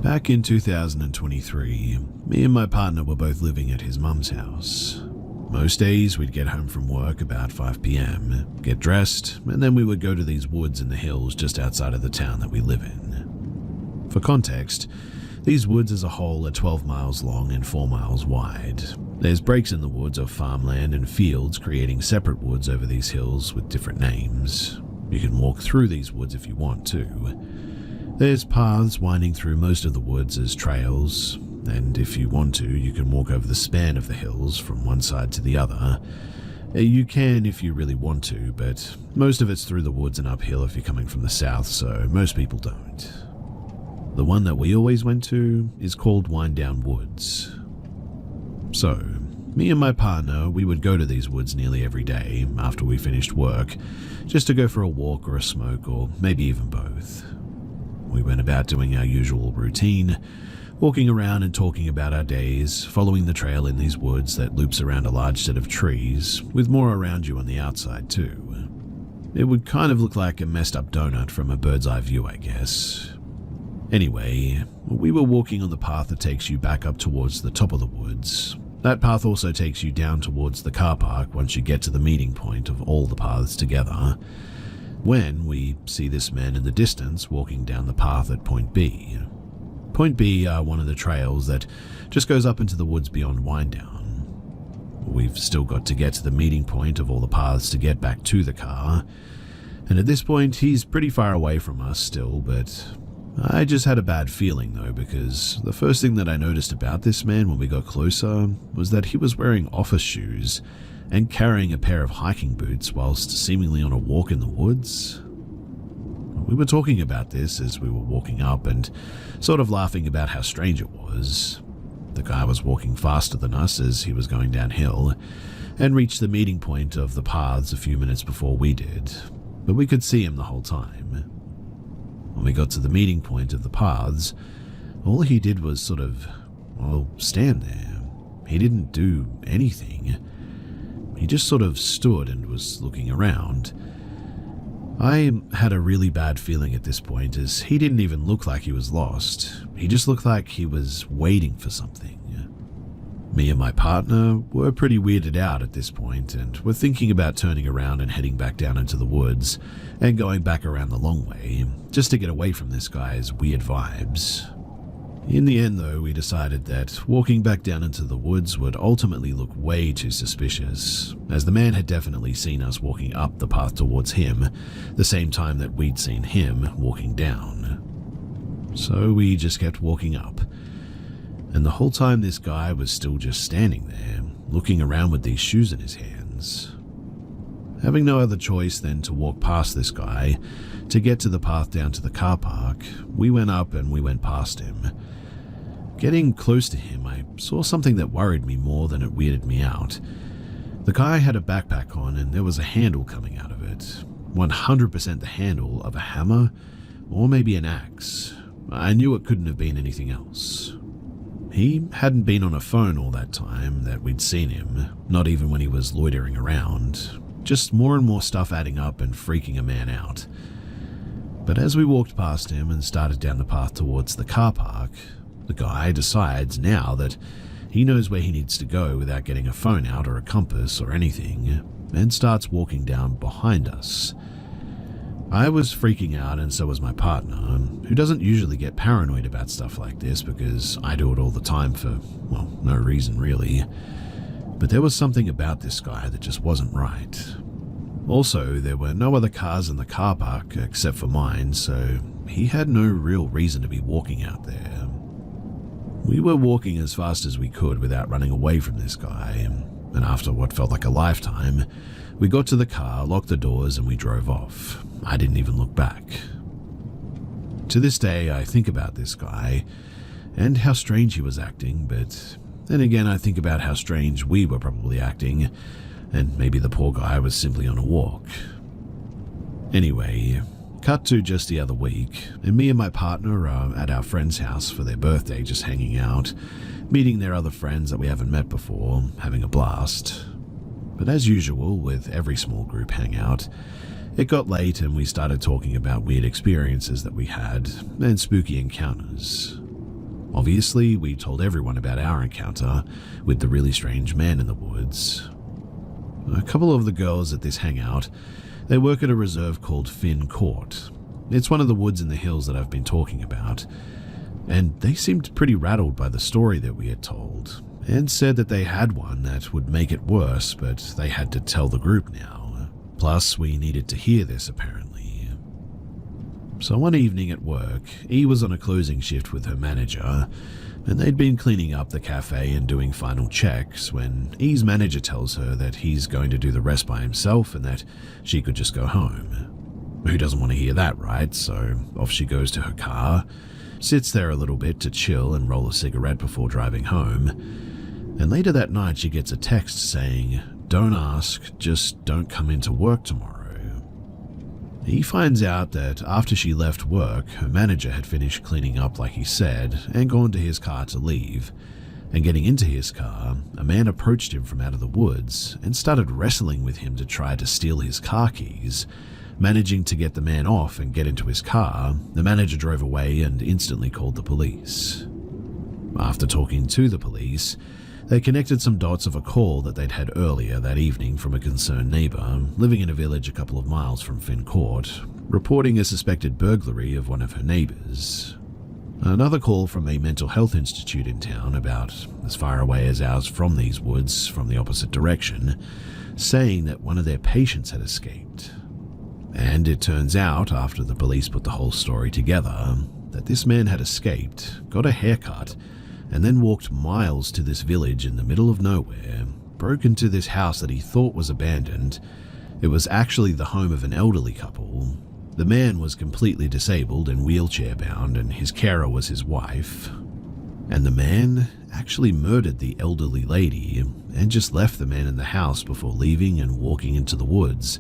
Back in 2023, me and my partner were both living at his mum's house. Most days we'd get home from work about 5 p.m, get dressed, and then we would go to these woods in the hills just outside of the town that we live in. For context, these woods as a whole are 12 miles long and 4 miles wide. There's breaks in the woods of farmland and fields creating separate woods over these hills with different names. You can walk through these woods if you want to. There's paths winding through most of the woods as trails, and if you want to, you can walk over the span of the hills from one side to the other. You can if you really want to, but most of it's through the woods and uphill if you're coming from the south, so most people don't. The one that we always went to is called Wind Down Woods. So, me and my partner, we would go to these woods nearly every day after we finished work, just to go for a walk or a smoke, or maybe even both. We went about doing our usual routine, walking around and talking about our days, following the trail in these woods that loops around a large set of trees, with more around you on the outside too. It would kind of look like a messed up donut from a bird's eye view, I guess. Anyway, we were walking on the path that takes you back up towards the top of the woods. That path also takes you down towards the car park once you get to the meeting point of all the paths together, when we see this man in the distance walking down the path at Point B. Point B are one of the trails that just goes up into the woods beyond Winedown. We've still got to get to the meeting point of all the paths to get back to the car, and at this point he's pretty far away from us still, but I just had a bad feeling though, because the first thing that I noticed about this man when we got closer was that he was wearing office shoes and carrying a pair of hiking boots whilst seemingly on a walk in the woods. We were talking about this as we were walking up and sort of laughing about how strange it was. The guy was walking faster than us as he was going downhill and reached the meeting point of the paths a few minutes before we did, but we could see him the whole time. When we got to the meeting point of the paths, all he did was sort of, stand there. He didn't do anything. He just sort of stood and was looking around. I had a really bad feeling at this point, as he didn't even look like he was lost. He just looked like he was waiting for something. Me and my partner were pretty weirded out at this point, and were thinking about turning around and heading back down into the woods and going back around the long way, just to get away from this guy's weird vibes. In the end though, we decided that walking back down into the woods would ultimately look way too suspicious, as the man had definitely seen us walking up the path towards him, the same time that we'd seen him walking down. So we just kept walking up, and the whole time this guy was still just standing there, looking around with these shoes in his hands. Having no other choice than to walk past this guy to get to the path down to the car park, we went up and we went past him. Getting close to him, I saw something that worried me more than it weirded me out. The guy had a backpack on and there was a handle coming out of it. 100% the handle of a hammer, or maybe an axe. I knew it couldn't have been anything else. He hadn't been on a phone all that time that we'd seen him, not even when he was loitering around. Just more and more stuff adding up and freaking a man out. But as we walked past him and started down the path towards the car park, the guy decides now that he knows where he needs to go without getting a phone out or a compass or anything, and starts walking down behind us. I was freaking out, and so was my partner, who doesn't usually get paranoid about stuff like this because I do it all the time for, no reason really. But there was something about this guy that just wasn't right. Also, there were no other cars in the car park except for mine, so he had no real reason to be walking out there. We were walking as fast as we could without running away from this guy, and after what felt like a lifetime, we got to the car, locked the doors, and we drove off. I didn't even look back. To this day, I think about this guy, and how strange he was acting, but then again I think about how strange we were probably acting, and maybe the poor guy was simply on a walk. Anyway, cut to just the other week, and me and my partner are at our friend's house for their birthday, just hanging out, meeting their other friends that we haven't met before, having a blast. But as usual with every small group hangout, it got late and we started talking about weird experiences that we had and spooky encounters. Obviously, we told everyone about our encounter with the really strange man in the woods. A couple of the girls at this hangout, they work at a reserve called Finn Court. It's one of the woods in the hills that I've been talking about, and they seemed pretty rattled by the story that we had told, and said that they had one that would make it worse, but they had to tell the group now. Plus, we needed to hear this, apparently. So one evening at work, E was on a closing shift with her manager, and they'd been cleaning up the cafe and doing final checks when E's manager tells her that he's going to do the rest by himself and that she could just go home. Who doesn't want to hear that, right? So off she goes to her car, sits there a little bit to chill and roll a cigarette before driving home, and later that night she gets a text saying, "Don't ask, just don't come into work tomorrow." He finds out that after she left work, her manager had finished cleaning up like he said and gone to his car to leave. And getting into his car, a man approached him from out of the woods and started wrestling with him to try to steal his car keys. Managing to get the man off and get into his car, the manager drove away and instantly called the police. After talking to the police, they connected some dots of a call that they'd had earlier that evening from a concerned neighbor living in a village a couple of miles from Finn Court, reporting a suspected burglary of one of her neighbors. Another call from a mental health institute in town about as far away as ours from these woods from the opposite direction, saying that one of their patients had escaped. And it turns out, after the police put the whole story together, that this man had escaped, got a haircut, and then walked miles to this village in the middle of nowhere, broke into this house that he thought was abandoned. It was actually the home of an elderly couple. The man was completely disabled and wheelchair-bound, and his carer was his wife. And the man actually murdered the elderly lady and just left the man in the house before leaving and walking into the woods,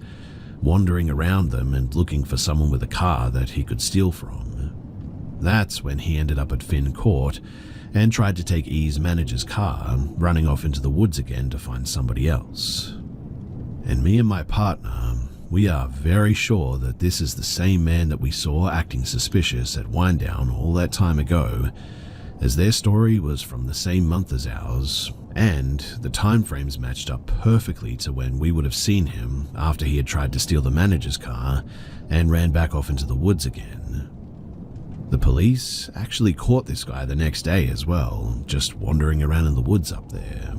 wandering around them and looking for someone with a car that he could steal from. That's when he ended up at Finn Court and tried to take E's manager's car, running off into the woods again to find somebody else. And me and my partner, we are very sure that this is the same man that we saw acting suspicious at Winedown all that time ago, as their story was from the same month as ours, and the time frames matched up perfectly to when we would have seen him after he had tried to steal the manager's car and ran back off into the woods again. The police actually caught this guy the next day as well, just wandering around in the woods up there.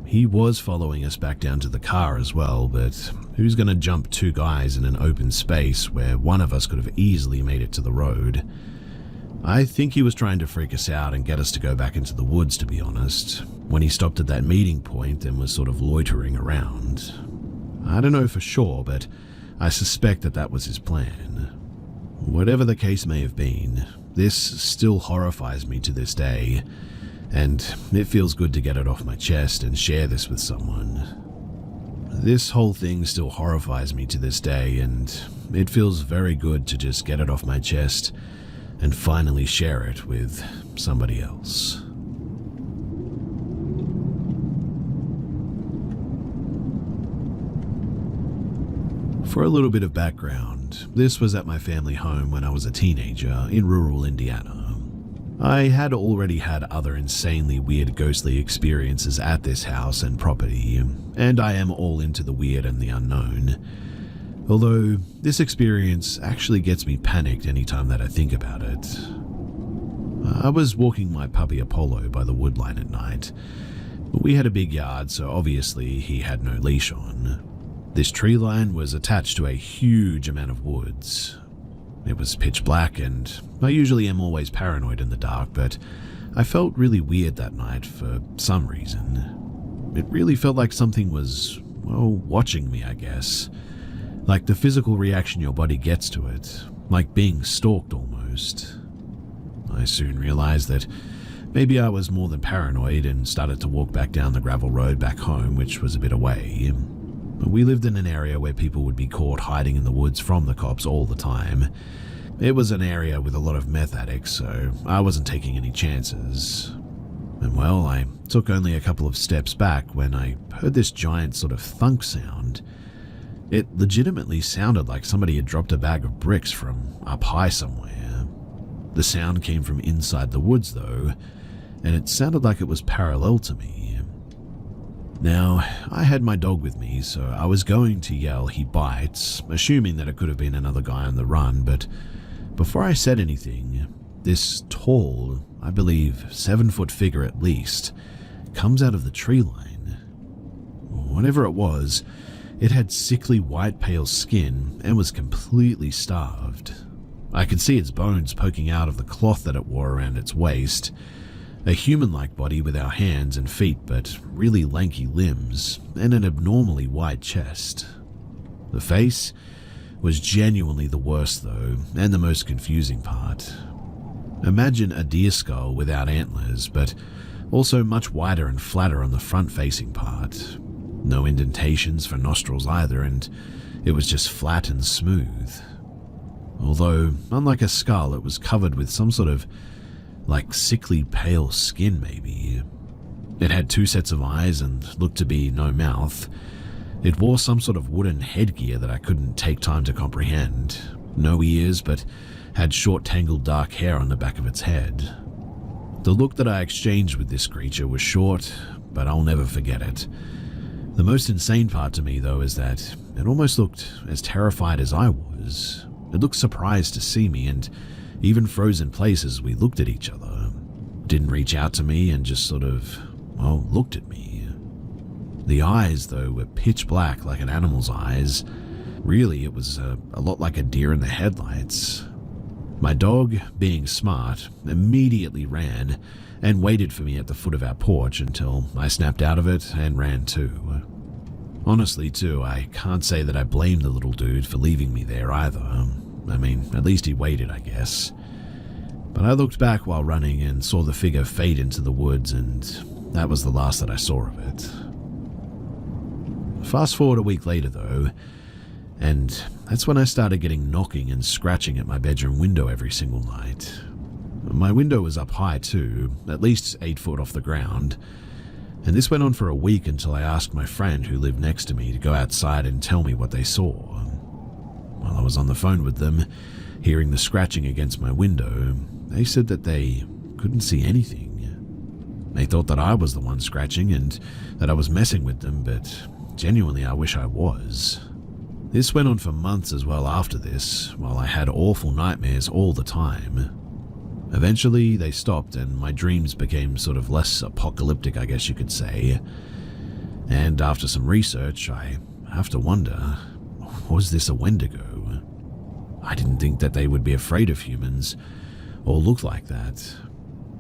He was following us back down to the car as well, but who's going to jump two guys in an open space where one of us could have easily made it to the road? I think he was trying to freak us out and get us to go back into the woods, to be honest, when he stopped at that meeting point and was sort of loitering around. I don't know for sure, but I suspect that that was his plan. Whatever the case may have been, this still horrifies me to this day, and it feels good to get it off my chest and share this with someone. This whole thing still horrifies me to this day, and it feels very good to just get it off my chest and finally share it with somebody else. For a little bit of background, this was at my family home when I was a teenager in rural Indiana. I had already had other insanely weird ghostly experiences at this house and property, and I am all into the weird and the unknown. Although this experience actually gets me panicked anytime that I think about it. I was walking my puppy Apollo by the woodline at night. We had a big yard, so obviously he had no leash on. This tree line was attached to a huge amount of woods. It was pitch black, and I usually am always paranoid in the dark, but I felt really weird that night for some reason. It really felt like something was, well, watching me, I guess. Like the physical reaction your body gets to it, like being stalked almost. I soon realized that maybe I was more than paranoid and started to walk back down the gravel road back home, which was a bit away. We lived in an area where people would be caught hiding in the woods from the cops all the time. It was an area with a lot of meth addicts, so I wasn't taking any chances. And well, I took only a couple of steps back when I heard this giant sort of thunk sound. It legitimately sounded like somebody had dropped a bag of bricks from up high somewhere. The sound came from inside the woods though, and it sounded like it was parallel to me. Now, I had my dog with me, so I was going to yell "he bites," assuming that it could have been another guy on the run, but before I said anything, this tall, I believe 7-foot figure at least, comes out of the tree line. Whatever it was, it had sickly white pale skin and was completely starved. I could see its bones poking out of the cloth that it wore around its waist, a human-like body without hands and feet but really lanky limbs, and an abnormally wide chest. The face was genuinely the worst though, and the most confusing part. Imagine a deer skull without antlers, but also much wider and flatter on the front-facing part. No indentations for nostrils either, and it was just flat and smooth. Although, unlike a skull, it was covered with some sort of, sickly pale skin maybe. It had 2 sets of eyes and looked to be no mouth. It wore some sort of wooden headgear that I couldn't take time to comprehend. No ears, but had short tangled dark hair on the back of its head. The look that I exchanged with this creature was short, but I'll never forget it. The most insane part to me, though, is that it almost looked as terrified as I was. It looked surprised to see me and even froze in place as we looked at each other. Didn't reach out to me and just sort of, looked at me. The eyes, though, were pitch black like an animal's eyes. Really, it was a lot like a deer in the headlights. My dog, being smart, immediately ran and waited for me at the foot of our porch until I snapped out of it and ran too. Honestly, too, I can't say that I blame the little dude for leaving me there either. I mean, at least he waited, I guess. But I looked back while running and saw the figure fade into the woods, and that was the last that I saw of it. Fast forward a week later, though, and that's when I started getting knocking and scratching at my bedroom window every single night. My window was up high too, at least 8 foot off the ground, and this went on for a week until I asked my friend who lived next to me to go outside and tell me what they saw. While I was on the phone with them, hearing the scratching against my window, they said that they couldn't see anything. They thought that I was the one scratching and that I was messing with them, but genuinely I wish I was. This went on for months as well after this, while I had awful nightmares all the time. Eventually, they stopped and my dreams became sort of less apocalyptic, I guess you could say. And after some research, I have to wonder, was this a Wendigo? I didn't think that they would be afraid of humans or look like that.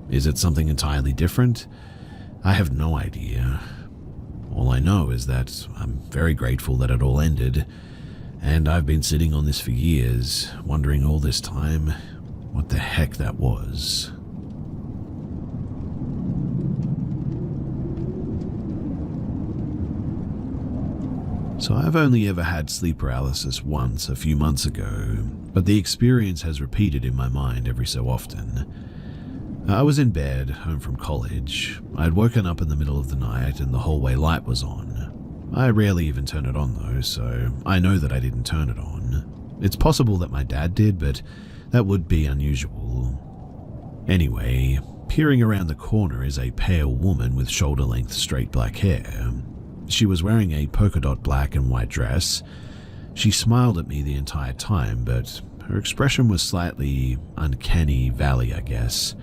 Is it something entirely different? I have no idea. All I know is that I'm very grateful that it all ended, and I've been sitting on this for years, wondering all this time what the heck that was. So I've only ever had sleep paralysis once a few months ago, but the experience has repeated in my mind every so often. I was in bed, home from college. I'd woken up in the middle of the night and the hallway light was on. I rarely even turn it on though, so I know that I didn't turn it on. It's possible that my dad did, but that would be unusual. Anyway, peering around the corner is a pale woman with shoulder-length straight black hair. She was wearing a polka dot black and white dress. She smiled at me the entire time, but her expression was slightly uncanny valley, I guess.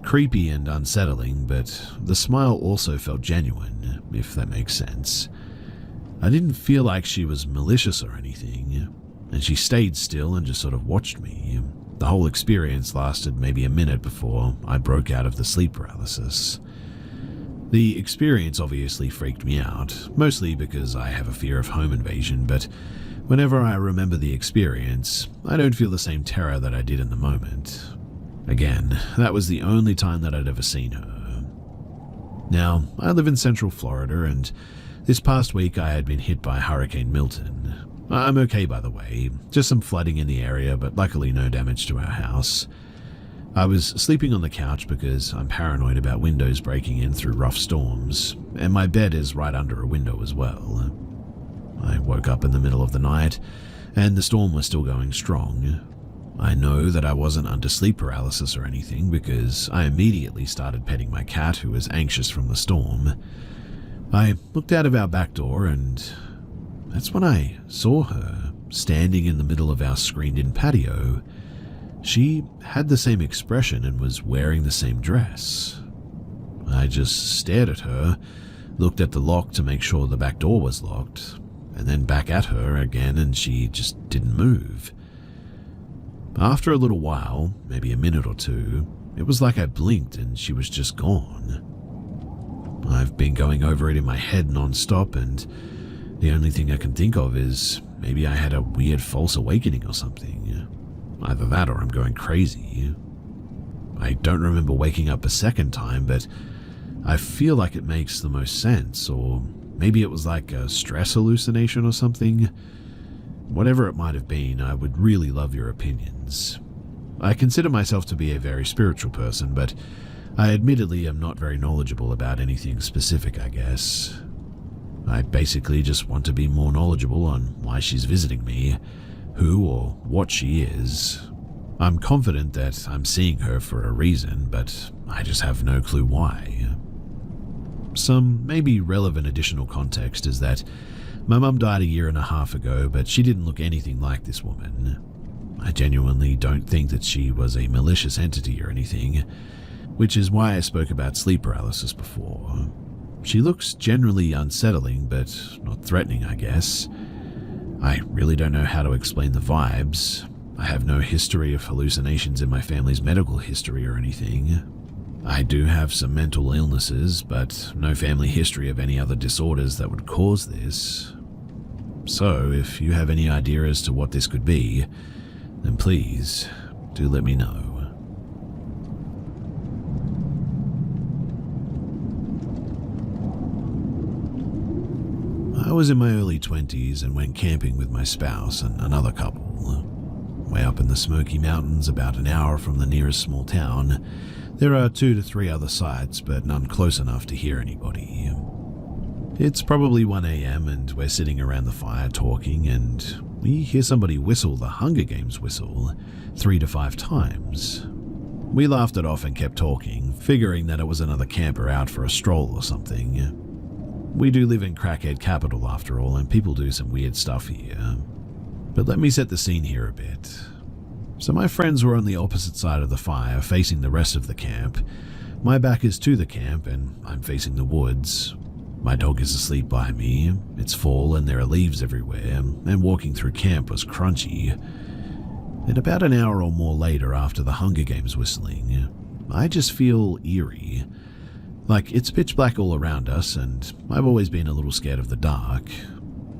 Creepy and unsettling, but the smile also felt genuine, if that makes sense. I didn't feel like she was malicious or anything, and she stayed still and just sort of watched me. The whole experience lasted maybe a minute before I broke out of the sleep paralysis. The experience obviously freaked me out, mostly because I have a fear of home invasion, but whenever I remember the experience, I don't feel the same terror that I did in the moment. Again, that was the only time that I'd ever seen her. Now, I live in Central Florida, and this past week I had been hit by Hurricane Milton. I'm okay, by the way, just some flooding in the area, but luckily no damage to our house. I was sleeping on the couch because I'm paranoid about windows breaking in through rough storms, and my bed is right under a window as well. I woke up in the middle of the night, and the storm was still going strong. I know that I wasn't under sleep paralysis or anything because I immediately started petting my cat who was anxious from the storm. I looked out of our back door and that's when I saw her standing in the middle of our screened-in patio. She had the same expression and was wearing the same dress. I just stared at her, looked at the lock to make sure the back door was locked, and then back at her again and she just didn't move. After a little while, maybe a minute or two, it was like I blinked and she was just gone. I've been going over it in my head non-stop, and the only thing I can think of is maybe I had a weird false awakening or something. Either that or I'm going crazy. I don't remember waking up a second time, but I feel like it makes the most sense, or maybe it was like a stress hallucination or something. Whatever it might have been, I would really love your opinions. I consider myself to be a very spiritual person, but I admittedly am not very knowledgeable about anything specific, I guess. I basically just want to be more knowledgeable on why she's visiting me, who or what she is. I'm confident that I'm seeing her for a reason, but I just have no clue why. Some maybe relevant additional context is that my mum died a year and a half ago, but she didn't look anything like this woman. I genuinely don't think that she was a malicious entity or anything, which is why I spoke about sleep paralysis before. She looks generally unsettling, but not threatening, I guess. I really don't know how to explain the vibes. I have no history of hallucinations in my family's medical history or anything. I do have some mental illnesses, but no family history of any other disorders that would cause this. So, if you have any idea as to what this could be, then please, do let me know. I was in my early 20s and went camping with my spouse and another couple. Way up in the Smoky Mountains, about an hour from the nearest small town, there are 2 to 3 other sites, but none close enough to hear anybody. It's probably 1 a.m. and we're sitting around the fire talking, and we hear somebody whistle the Hunger Games whistle 3 to 5 times. We laughed it off and kept talking, figuring that it was another camper out for a stroll or something. We do live in crackhead capital after all, and people do some weird stuff here. But let me set the scene here a bit. So my friends were on the opposite side of the fire, facing the rest of the camp. My back is to the camp, and I'm facing the woods. My dog is asleep by me. It's fall and there are leaves everywhere, and walking through camp was crunchy. And about an hour or more later, after the Hunger Games whistling, I just feel eerie. Like it's pitch black all around us, and I've always been a little scared of the dark.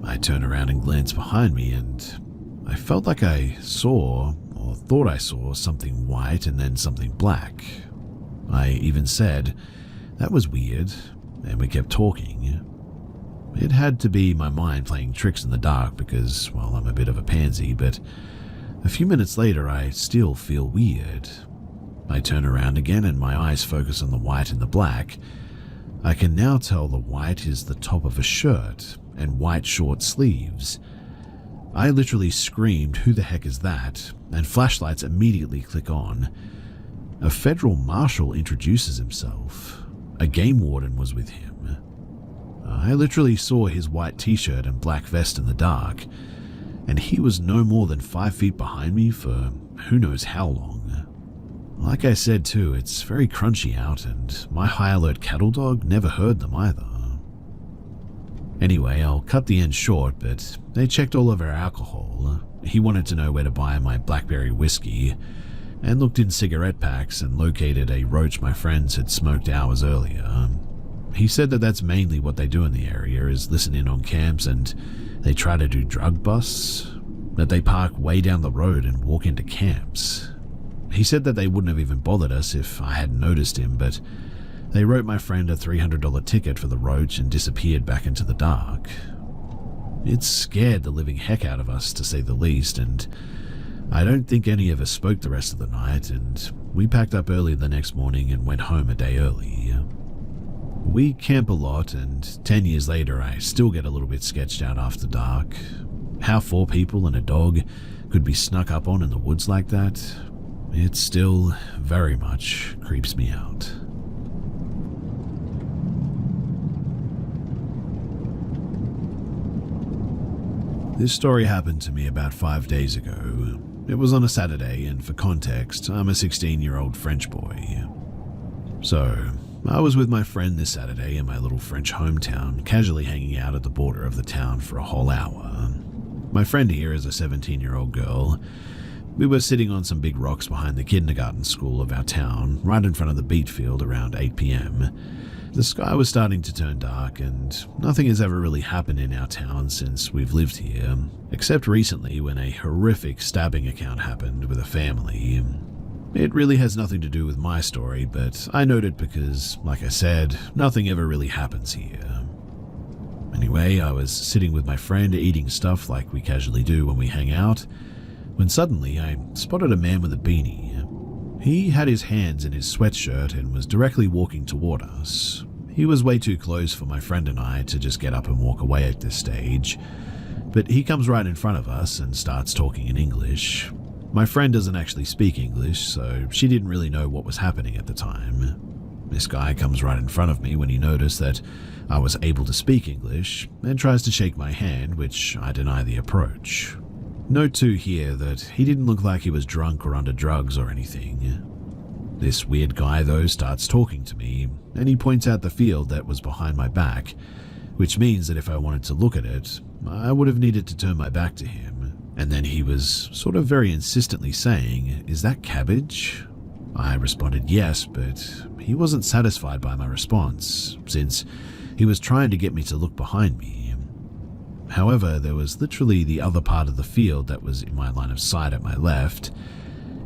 I turn around and glance behind me, and I felt like I saw, or thought I saw, something white and then something black. I even said, "That was weird," and we kept talking. It had to be my mind playing tricks in the dark because, well, I'm a bit of a pansy, but a few minutes later I still feel weird. I turn around again and my eyes focus on the white and the black. I can now tell the white is the top of a shirt and white short sleeves. I literally screamed, "Who the heck is that?" and flashlights immediately click on. A federal marshal introduces himself. A game warden was with him. I literally saw his white t-shirt and black vest in the dark, and he was no more than 5 feet behind me for who knows how long. Like I said too, it's very crunchy out, and my high alert cattle dog never heard them either. Anyway, I'll cut the end short, but they checked all of our alcohol. He wanted to know where to buy my blackberry whiskey, and looked in cigarette packs and located a roach my friends had smoked hours earlier. He said that that's mainly what they do in the area, is listen in on camps, and they try to do drug busts, that they park way down the road and walk into camps. He said that they wouldn't have even bothered us if I hadn't noticed him, but they wrote my friend a $300 ticket for the roach and disappeared back into the dark. It scared the living heck out of us, to say the least, and I don't think any of us spoke the rest of the night, and we packed up early the next morning and went home a day early. We camp a lot, and 10 years later I still get a little bit sketched out after dark. How 4 people and a dog could be snuck up on in the woods like that, it still very much creeps me out. This story happened to me about 5 days ago. It was on a Saturday, and for context, I'm a 16-year-old French boy. So, I was with my friend this Saturday in my little French hometown, casually hanging out at the border of the town for a whole hour. My friend here is a 17-year-old girl, We were sitting on some big rocks behind the kindergarten school of our town, right in front of the beat field around 8 p.m. The sky was starting to turn dark, and nothing has ever really happened in our town since we've lived here, except recently when a horrific stabbing account happened with a family. It really has nothing to do with my story, but I note it because, like I said, nothing ever really happens here. Anyway, I was sitting with my friend eating stuff like we casually do when we hang out, when suddenly I spotted a man with a beanie. He had his hands in his sweatshirt and was directly walking toward us. He was way too close for my friend and I to just get up and walk away at this stage, but he comes right in front of us and starts talking in English. My friend doesn't actually speak English, so she didn't really know what was happening at the time. This guy comes right in front of me when he noticed that I was able to speak English and tries to shake my hand, which I deny the approach. Note too here that he didn't look like he was drunk or under drugs or anything. This weird guy though starts talking to me, and he points out the field that was behind my back, which means that if I wanted to look at it, I would have needed to turn my back to him. And then he was sort of very insistently saying, "Is that cabbage?" I responded yes, but he wasn't satisfied by my response, since he was trying to get me to look behind me. However, there was literally the other part of the field that was in my line of sight at my left.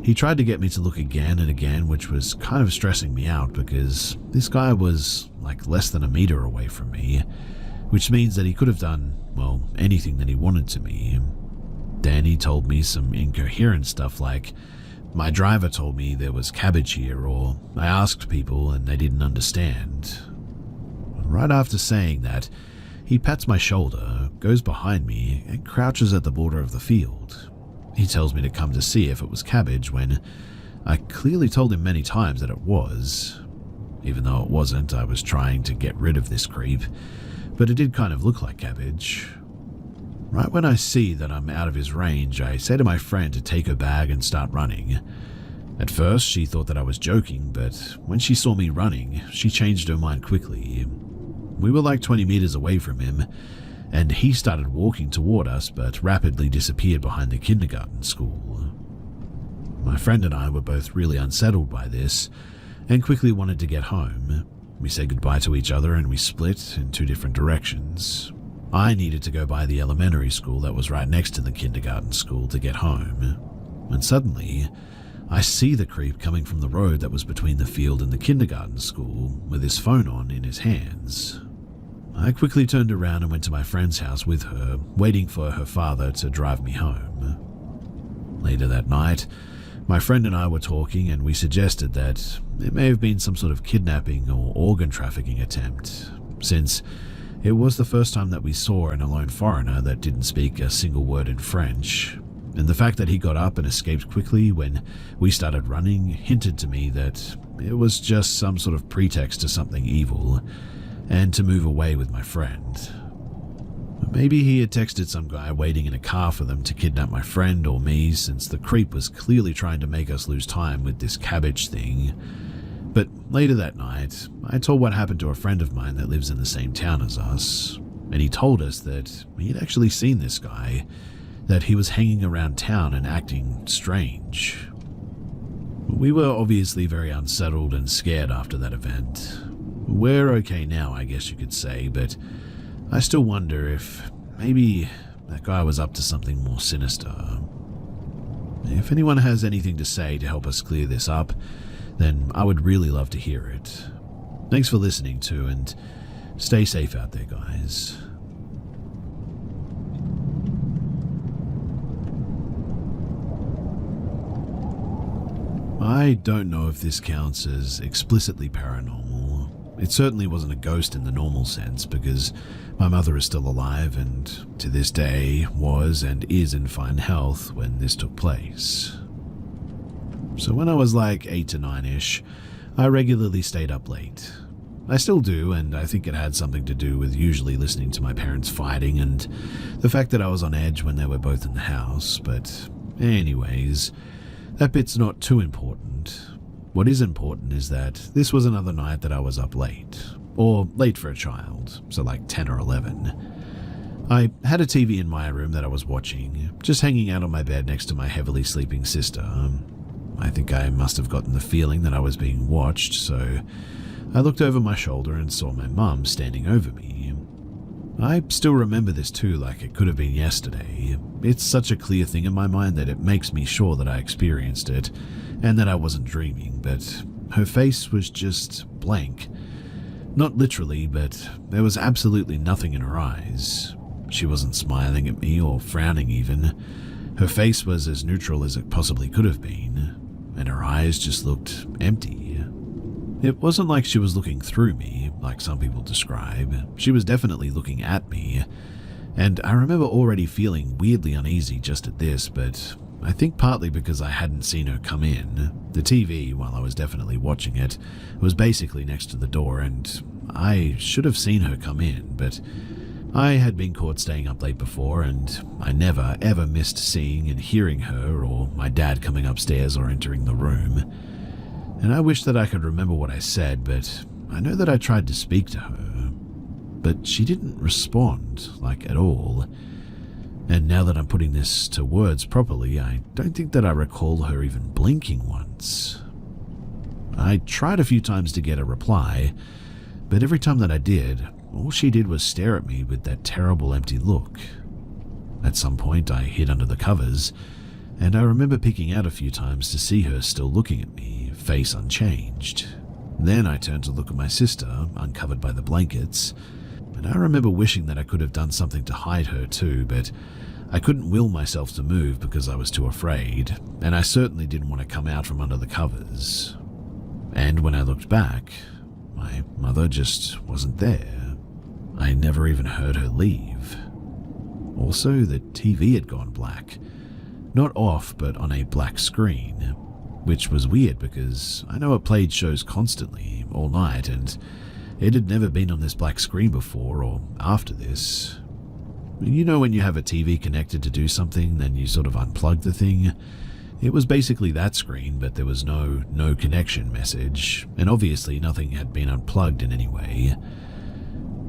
He tried to get me to look again and again, which was kind of stressing me out because this guy was like less than a meter away from me, which means that he could have done, well, anything that he wanted to me. Then he told me some incoherent stuff like, "My driver told me there was cabbage here," or "I asked people and they didn't understand." Right after saying that, he pats my shoulder, goes behind me, and crouches at the border of the field. He tells me to come to see if it was cabbage when I clearly told him many times that it was. Even though it wasn't, I was trying to get rid of this creep, but it did kind of look like cabbage. Right when I see that I'm out of his range, I say to my friend to take her bag and start running. At first, she thought that I was joking, but when she saw me running, she changed her mind quickly. We were like 20 meters away from him, and he started walking toward us but rapidly disappeared behind the kindergarten school. My friend and I were both really unsettled by this and quickly wanted to get home. We said goodbye to each other and we split in two different directions. I needed to go by the elementary school that was right next to the kindergarten school to get home, when suddenly I see the creep coming from the road that was between the field and the kindergarten school with his phone on in his hands. I quickly turned around and went to my friend's house with her, waiting for her father to drive me home. Later that night, my friend and I were talking and we suggested that it may have been some sort of kidnapping or organ trafficking attempt, since it was the first time that we saw an alone foreigner that didn't speak a single word in French, and the fact that he got up and escaped quickly when we started running hinted to me that it was just some sort of pretext to something evil, and to move away with my friend. Maybe he had texted some guy waiting in a car for them to kidnap my friend or me, since the creep was clearly trying to make us lose time with this cabbage thing. But later that night, I told what happened to a friend of mine that lives in the same town as us, and he told us that he had actually seen this guy, that he was hanging around town and acting strange. We were obviously very unsettled and scared after that event. We're okay now, I guess you could say, but I still wonder if maybe that guy was up to something more sinister. If anyone has anything to say to help us clear this up, then I would really love to hear it. Thanks for listening to, and stay safe out there, guys. I don't know if this counts as explicitly paranormal. It certainly wasn't a ghost in the normal sense, because my mother is still alive and to this day was and is in fine health when this took place. So when I was like 8 to 9-ish, I regularly stayed up late. I still do, and I think it had something to do with usually listening to my parents fighting and the fact that I was on edge when they were both in the house, but anyways, that bit's not too important. What is important is that this was another night that I was up late, or late for a child, so like 10 or 11. I had a TV in my room that I was watching, just hanging out on my bed next to my heavily sleeping sister. I think I must have gotten the feeling that I was being watched, so I looked over my shoulder and saw my mum standing over me. I still remember this too, like it could have been yesterday. It's such a clear thing in my mind that it makes me sure that I experienced it, and that I wasn't dreaming, but her face was just blank. Not literally, but there was absolutely nothing in her eyes. She wasn't smiling at me or frowning even. Her face was as neutral as it possibly could have been, and her eyes just looked empty. It wasn't like she was looking through me, like some people describe. She was definitely looking at me, and I remember already feeling weirdly uneasy just at this, but I think partly because I hadn't seen her come in. The TV, while I was definitely watching it, was basically next to the door, and I should have seen her come in, but I had been caught staying up late before, and I never ever missed seeing and hearing her or my dad coming upstairs or entering the room. And I wish that I could remember what I said, but I know that I tried to speak to her, but she didn't respond, like at all. And now that I'm putting this to words properly, I don't think that I recall her even blinking once. I tried a few times to get a reply, but every time that I did, all she did was stare at me with that terrible empty look. At some point, I hid under the covers, and I remember peeking out a few times to see her still looking at me, face unchanged. Then I turned to look at my sister, uncovered by the blankets, and I remember wishing that I could have done something to hide her too, but I couldn't will myself to move because I was too afraid, and I certainly didn't want to come out from under the covers. And when I looked back, my mother just wasn't there. I never even heard her leave. Also, the TV had gone black. Not off, but on a black screen, which was weird because I know it played shows constantly, all night, and it had never been on this black screen before or after this. You know when you have a TV connected to do something, then you sort of unplug the thing? It was basically that screen, but there was no connection message, and obviously nothing had been unplugged in any way.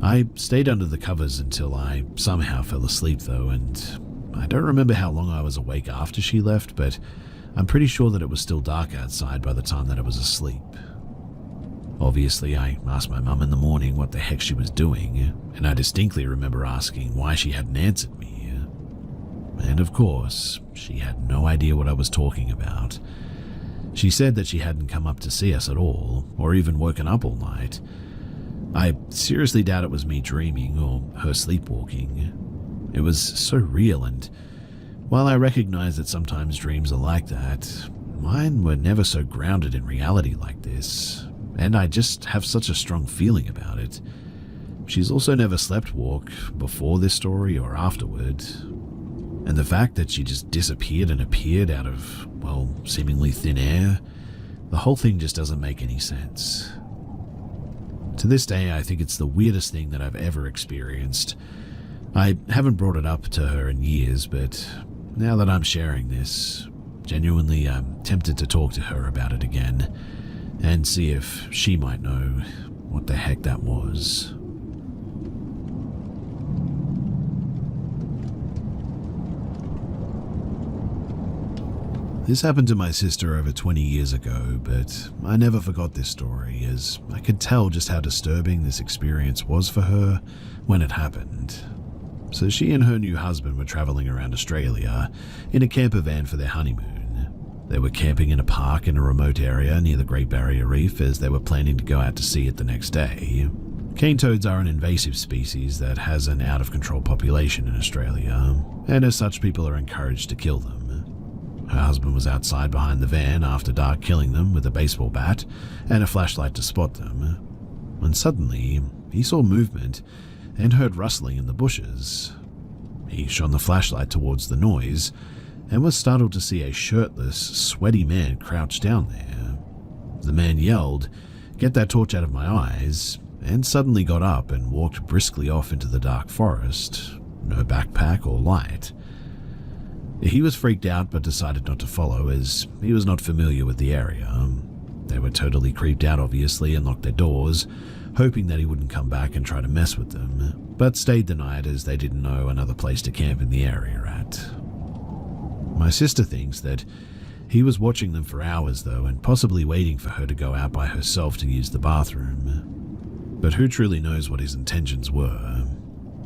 I stayed under the covers until I somehow fell asleep though, and I don't remember how long I was awake after she left, but I'm pretty sure that it was still dark outside by the time that I was asleep. Obviously, I asked my mum in the morning what the heck she was doing, and I distinctly remember asking why she hadn't answered me. And of course, she had no idea what I was talking about. She said that she hadn't come up to see us at all, or even woken up all night. I seriously doubt it was me dreaming or her sleepwalking. It was so real, and while I recognize that sometimes dreams are like that, mine were never so grounded in reality like this, and I just have such a strong feeling about it. She's also never slept walk before this story or afterward, and the fact that she just disappeared and appeared out of, well, seemingly thin air, the whole thing just doesn't make any sense. To this day, I think it's the weirdest thing that I've ever experienced. I haven't brought it up to her in years, but now that I'm sharing this, genuinely I'm tempted to talk to her about it again and see if she might know what the heck that was. This happened to my sister over 20 years ago, but I never forgot this story, as I could tell just how disturbing this experience was for her when it happened. So she and her new husband were traveling around Australia in a camper van for their honeymoon. They were camping in a park in a remote area near the Great Barrier Reef as they were planning to go out to sea it the next day. Cane toads are an invasive species that has an out-of-control population in Australia, and as such people are encouraged to kill them. Her husband was outside behind the van after dark killing them with a baseball bat and a flashlight to spot them. When suddenly, he saw movement and heard rustling in the bushes. He shone the flashlight towards the noise and was startled to see a shirtless, sweaty man crouched down there. The man yelled, "Get that torch out of my eyes," and suddenly got up and walked briskly off into the dark forest. No backpack or light. He was freaked out but decided not to follow as he was not familiar with the area. They were totally creeped out obviously and locked their doors, hoping that he wouldn't come back and try to mess with them. but stayed the night as they didn't know another place to camp in the area at. My sister thinks that he was watching them for hours though, and possibly waiting for her to go out by herself to use the bathroom. But who truly knows what his intentions were?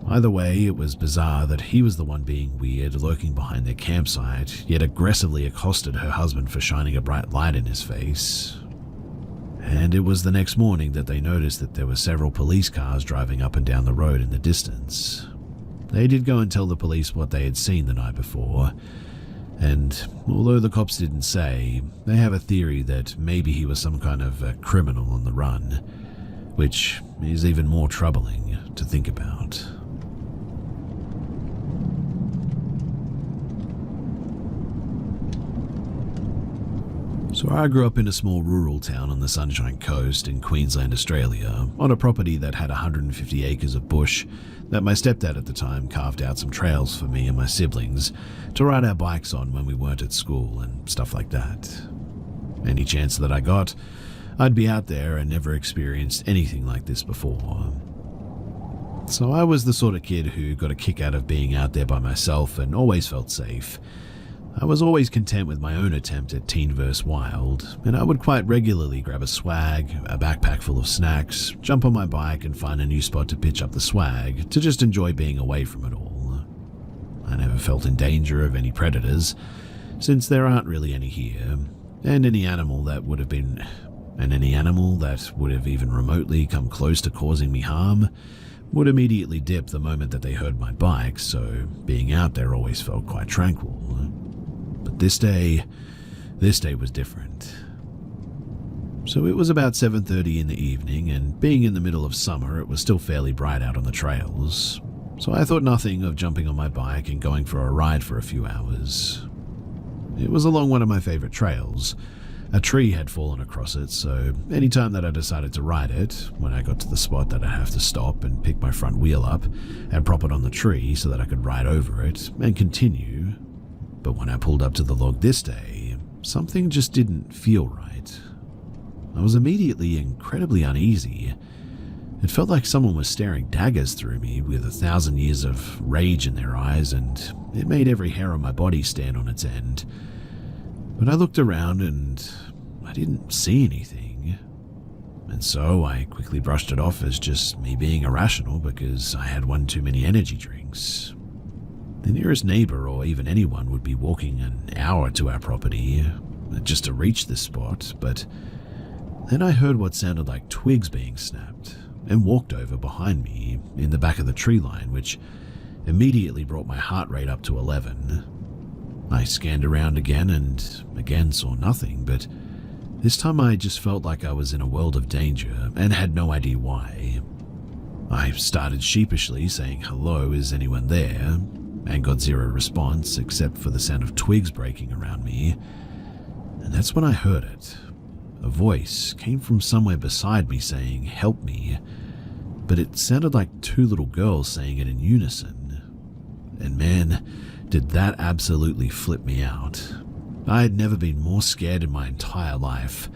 Either way, it was bizarre that he was the one being weird, lurking behind their campsite, yet aggressively accosted her husband for shining a bright light in his face. And it was the next morning that they noticed that there were several police cars driving up and down the road in the distance. They did go and tell the police what they had seen the night before, and although the cops didn't say, they have a theory that maybe he was some kind of a criminal on the run, which is even more troubling to think about. So I grew up in a small rural town on the Sunshine Coast in Queensland, Australia, on a property that had 150 acres of bush that my stepdad at the time carved out some trails for me and my siblings to ride our bikes on when we weren't at school and stuff like that. Any chance that I got, I'd be out there and never experienced anything like this before. So I was the sort of kid who got a kick out of being out there by myself and always felt safe. I was always content with my own attempt at teen verse wild, and I would quite regularly grab a swag, a backpack full of snacks, jump on my bike and find a new spot to pitch up the swag to just enjoy being away from it all. I never felt in danger of any predators, since there aren't really any here, and any animal that would have even remotely come close to causing me harm would immediately dip the moment that they heard my bike, so being out there always felt quite tranquil. But this day was different. So it was about 7:30 in the evening, and being in the middle of summer, it was still fairly bright out on the trails. So I thought nothing of jumping on my bike and going for a ride for a few hours. It was along one of my favorite trails. A tree had fallen across it, so anytime that I decided to ride it, when I got to the spot that I'd have to stop and pick my front wheel up and prop it on the tree so that I could ride over it and continue. But when I pulled up to the log this day, something just didn't feel right. I was immediately incredibly uneasy. It felt like someone was staring daggers through me with 1,000 years of rage in their eyes, and it made every hair on my body stand on its end. But I looked around and I didn't see anything. And so I quickly brushed it off as just me being irrational because I had one too many energy drinks. The nearest neighbor or even anyone would be walking an hour to our property just to reach this spot, but then I heard what sounded like twigs being snapped and walked over behind me in the back of the tree line, which immediately brought my heart rate up to 11. I scanned around again and again saw nothing, but this time I just felt like I was in a world of danger and had no idea why. I started sheepishly saying, "Hello, is anyone there?" and got zero response except for the sound of twigs breaking around me. And that's when I heard it. A voice came from somewhere beside me saying, "Help me," but it sounded like two little girls saying it in unison. And man, did that absolutely flip me out. I had never been more scared in my entire life.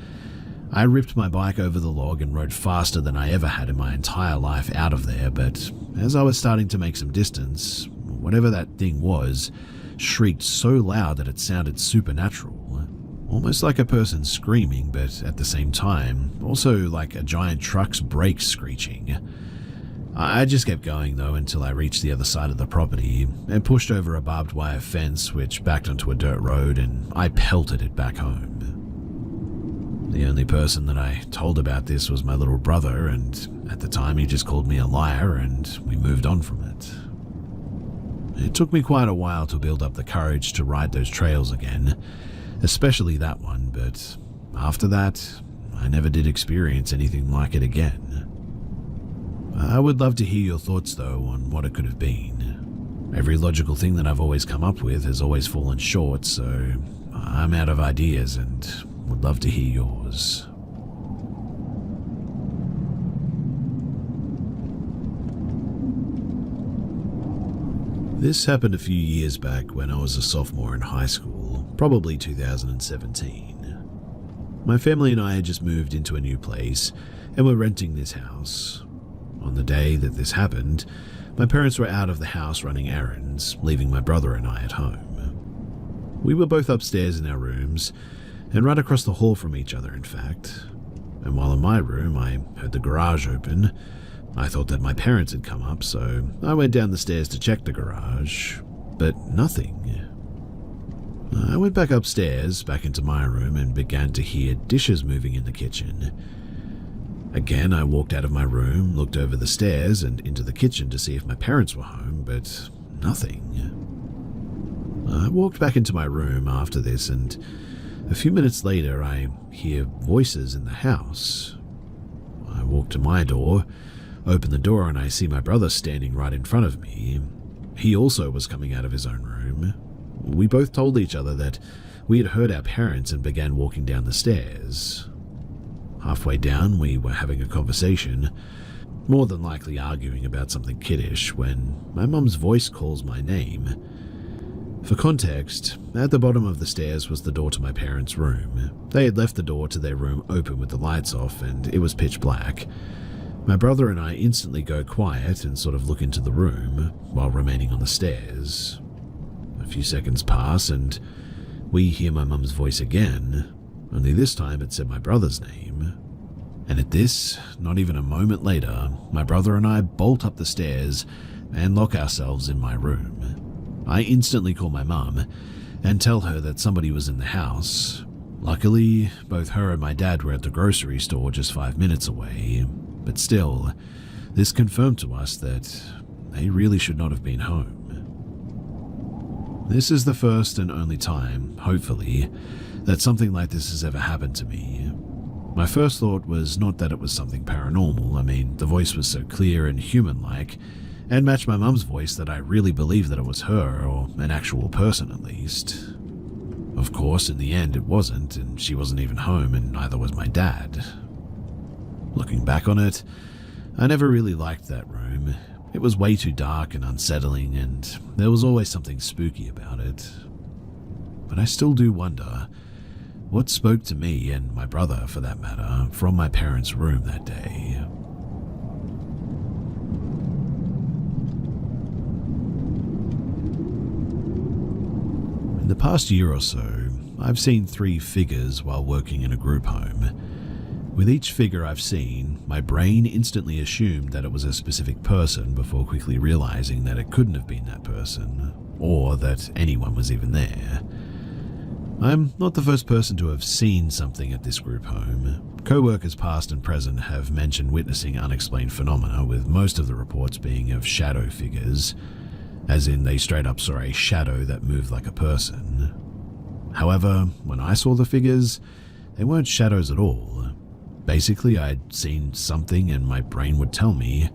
I ripped my bike over the log and rode faster than I ever had in my entire life out of there, but as I was starting to make some distance, whatever that thing was shrieked so loud that it sounded supernatural. Almost like a person screaming, but at the same time, also like a giant truck's brakes screeching. I just kept going though until I reached the other side of the property and pushed over a barbed wire fence which backed onto a dirt road, and I pelted it back home. The only person that I told about this was my little brother, and at the time he just called me a liar and we moved on from it. It took me quite a while to build up the courage to ride those trails again, especially that one, but after that, I never did experience anything like it again. I would love to hear your thoughts though on what it could have been. Every logical thing that I've always come up with has always fallen short, so I'm out of ideas and would love to hear yours. This happened a few years back when I was a sophomore in high school, probably 2017. My family and I had just moved into a new place and were renting this house. On the day that this happened, My parents were out of the house running errands, leaving my brother and I at home. We were both upstairs in our rooms, and right across the hall from each other, in fact. And while in my room, I heard the garage open. I thought that my parents had come up, so I went down the stairs to check the garage, but nothing. I went back upstairs, back into my room, and began to hear dishes moving in the kitchen. Again, I walked out of my room, looked over the stairs and into the kitchen to see if my parents were home, but nothing. I walked back into my room after this, and a few minutes later, I hear voices in the house. I walk to my door, open the door, and I see my brother standing right in front of me. He also was coming out of his own room. We both told each other that we had heard our parents and began walking down the stairs. Halfway down, we were having a conversation, more than likely arguing about something kiddish, when my mum's voice calls my name. For context, at the bottom of the stairs was the door to my parents' room. They had left the door to their room open with the lights off, and it was pitch black. My brother and I instantly go quiet and sort of look into the room while remaining on the stairs. A few seconds pass and we hear my mum's voice again, only this time it said my brother's name. And at this, not even a moment later, my brother and I bolt up the stairs and lock ourselves in my room. I instantly call my mum and tell her that somebody was in the house. Luckily, both her and my dad were at the grocery store just 5 minutes away, but still, this confirmed to us that they really should not have been home. This is the first and only time, hopefully, that something like this has ever happened to me. My first thought was not that it was something paranormal. I mean, the voice was so clear and human-like, and matched my mum's voice that I really believed that it was her, or an actual person at least. Of course, in the end it wasn't, and she wasn't even home, and neither was my dad. Looking back on it, I never really liked that room. It was way too dark and unsettling, and there was always something spooky about it. But I still do wonder what spoke to me, and my brother for that matter, from my parents' room that day. In the past year or so, I've seen 3 figures while working in a group home. With each figure I've seen, my brain instantly assumed that it was a specific person before quickly realizing that it couldn't have been that person, or that anyone was even there. I'm not the first person to have seen something at this group home. Co-workers past and present have mentioned witnessing unexplained phenomena, with most of the reports being of shadow figures, as in they straight up saw a shadow that moved like a person. However, when I saw the figures, they weren't shadows at all. Basically, I'd seen something and my brain would tell me,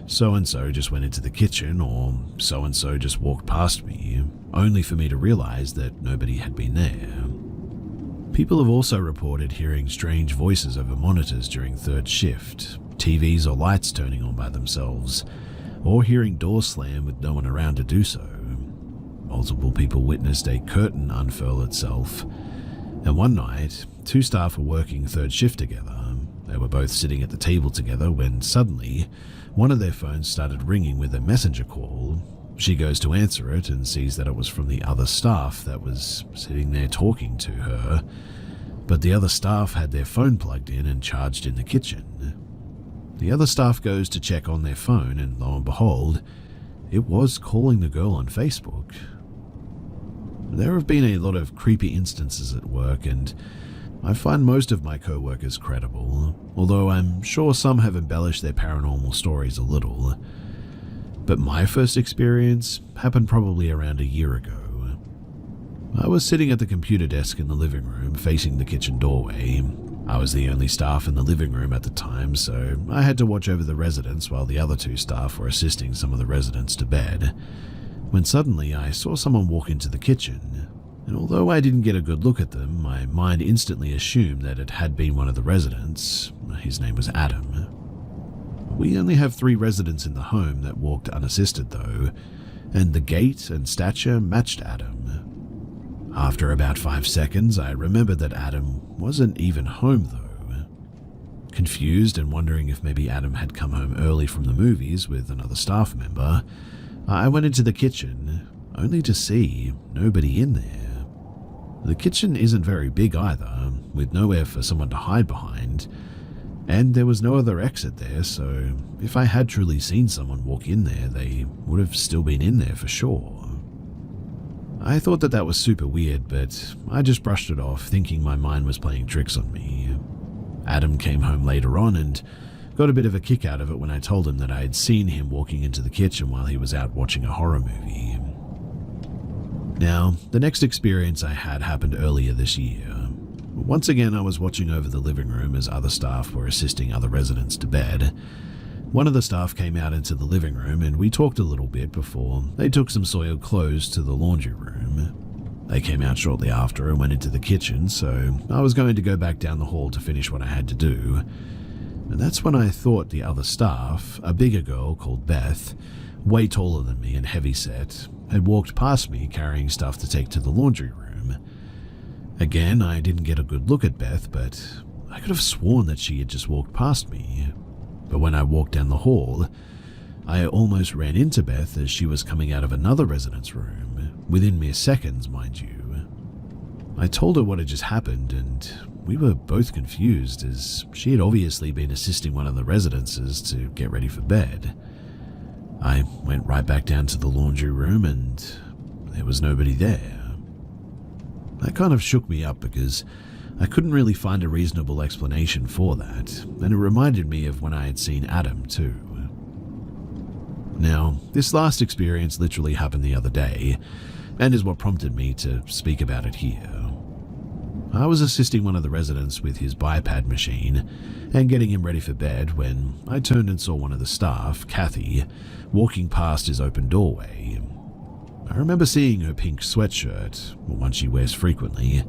so-and-so just went into the kitchen, or so-and-so just walked past me, only for me to realize that nobody had been there. People have also reported hearing strange voices over monitors during third shift, TVs or lights turning on by themselves, or hearing doors slam with no one around to do so. Multiple people witnessed a curtain unfurl itself, and one night, 2 staff were working third shift together. They were both sitting at the table together when suddenly, one of their phones started ringing with a messenger call. She goes to answer it and sees that it was from the other staff that was sitting there talking to her, but the other staff had their phone plugged in and charged in the kitchen. The other staff goes to check on their phone, and lo and behold, it was calling the girl on Facebook. There have been a lot of creepy instances at work, and I find most of my co-workers credible, although I'm sure some have embellished their paranormal stories a little. But my first experience happened probably around a year ago. I was sitting at the computer desk in the living room facing the kitchen doorway. I was the only staff in the living room at the time, so I had to watch over the residents while the other 2 staff were assisting some of the residents to bed, when suddenly I saw someone walk into the kitchen. And although I didn't get a good look at them, my mind instantly assumed that it had been one of the residents. His name was Adam. We only have 3 residents in the home that walked unassisted though, and the gait and stature matched Adam. After about 5 seconds, I remembered that Adam wasn't even home though. confused and wondering if maybe Adam had come home early from the movies with another staff member, I went into the kitchen, only to see nobody in there. The kitchen isn't very big either, with nowhere for someone to hide behind, and there was no other exit there, so if I had truly seen someone walk in there, they would have still been in there for sure. I thought that was super weird, but I just brushed it off, thinking my mind was playing tricks on me. Adam came home later on and got a bit of a kick out of it when I told him that I had seen him walking into the kitchen while he was out watching a horror movie. Now, the next experience I had happened earlier this year. Once again, I was watching over the living room as other staff were assisting other residents to bed. One of the staff came out into the living room and we talked a little bit before they took some soiled clothes to the laundry room. They came out shortly after and went into the kitchen, so I was going to go back down the hall to finish what I had to do. And that's when I thought the other staff, a bigger girl called Beth, way taller than me and heavyset, had walked past me carrying stuff to take to the laundry room. Again, I didn't get a good look at Beth, but I could have sworn that she had just walked past me. But when I walked down the hall, I almost ran into Beth as she was coming out of another resident's room, within mere seconds, mind you. I told her what had just happened, and we were both confused as she had obviously been assisting one of the residences to get ready for bed. I went right back down to the laundry room and there was nobody there. That kind of shook me up because I couldn't really find a reasonable explanation for that, and it reminded me of when I had seen Adam too. Now, this last experience literally happened the other day, and is what prompted me to speak about it here. I was assisting one of the residents with his bipad machine and getting him ready for bed when I turned and saw one of the staff, Kathy, walking past his open doorway. I remember seeing her pink sweatshirt, one she wears frequently,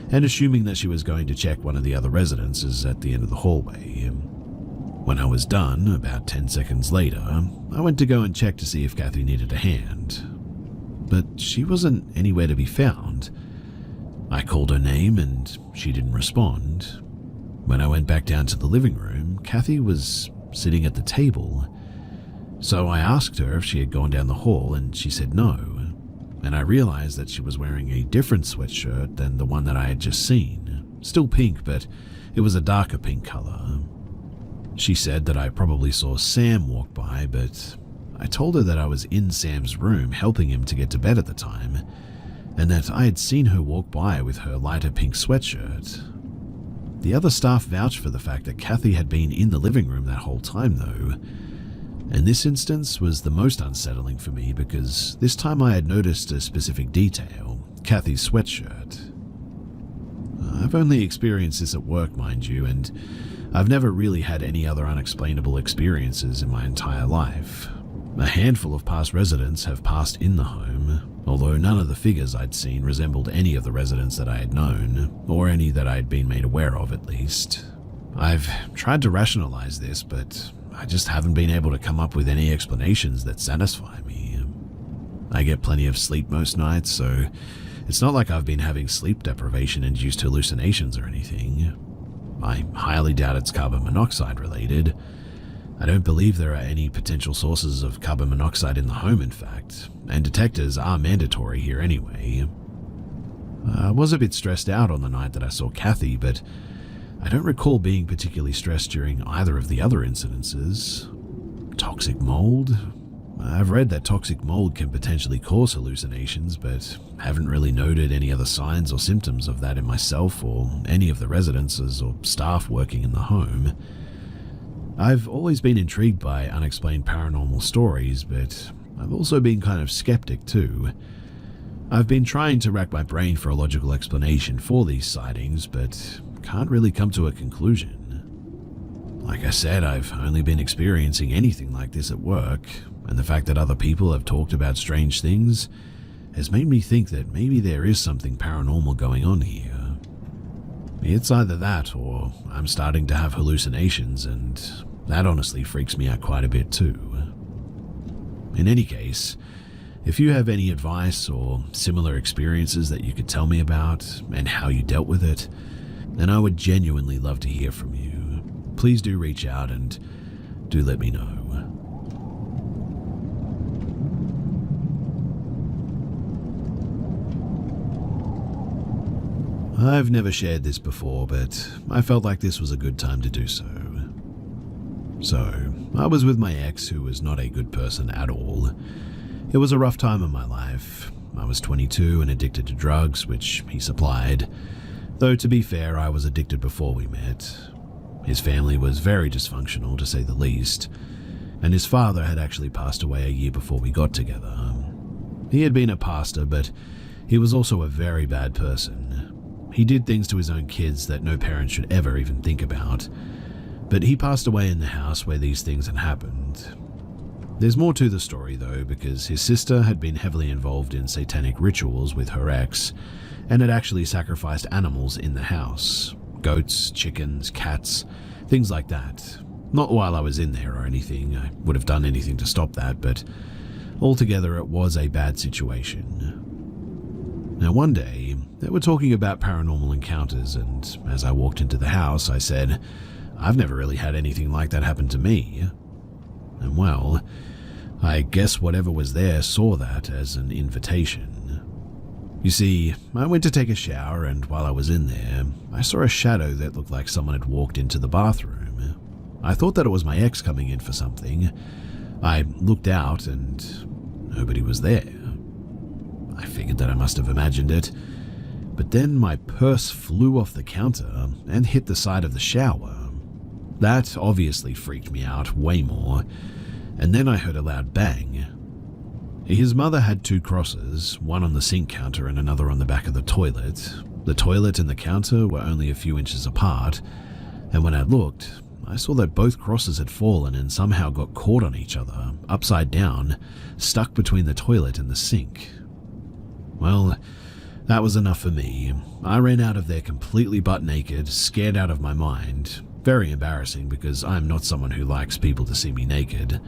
and assuming that she was going to check one of the other residences at the end of the hallway. When I was done, about 10 seconds later, I went to go and check to see if Kathy needed a hand. But she wasn't anywhere to be found. I called her name and she didn't respond. When I went back down to the living room, Kathy was sitting at the table. So I asked her if she had gone down the hall and she said no. And I realized that she was wearing a different sweatshirt than the one that I had just seen. Still pink, but it was a darker pink color. She said that I probably saw Sam walk by, but I told her that I was in Sam's room helping him to get to bed at the time, and that I had seen her walk by with her lighter pink sweatshirt. The other staff vouched for the fact that Kathy had been in the living room that whole time though, and this instance was the most unsettling for me because this time I had noticed a specific detail, Kathy's sweatshirt. I've only experienced this at work, mind you, and I've never really had any other unexplainable experiences in my entire life. A handful of past residents have passed in the home, although none of the figures I'd seen resembled any of the residents that I had known, or any that I had been made aware of at least. I've tried to rationalize this, but I just haven't been able to come up with any explanations that satisfy me. I get plenty of sleep most nights, so it's not like I've been having sleep deprivation-induced hallucinations or anything. I highly doubt it's carbon monoxide related. I don't believe there are any potential sources of carbon monoxide in the home, in fact, and detectors are mandatory here anyway. I was a bit stressed out on the night that I saw Kathy, but I don't recall being particularly stressed during either of the other incidences. Toxic mold? I've read that toxic mold can potentially cause hallucinations, but haven't really noted any other signs or symptoms of that in myself or any of the residences or staff working in the home. I've always been intrigued by unexplained paranormal stories, but I've also been kind of skeptic too. I've been trying to rack my brain for a logical explanation for these sightings, but can't really come to a conclusion. Like I said, I've only been experiencing anything like this at work, and the fact that other people have talked about strange things has made me think that maybe there is something paranormal going on here. It's either that or I'm starting to have hallucinations, and that honestly freaks me out quite a bit too. In any case, if you have any advice or similar experiences that you could tell me about and how you dealt with it, then I would genuinely love to hear from you. please do reach out and do let me know. I've never shared this before, but I felt like this was a good time to do so. So, I was with my ex, who was not a good person at all. It was a rough time in my life. I was 22 and addicted to drugs, which he supplied. Though, to be fair, I was addicted before we met. His family was very dysfunctional, to say the least, and his father had actually passed away a year before we got together. He had been a pastor, but he was also a very bad person. He did things to his own kids that no parent should ever even think about. But he passed away in the house where these things had happened. There's more to the story though, because his sister had been heavily involved in satanic rituals with her ex, and had actually sacrificed animals in the house. Goats, chickens, cats, things like that. Not while I was in there or anything, I would have done anything to stop that, but altogether it was a bad situation. Now one day, they were talking about paranormal encounters, and as I walked into the house, I said, I've never really had anything like that happen to me. And well, I guess whatever was there saw that as an invitation. You see, I went to take a shower, and while I was in there, I saw a shadow that looked like someone had walked into the bathroom. I thought that it was my ex coming in for something. I looked out, and nobody was there. I figured that I must have imagined it. But then my purse flew off the counter and hit the side of the shower. That obviously freaked me out way more, and then I heard a loud bang. His mother had 2 crosses, one on the sink counter and another on the back of the toilet. The toilet and the counter were only a few inches apart, and when I looked, I saw that both crosses had fallen and somehow got caught on each other, upside down, stuck between the toilet and the sink. Well, that was enough for me. I ran out of there completely butt naked, scared out of my mind. Very embarrassing because I'm not someone who likes people to see me naked.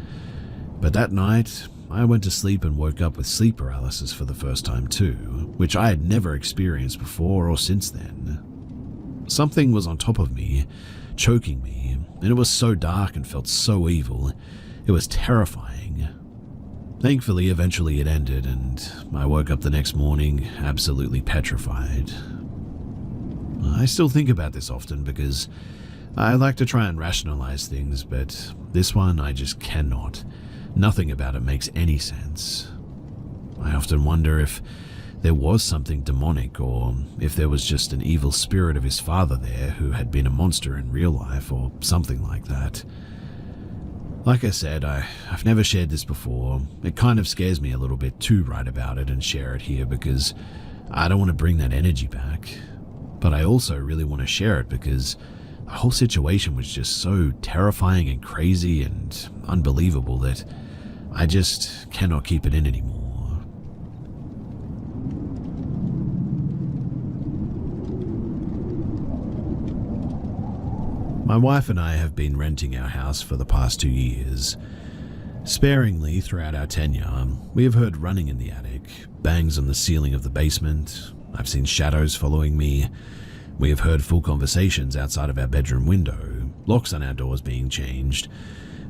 But that night, I went to sleep and woke up with sleep paralysis for the first time too, which I had never experienced before or since then. Something was on top of me, choking me, and it was so dark and felt so evil. It was terrifying. Thankfully, eventually it ended, and I woke up the next morning absolutely petrified. I still think about this often because I like to try and rationalize things, but this one I just cannot. Nothing about it makes any sense. I often wonder if there was something demonic, or if there was just an evil spirit of his father there who had been a monster in real life, or something like that. Like I said, I've never shared this before. It kind of scares me a little bit to write about it and share it here because I don't want to bring that energy back. But I also really want to share it because the whole situation was just so terrifying and crazy and unbelievable that I just cannot keep it in anymore. My wife and I have been renting our house for the past 2 years. Sparingly throughout our tenure, we have heard running in the attic, bangs on the ceiling of the basement. I've seen shadows following me. We have heard full conversations outside of our bedroom window, locks on our doors being changed,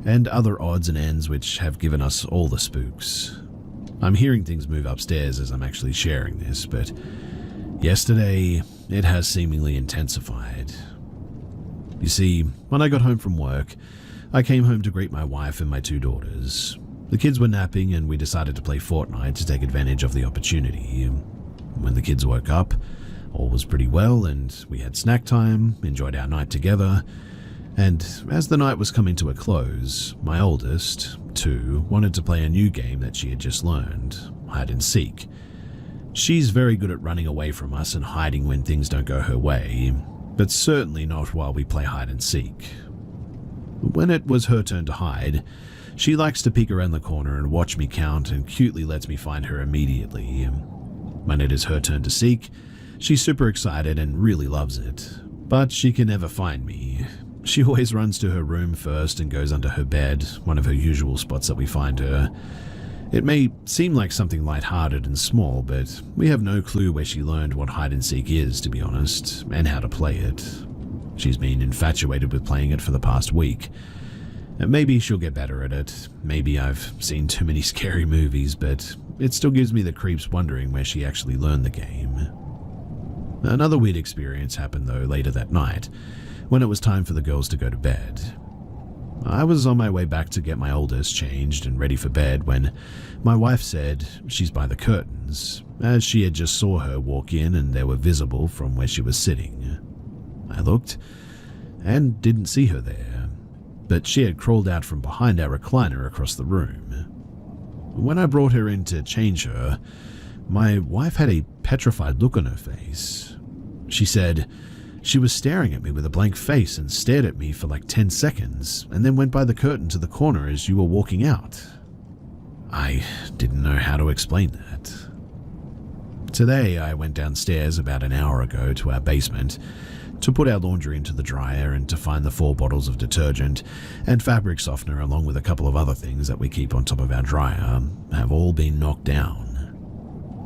and other odds and ends which have given us all the spooks. I'm hearing things move upstairs as I'm actually sharing this, but yesterday it has seemingly intensified. You see, when I got home from work, I came home to greet my wife and my 2 daughters. The kids were napping and we decided to play Fortnite to take advantage of the opportunity. When the kids woke up, all was pretty well and we had snack time, enjoyed our night together, and as the night was coming to a close, my oldest, 2, wanted to play a new game that she had just learned, hide and seek. She's very good at running away from us and hiding when things don't go her way, but certainly not while we play hide and seek. When it was her turn to hide, she likes to peek around the corner and watch me count and cutely lets me find her immediately. When it is her turn to seek, she's super excited and really loves it, but she can never find me. She always runs to her room first and goes under her bed, one of her usual spots that we find her. It may seem like something lighthearted and small, but we have no clue where she learned what hide and seek is, to be honest, and how to play it. She's been infatuated with playing it for the past week. Maybe she'll get better at it. Maybe I've seen too many scary movies, but it still gives me the creeps wondering where she actually learned the game. Another weird experience happened though later that night, when it was time for the girls to go to bed. I was on my way back to get my oldest changed and ready for bed when my wife said she's by the curtains, as she had just saw her walk in and they were visible from where she was sitting. I looked and didn't see her there, but she had crawled out from behind our recliner across the room. When I brought her in to change her, my wife had a petrified look on her face. She said she was staring at me with a blank face and stared at me for like 10 seconds and then went by the curtain to the corner as you were walking out. I didn't know how to explain that. Today, I went downstairs about an hour ago to our basement to put our laundry into the dryer and to find the 4 bottles of detergent and fabric softener along with a couple of other things that we keep on top of our dryer have all been knocked down.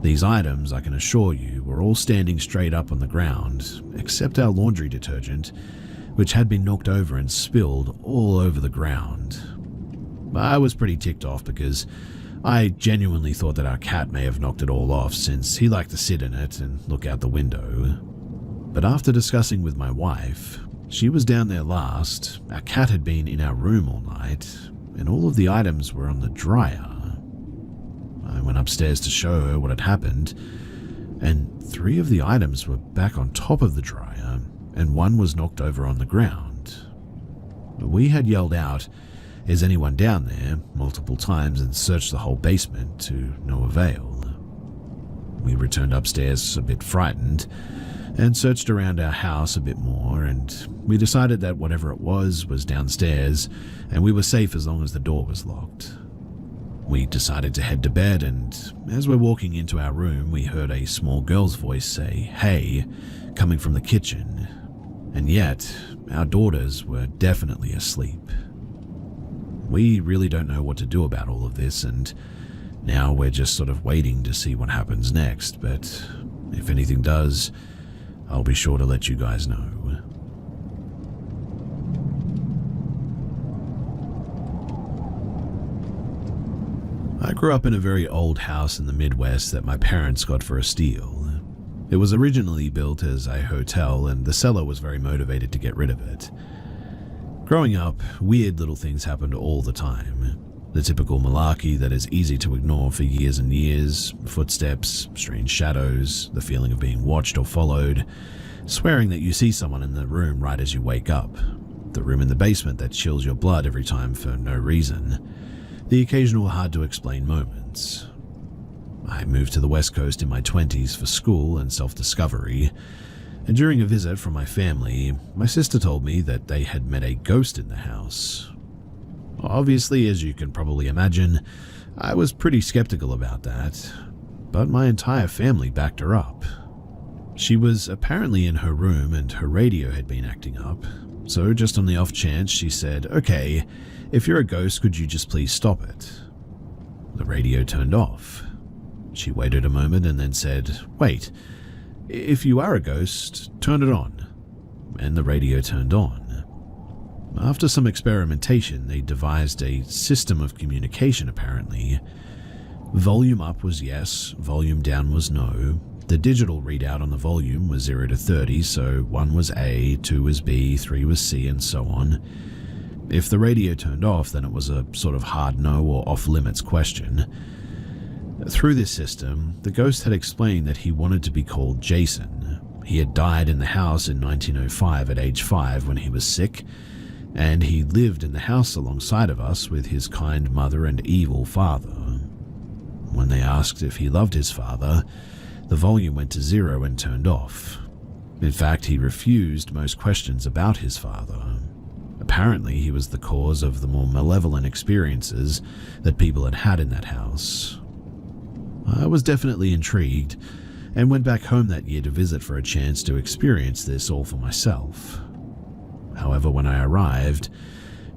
These items, I can assure you, were all standing straight up on the ground, except our laundry detergent, which had been knocked over and spilled all over the ground. I was pretty ticked off because I genuinely thought that our cat may have knocked it all off since he liked to sit in it and look out the window. But after discussing with my wife, she was down there last, our cat had been in our room all night, and all of the items were on the dryer. I went upstairs to show her what had happened, and 3 of the items were back on top of the dryer, and 1 was knocked over on the ground. We had yelled out, "Is anyone down there?" multiple times and searched the whole basement to no avail. We returned upstairs a bit frightened, and searched around our house a bit more, and we decided that whatever it was downstairs, and we were safe as long as the door was locked. We decided to head to bed, and as we're walking into our room, we heard a small girl's voice say, "Hey," coming from the kitchen, and yet our daughters were definitely asleep. We really don't know what to do about all of this, and now we're just sort of waiting to see what happens next, but if anything does, I'll be sure to let you guys know. I grew up in a very old house in the Midwest that my parents got for a steal. It was originally built as a hotel, and the seller was very motivated to get rid of it. Growing up, weird little things happened all the time. The typical malarkey that is easy to ignore for years and years, footsteps, strange shadows, the feeling of being watched or followed, swearing that you see someone in the room right as you wake up, the room in the basement that chills your blood every time for no reason, the occasional hard-to-explain moments. I moved to the West Coast in my 20s for school and self-discovery, and during a visit from my family, my sister told me that they had met a ghost in the house. Obviously, as you can probably imagine, I was pretty skeptical about that, but my entire family backed her up. She was apparently in her room and her radio had been acting up, so just on the off chance she said, "Okay, if you're a ghost, could you just please stop it?" The radio turned off. She waited a moment and then said, "Wait, if you are a ghost, turn it on." And the radio turned on. After some experimentation, they devised a system of communication apparently. Volume up was yes, volume down was no. The digital readout on the volume was 0 to 30, so 1 was A, 2 was B, 3 was C, and so on. If the radio turned off, then it was a sort of hard no or off-limits question. Through this system, the ghost had explained that he wanted to be called Jason. He had died in the house in 1905 at age 5 when he was sick, and he lived in the house alongside of us with his kind mother and evil father. When they asked if he loved his father, the volume went to 0 and turned off. In fact, he refused most questions about his father. Apparently, he was the cause of the more malevolent experiences that people had had in that house. I was definitely intrigued, and went back home that year to visit for a chance to experience this all for myself. However, when I arrived,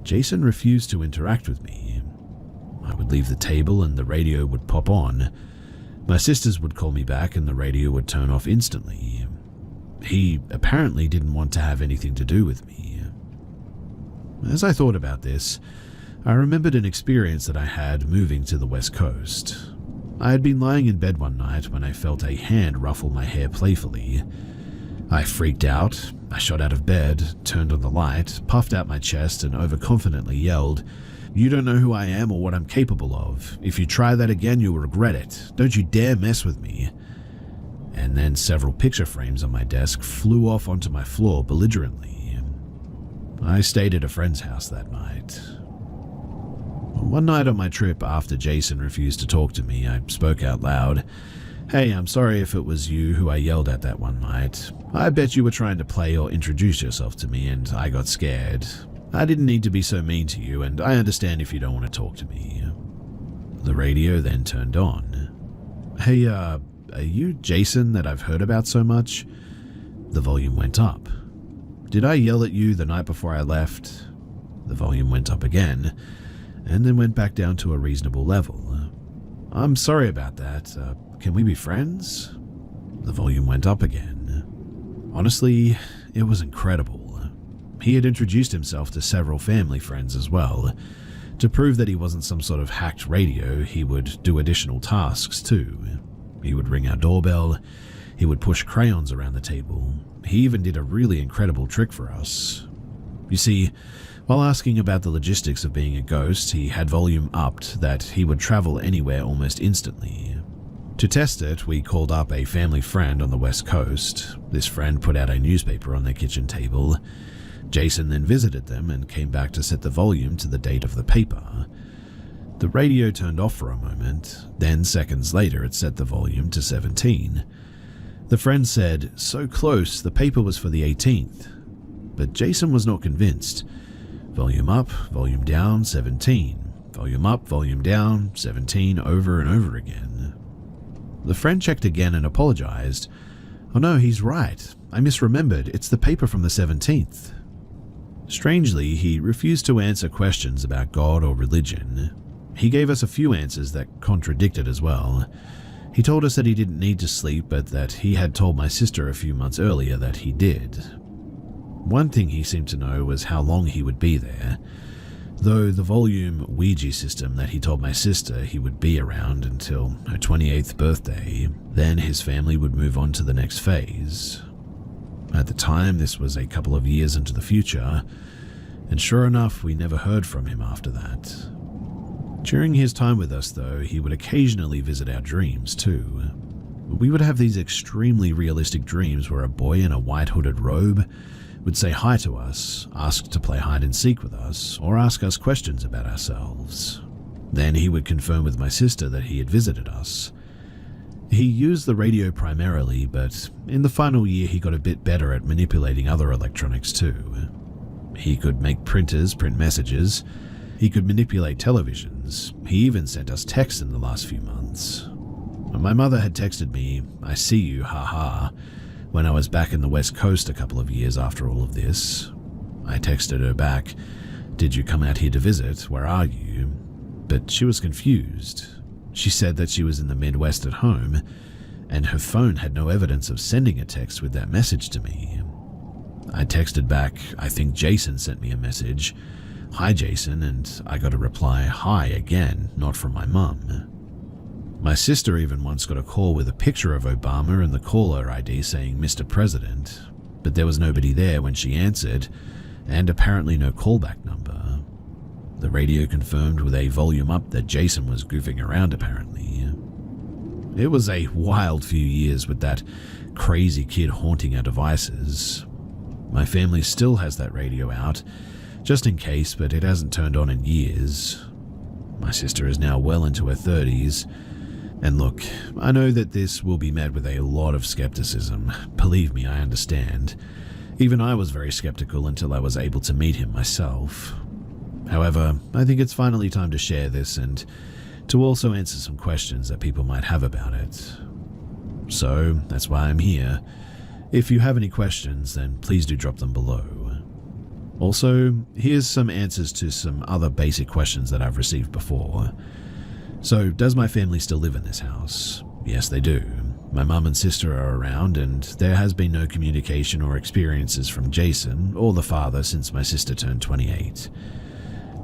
Jason refused to interact with me. I would leave the table and the radio would pop on. My sisters would call me back and the radio would turn off instantly. He apparently didn't want to have anything to do with me. As I thought about this, I remembered an experience that I had moving to the West Coast. I had been lying in bed one night when I felt a hand ruffle my hair playfully. I freaked out. I shot out of bed, turned on the light, puffed out my chest, and overconfidently yelled, "You don't know who I am or what I'm capable of. If you try that again, you'll regret it. Don't you dare mess with me." And then several picture frames on my desk flew off onto my floor belligerently. I stayed at a friend's house that night. One night on my trip, after Jason refused to talk to me, I spoke out loud. "Hey, I'm sorry if it was you who I yelled at that one night. I bet you were trying to play or introduce yourself to me and I got scared. I didn't need to be so mean to you, and I understand if you don't want to talk to me." The radio then turned on. "Hey, are you Jason that I've heard about so much?" The volume went up. "Did I yell at you the night before I left?" The volume went up again, and then went back down to a reasonable level. "I'm sorry about that. Can we be friends?" The volume went up again. Honestly, it was incredible. He had introduced himself to several family friends as well. To prove that he wasn't some sort of hacked radio, he would do additional tasks too. He would ring our doorbell, he would push crayons around the table. He even did a really incredible trick for us. You see, while asking about the logistics of being a ghost, he had volume upped that he would travel anywhere almost instantly. To test it, we called up a family friend on the West Coast. This friend put out a newspaper on their kitchen table. Jason then visited them and came back to set the volume to the date of the paper. The radio turned off for a moment, then seconds later it set the volume to 17. The friend said, "So close, the paper was for the 18th. But Jason was not convinced. Volume up, volume down, 17. Volume up, volume down, 17, over and over again. The friend checked again and apologized. "Oh no, he's right. I misremembered. It's the paper from the 17th. Strangely, he refused to answer questions about God or religion. He gave us a few answers that contradicted as well. He told us that he didn't need to sleep, but that he had told my sister a few months earlier that he did. One thing he seemed to know was how long he would be there, though the volume Ouija system that he told my sister he would be around until her 28th birthday, then his family would move on to the next phase. At the time, this was a couple of years into the future, and sure enough, we never heard from him after that. During his time with us, though, he would occasionally visit our dreams too. We would have these extremely realistic dreams where a boy in a white hooded robe would say hi to us, ask to play hide and seek with us, or ask us questions about ourselves. Then he would confirm with my sister that he had visited us. He used the radio primarily, but in the final year he got a bit better at manipulating other electronics too. He could make printers print messages. He could manipulate televisions. He even sent us texts in the last few months. My mother had texted me, "I see you, haha," when I was back in the West Coast a couple of years after all of this. I texted her back, "Did you come out here to visit? Where are you?" But she was confused. She said that she was in the Midwest at home, and her phone had no evidence of sending a text with that message to me. I texted back, "I think Jason sent me a message. Hi Jason," and I got a reply, "Hi" again, not from my mum. My sister even once got a call with a picture of Obama and the caller ID saying Mr. President, but there was nobody there when she answered, and apparently no callback number. The radio confirmed with a volume up that Jason was goofing around apparently. It was a wild few years with that crazy kid haunting our devices. My family still has that radio out, just in case, but it hasn't turned on in years. My sister is now well into her 30s, and look, I know that this will be met with a lot of skepticism. Believe me, I understand. Even I was very skeptical until I was able to meet him myself. However, I think it's finally time to share this and to also answer some questions that people might have about it. So, that's why I'm here. If you have any questions, then please do drop them below. Also, here's some answers to some other basic questions that I've received before. So, does my family still live in this house? Yes, they do. My mum and sister are around, and there has been no communication or experiences from Jason or the father since my sister turned 28.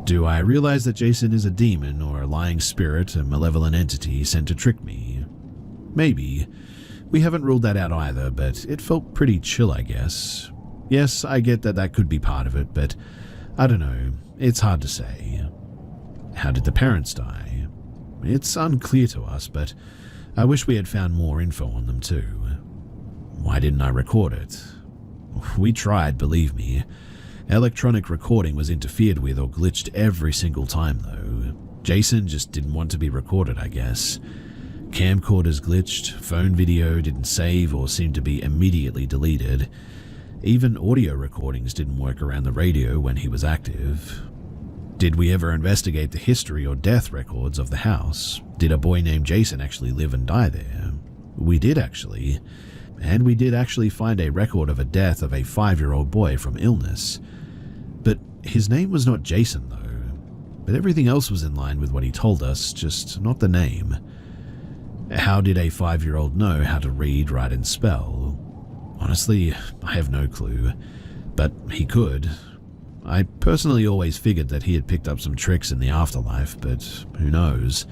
Do I realize that Jason is a demon or a lying spirit, a malevolent entity sent to trick me? Maybe. We haven't ruled that out either, but it felt pretty chill, I guess. Yes, I get that that could be part of it, but I don't know. It's hard to say. How did the parents die? It's unclear to us, but I wish we had found more info on them too. Why didn't I record it? We tried, believe me. Electronic recording was interfered with or glitched every single time though. Jason just didn't want to be recorded, I guess. Camcorders glitched, phone video didn't save or seemed to be immediately deleted. Even audio recordings didn't work around the radio when he was active. Did we ever investigate the history or death records of the house? Did a boy named Jason actually live and die there? We did actually. And we did actually find a record of a death of a 5-year-old boy from illness. But his name was not Jason though. But everything else was in line with what he told us, just not the name. How did a 5-year-old know how to read, write, and spell? Honestly, I have no clue. But he could. I personally always figured that he had picked up some tricks in the afterlife, but who knows?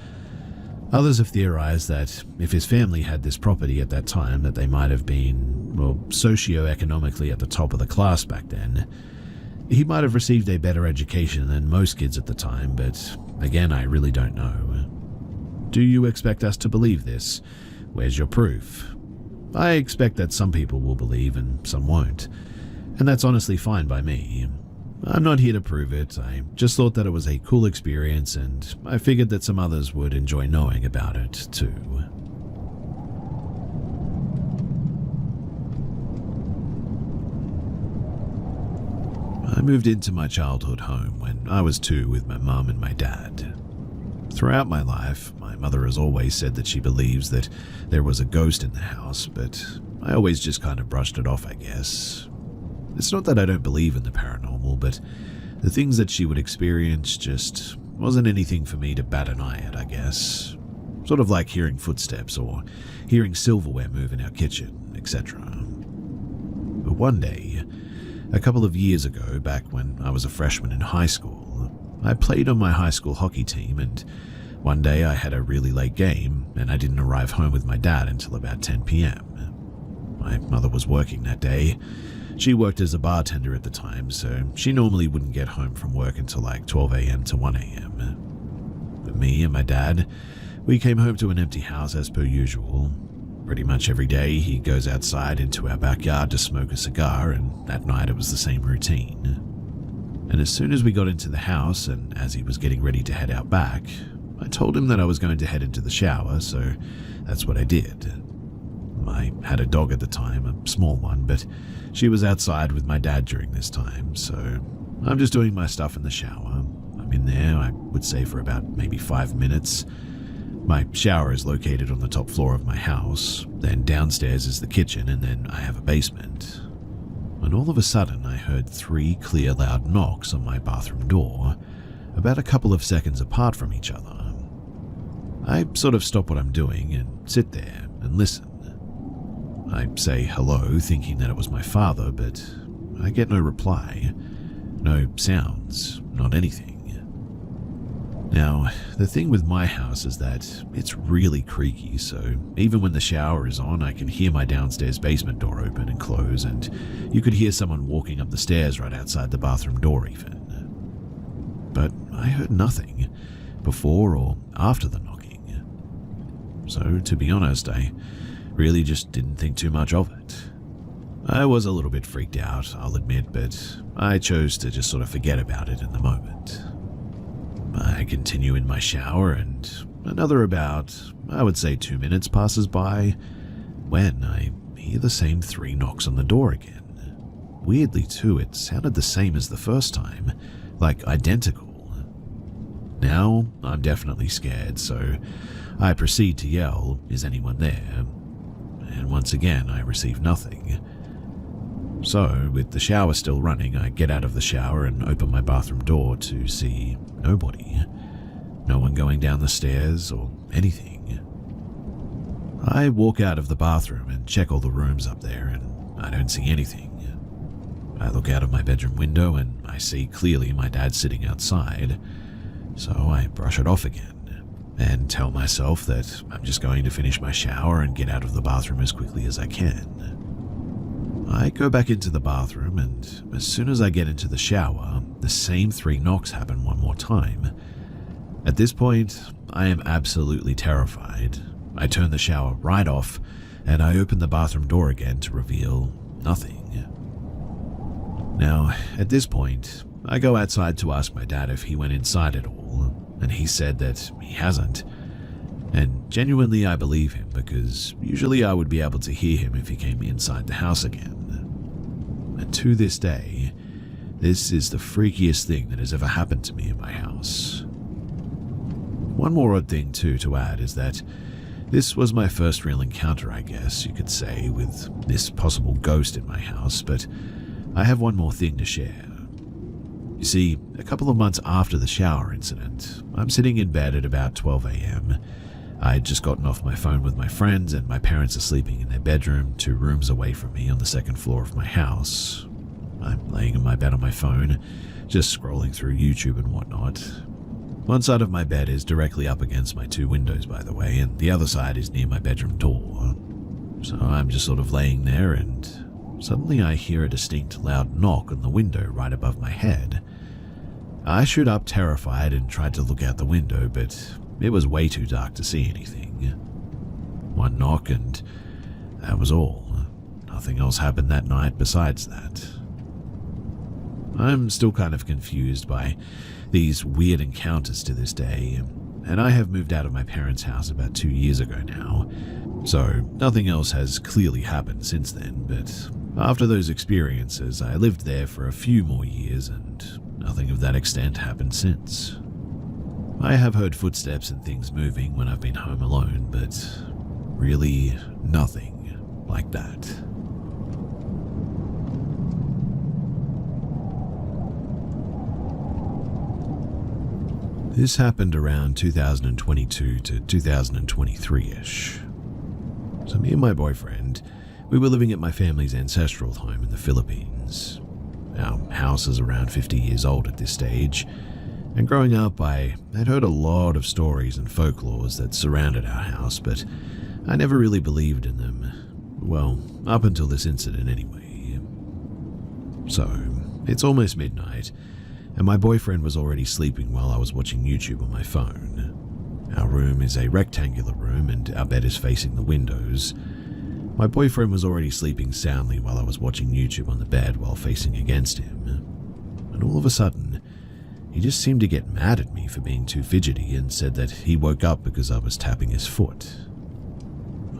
Others have theorized that if his family had this property at that time, that they might have been, well, socio-economically at the top of the class back then. He might have received a better education than most kids at the time, but again, I really don't know. Do you expect us to believe this? Where's your proof? I expect that some people will believe and some won't, and that's honestly fine by me. I'm not here to prove it, I just thought that it was a cool experience and I figured that some others would enjoy knowing about it too. I moved into my childhood home when I was 2 with my mum and my dad. Throughout my life, my mother has always said that she believes that there was a ghost in the house, but I always just kind of brushed it off, I guess. It's not that I don't believe in the paranormal, but the things that she would experience just wasn't anything for me to bat an eye at, I guess. Sort of like hearing footsteps or hearing silverware move in our kitchen, etc. But one day, a couple of years ago, back when I was a freshman in high school, I played on my high school hockey team, and one day I had a really late game and I didn't arrive home with my dad until about 10 p.m. My mother was working that day. She worked as a bartender at the time, so she normally wouldn't get home from work until like 12 a.m. to 1 a.m. But me and my dad, we came home to an empty house as per usual. Pretty much every day he goes outside into our backyard to smoke a cigar, and that night it was the same routine. And as soon as we got into the house and as he was getting ready to head out back, I told him that I was going to head into the shower, so that's what I did. I had a dog at the time, a small one, but she was outside with my dad during this time, so I'm just doing my stuff in the shower. I'm in there, I would say, for about maybe 5 minutes. My shower is located on the top floor of my house, then downstairs is the kitchen, and then I have a basement. When all of a sudden I heard 3 clear loud knocks on my bathroom door, about a couple of seconds apart from each other. I sort of stop what I'm doing and sit there and listen. I say hello, thinking that it was my father, but I get no reply. No sounds, not anything. Now, the thing with my house is that it's really creaky, so even when the shower is on, I can hear my downstairs basement door open and close, and you could hear someone walking up the stairs right outside the bathroom door even. But I heard nothing before or after the knocking. So, to be honest, I really just didn't think too much of it. I was a little bit freaked out, I'll admit, but I chose to just sort of forget about it in the moment. I continue in my shower, and another about, I would say 2 minutes passes by, when I hear the same 3 knocks on the door again. Weirdly too, it sounded the same as the first time, like identical. Now, I'm definitely scared, so I proceed to yell, "Is anyone there?" And once again, I receive nothing. So, with the shower still running, I get out of the shower and open my bathroom door to see nobody. No one going down the stairs or anything. I walk out of the bathroom and check all the rooms up there, and I don't see anything. I look out of my bedroom window and I see clearly my dad sitting outside, so I brush it off again and tell myself that I'm just going to finish my shower and get out of the bathroom as quickly as I can. I go back into the bathroom, and as soon as I get into the shower, the same 3 knocks happen one more time. At this point, I am absolutely terrified. I turn the shower right off, and I open the bathroom door again to reveal nothing. Now, at this point, I go outside to ask my dad if he went inside at all, and he said that he hasn't. And genuinely I believe him, because usually I would be able to hear him if he came inside the house again. And to this day, this is the freakiest thing that has ever happened to me in my house. One more odd thing too to add is that this was my first real encounter, I guess you could say, with this possible ghost in my house, but I have one more thing to share. You see, a couple of months after the shower incident, I'm sitting in bed at about 12 a.m. I'd just gotten off my phone with my friends, and my parents are sleeping in their bedroom 2 rooms away from me on the 2nd floor of my house. I'm laying in my bed on my phone, just scrolling through YouTube and whatnot. One side of my bed is directly up against my 2 windows, by the way, and the other side is near my bedroom door. So I'm just sort of laying there, and suddenly I hear a distinct loud knock on the window right above my head. I shoot up terrified and tried to look out the window, but it was way too dark to see anything. One knock, and that was all. Nothing else happened that night besides that. I'm still kind of confused by these weird encounters to this day, and I have moved out of my parents' house about 2 years ago now, so nothing else has clearly happened since then, but after those experiences, I lived there for a few more years, and nothing of that extent happened since. I have heard footsteps and things moving when I've been home alone, but really nothing like that. This happened around 2022 to 2023-ish. So me and my boyfriend, we were living at my family's ancestral home in the Philippines. Our house is around 50 years old at this stage, and growing up I had heard a lot of stories and folklores that surrounded our house, but I never really believed in them. Well, up until this incident anyway. So, it's almost midnight, and my boyfriend was already sleeping while I was watching YouTube on my phone. Our room is a rectangular room, and our bed is facing the windows. My boyfriend was already sleeping soundly while I was watching YouTube on the bed while facing against him. And all of a sudden, he just seemed to get mad at me for being too fidgety and said that he woke up because I was tapping his foot.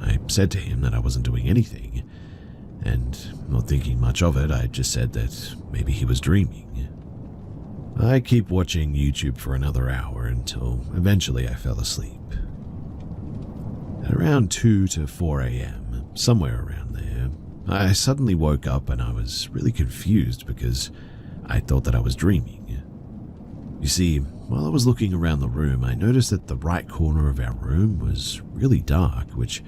I said to him that I wasn't doing anything, and not thinking much of it, I just said that maybe he was dreaming. I keep watching YouTube for another hour until eventually I fell asleep. At around 2 to 4 a.m., somewhere around there, I suddenly woke up and I was really confused because I thought that I was dreaming. You see, while I was looking around the room, I noticed that the right corner of our room was really dark, which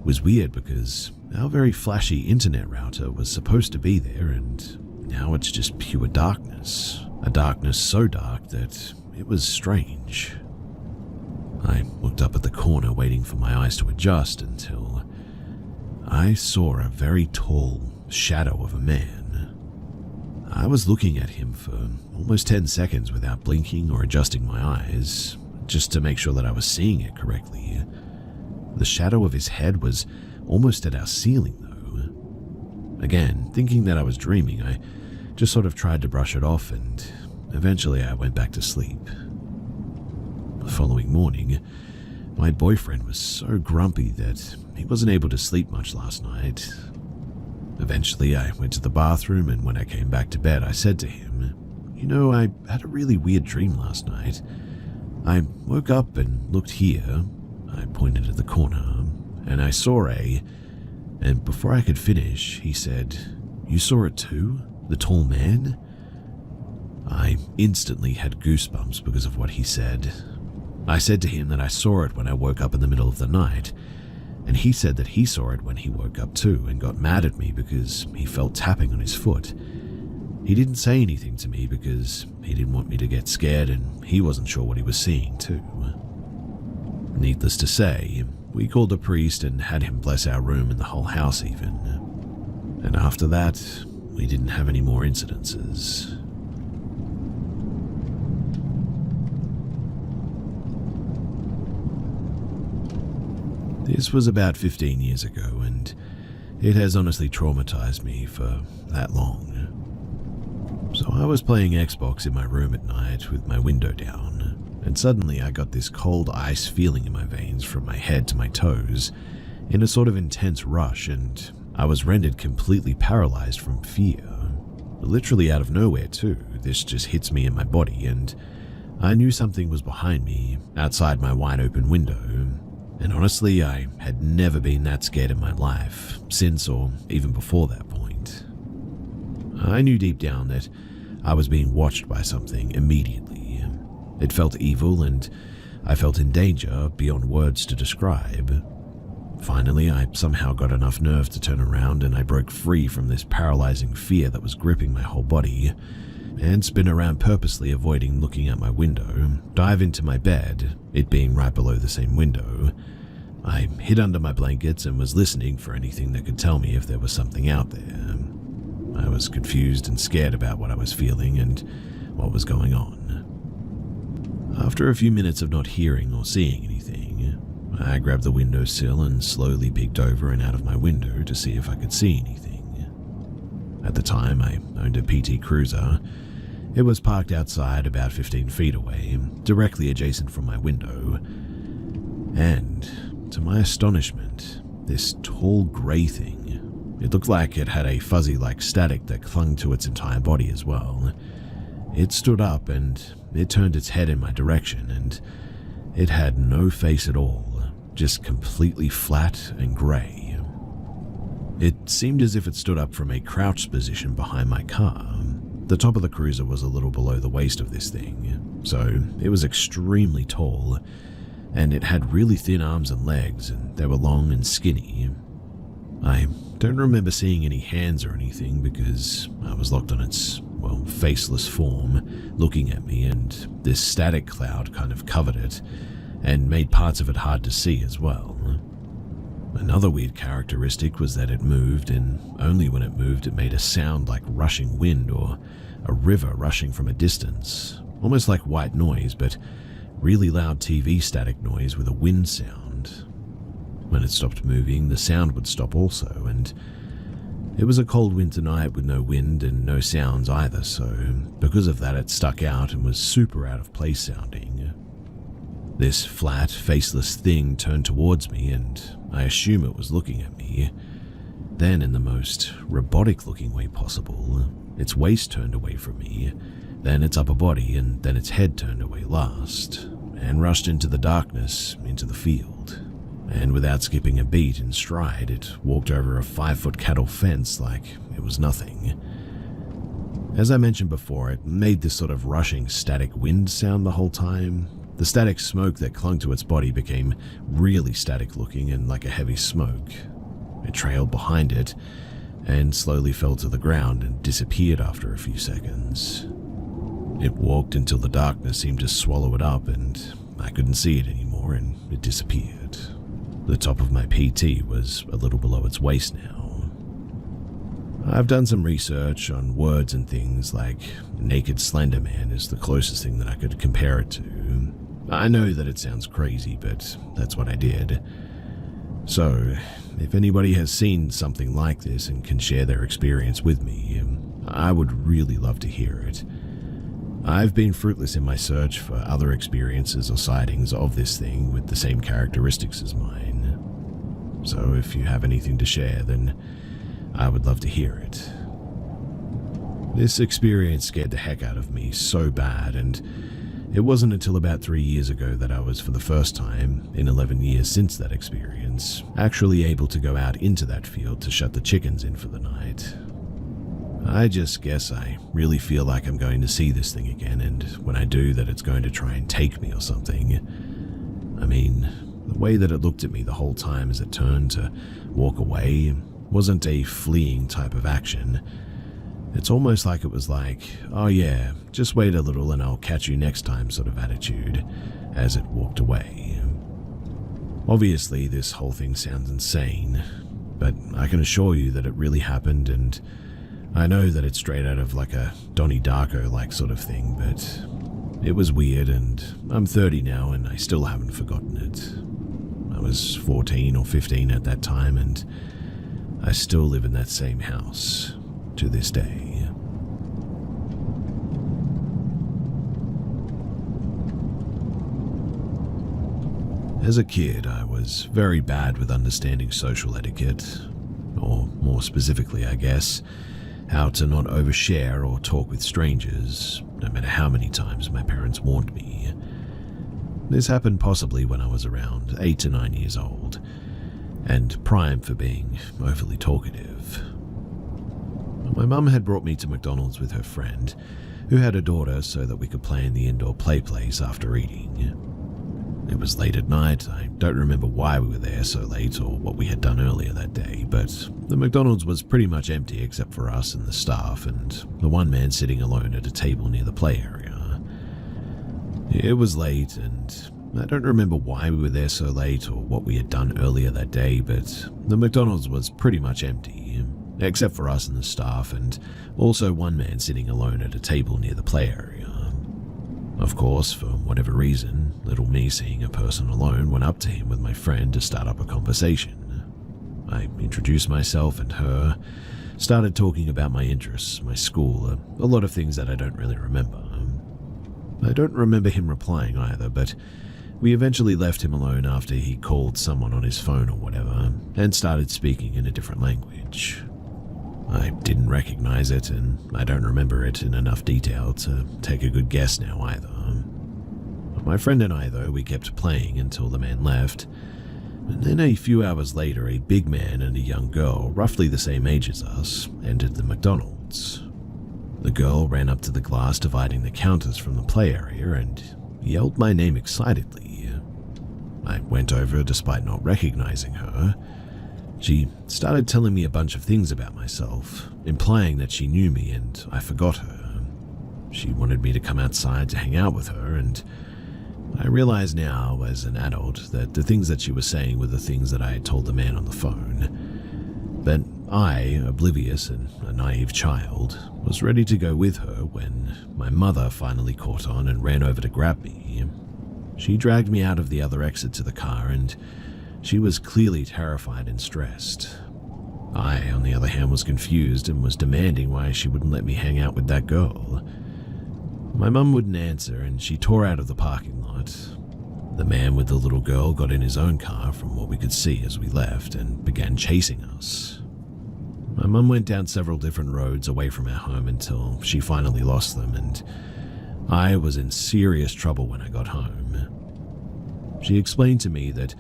was weird because our very flashy internet router was supposed to be there, and now it's just pure darkness. A darkness so dark that it was strange. I looked up at the corner waiting for my eyes to adjust until I saw a very tall shadow of a man. I was looking at him for almost 10 seconds without blinking or adjusting my eyes, just to make sure that I was seeing it correctly. The shadow of his head was almost at our ceiling though. Again, thinking that I was dreaming, I just sort of tried to brush it off, and eventually I went back to sleep. The following morning, my boyfriend was so grumpy that he wasn't able to sleep much last night. Eventually I went to the bathroom, and when I came back to bed I said to him, "You know, I had a really weird dream last night. I woke up and looked here," I pointed at the corner, "and I saw a..." And before I could finish, he said, "You saw it too? The tall man?" I instantly had goosebumps because of what he said. I said to him that I saw it when I woke up in the middle of the night, and he said that he saw it when he woke up too and got mad at me because he felt tapping on his foot. He didn't say anything to me because he didn't want me to get scared and he wasn't sure what he was seeing too. Needless to say, we called a priest and had him bless our room and the whole house even. And after that, we didn't have any more incidences. This was about 15 years ago, and it has honestly traumatized me for that long. So I was playing Xbox in my room at night with my window down, and suddenly I got this cold ice feeling in my veins from my head to my toes in a sort of intense rush, and I was rendered completely paralyzed from fear. Literally out of nowhere too, this just hits me in my body, and I knew something was behind me outside my wide open window. And honestly, I had never been that scared in my life, since or even before that point. I knew deep down that I was being watched by something immediately. It felt evil, and I felt in danger beyond words to describe. Finally, I somehow got enough nerve to turn around, and I broke free from this paralyzing fear that was gripping my whole body, and spin around purposely avoiding looking out my window, dive into my bed, it being right below the same window. I hid under my blankets and was listening for anything that could tell me if there was something out there. I was confused and scared about what I was feeling and what was going on. After a few minutes of not hearing or seeing anything, I grabbed the windowsill and slowly peeked over and out of my window to see if I could see anything. At the time, I owned a PT Cruiser. It was parked outside about 15 feet away, directly adjacent from my window. And, to my astonishment, this tall grey thing, it looked like it had a fuzzy-like static that clung to its entire body as well. It stood up and it turned its head in my direction, and it had no face at all, just completely flat and grey. It seemed as if it stood up from a crouched position behind my car. The top of the cruiser was a little below the waist of this thing, so it was extremely tall, and it had really thin arms and legs, and they were long and skinny. I don't remember seeing any hands or anything because I was locked on its, faceless form, looking at me, and this static cloud kind of covered it, and made parts of it hard to see as well. Another weird characteristic was that it moved, and only when it moved it made a sound like rushing wind or a river rushing from a distance, almost like white noise, but really loud TV static noise with a wind sound. When it stopped moving, the sound would stop also, and it was a cold winter night with no wind and no sounds either, so because of that it stuck out and was super out of place sounding. This flat, faceless thing turned towards me, and I assume it was looking at me. Then, in the most robotic-looking way possible, its waist turned away from me, then its upper body, and then its head turned away last, and rushed into the darkness, into the field. And without skipping a beat in stride, it walked over a 5-foot cattle fence like it was nothing. As I mentioned before, it made this sort of rushing static wind sound the whole time. The static smoke that clung to its body became really static looking and like a heavy smoke. It trailed behind it and slowly fell to the ground and disappeared after a few seconds. It walked until the darkness seemed to swallow it up and I couldn't see it anymore, and it disappeared. The top of my PT was a little below its waist now. I've done some research on words and things like naked slender man is the closest thing that I could compare it to. I know that it sounds crazy, but that's what I did. So, if anybody has seen something like this and can share their experience with me, I would really love to hear it. I've been fruitless in my search for other experiences or sightings of this thing with the same characteristics as mine. So if you have anything to share, then I would love to hear it. This experience scared the heck out of me so bad, and it wasn't until about 3 years ago that I was, for the first time in 11 years since that experience, actually able to go out into that field to shut the chickens in for the night. I just guess I really feel like I'm going to see this thing again, and when I do, that it's going to try and take me or something. I mean, The way that it looked at me the whole time as it turned to walk away wasn't a fleeing type of action. It's almost like it was like, oh yeah, just wait a little and I'll catch you next time sort of attitude as it walked away. Obviously, this whole thing sounds insane, but I can assure you that it really happened, and I know that it's straight out of like a Donnie Darko-like sort of thing, but it was weird, and I'm 30 now and I still haven't forgotten it. I was 14 or 15 at that time, and I still live in that same house to this day. As a kid, I was very bad with understanding social etiquette, or more specifically, I guess, how to not overshare or talk with strangers, no matter how many times my parents warned me. This happened possibly when I was around 8 to 9 years old, and prime for being overly talkative. My mum had brought me to McDonald's with her friend, who had a daughter, so that we could play in the indoor play place after eating. It was late at night. I don't remember why we were there so late or what we had done earlier that day, but the McDonald's was pretty much empty except for us and the staff and the one man sitting alone at a table near the play area. It was late, and I don't remember why we were there so late or what we had done earlier that day, but the McDonald's was pretty much empty, except for us and the staff, and also one man sitting alone at a table near the play area. Of course, for whatever reason, little me, seeing a person alone, went up to him with my friend to start up a conversation. I introduced myself and her, started talking about my interests, my school, a lot of things that I don't really remember. I don't remember him replying either, but we eventually left him alone after he called someone on his phone or whatever, and started speaking in a different language. I didn't recognize it, and I don't remember it in enough detail to take a good guess now either. My friend and I, though, we kept playing until the man left, and then a few hours later, a big man and a young girl, roughly the same age as us, entered the McDonald's. The girl ran up to the glass dividing the counters from the play area and yelled my name excitedly. I went over despite not recognizing her. She started telling me a bunch of things about myself, implying that she knew me and I forgot her. She wanted me to come outside to hang out with her, and I realize now, as an adult, that the things that she was saying were the things that I had told the man on the phone. But I, oblivious and a naive child, was ready to go with her when my mother finally caught on and ran over to grab me. She dragged me out of the other exit to the car, and she was clearly terrified and stressed. I, on the other hand, was confused and was demanding why she wouldn't let me hang out with that girl. My mum wouldn't answer, and she tore out of the parking lot. The man with the little girl got in his own car from what we could see as we left and began chasing us. My mum went down several different roads away from our home until she finally lost them, and I was in serious trouble when I got home. She explained to me that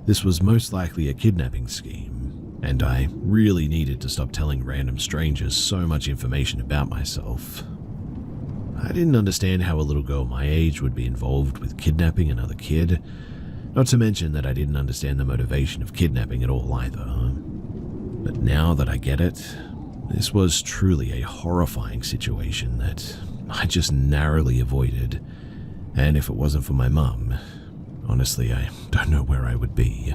this was most likely a kidnapping scheme, and I really needed to stop telling random strangers so much information about myself. I didn't understand how a little girl my age would be involved with kidnapping another kid, not to mention that I didn't understand the motivation of kidnapping at all either. But now that I get it, this was truly a horrifying situation that I just narrowly avoided, and if it wasn't for my mum, honestly, I don't know where I would be.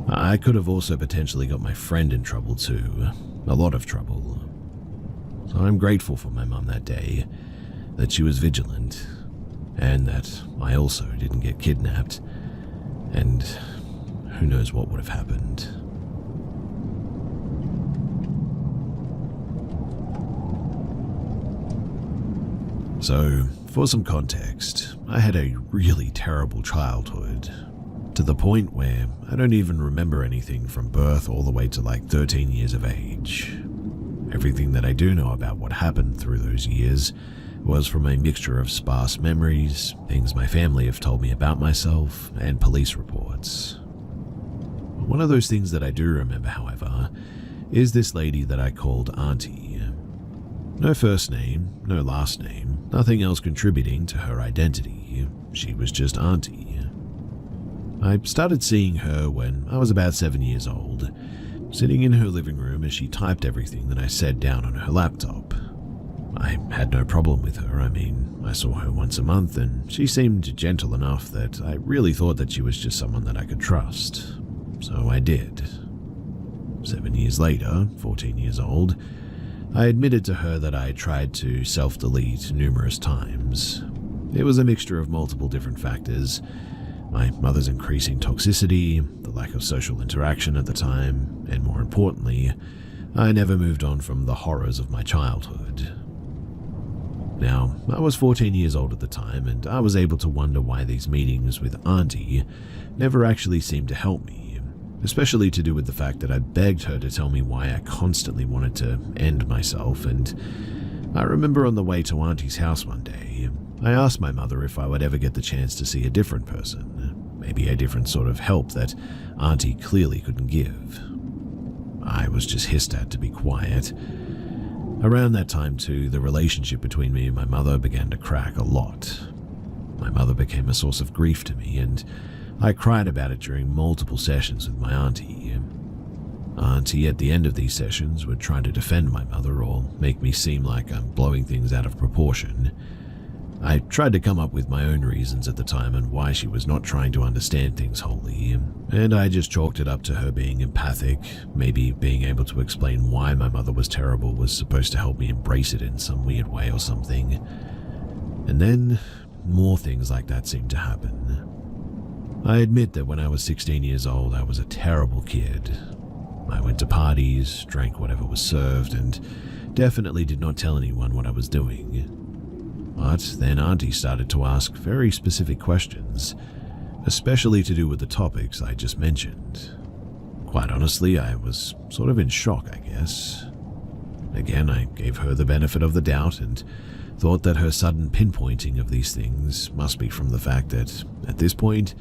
I could have also potentially got my friend in trouble too, a lot of trouble. So I'm grateful for my mum that day, that she was vigilant, and that I also didn't get kidnapped, and who knows what would have happened. So, for some context, I had a really terrible childhood, to the point where I don't even remember anything from birth all the way to like 13 years of age. Everything that I do know about what happened through those years was from a mixture of sparse memories, things my family have told me about myself, and police reports. One of those things that I do remember, however, is this lady that I called Auntie. No first name, no last name, nothing else contributing to her identity. She was just Auntie. I started seeing her when I was about 7 years old, sitting in her living room as she typed everything that I said down on her laptop. I had no problem with her. I saw her once a month and she seemed gentle enough that I really thought that she was just someone that I could trust. So I did. 7 years later, 14 years old, I admitted to her that I tried to self-delete numerous times. It was a mixture of multiple different factors. My mother's increasing toxicity, the lack of social interaction at the time, and more importantly, I never moved on from the horrors of my childhood. Now, I was 14 years old at the time, and I was able to wonder why these meetings with Auntie never actually seemed to help me, especially to do with the fact that I begged her to tell me why I constantly wanted to end myself. And I remember on the way to Auntie's house one day, I asked my mother if I would ever get the chance to see a different person, maybe a different sort of help that Auntie clearly couldn't give. I was just hissed at to be quiet. Around that time too, the relationship between me and my mother began to crack a lot. My mother became a source of grief to me, and I cried about it during multiple sessions with my auntie. Auntie, at the end of these sessions, would try to defend my mother or make me seem like I'm blowing things out of proportion. I tried to come up with my own reasons at the time and why she was not trying to understand things wholly, and I just chalked it up to her being empathic, maybe being able to explain why my mother was terrible was supposed to help me embrace it in some weird way or something. And then, more things like that seemed to happen. I admit that when I was 16 years old, I was a terrible kid. I went to parties, drank whatever was served, and definitely did not tell anyone what I was doing. But then Auntie started to ask very specific questions, especially to do with the topics I just mentioned. Quite honestly, I was sort of in shock, I guess. Again, I gave her the benefit of the doubt and thought that her sudden pinpointing of these things must be from the fact that, at this point,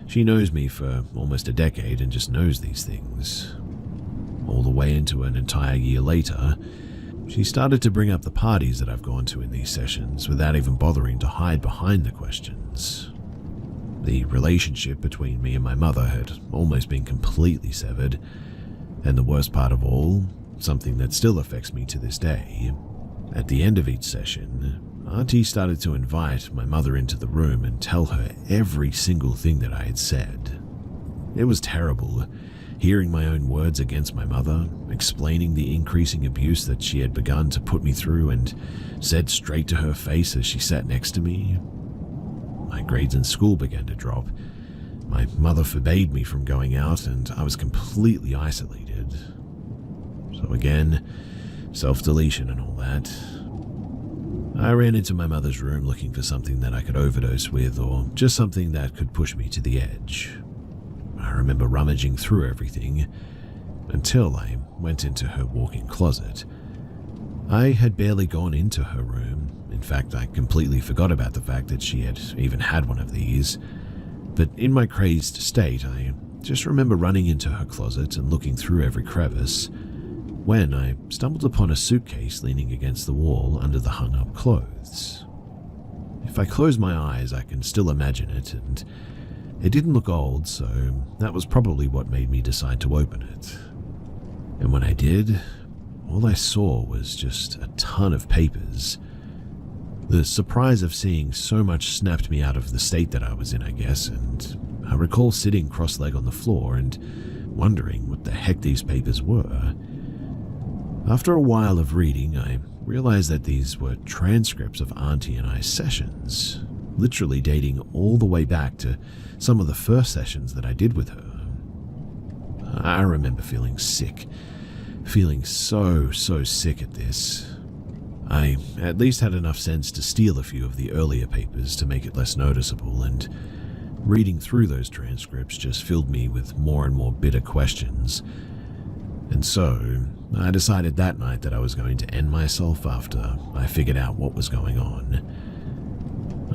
she knows me for almost a decade and just knows these things. All the way into an entire year later, she started to bring up the parties that I've gone to in these sessions without even bothering to hide behind the questions. The relationship between me and my mother had almost been completely severed, and the worst part of all, something that still affects me to this day, at the end of each session, Auntie started to invite my mother into the room and tell her every single thing that I had said. It was terrible, hearing my own words against my mother, explaining the increasing abuse that she had begun to put me through and said straight to her face as she sat next to me. My grades in school began to drop. My mother forbade me from going out and I was completely isolated. So again, self-deletion and all that. I ran into my mother's room looking for something that I could overdose with or just something that could push me to the edge. I remember rummaging through everything until I went into her walk-in closet. I had barely gone into her room. In fact, I completely forgot about the fact that she had even had one of these. But in my crazed state, I just remember running into her closet and looking through every crevice when I stumbled upon a suitcase leaning against the wall under the hung-up clothes. If I close my eyes, I can still imagine it, and it didn't look old, so that was probably what made me decide to open it. And when I did, all I saw was just a ton of papers. The surprise of seeing so much snapped me out of the state that I was in, I guess, and I recall sitting cross-legged on the floor and wondering what the heck these papers were. After a while of reading, I realized that these were transcripts of Auntie and I's sessions, literally dating all the way back to some of the first sessions that I did with her. I remember feeling sick, feeling so sick at this. I at least had enough sense to steal a few of the earlier papers to make it less noticeable, and reading through those transcripts just filled me with more and more bitter questions. And so, I decided that night that I was going to end myself after I figured out what was going on.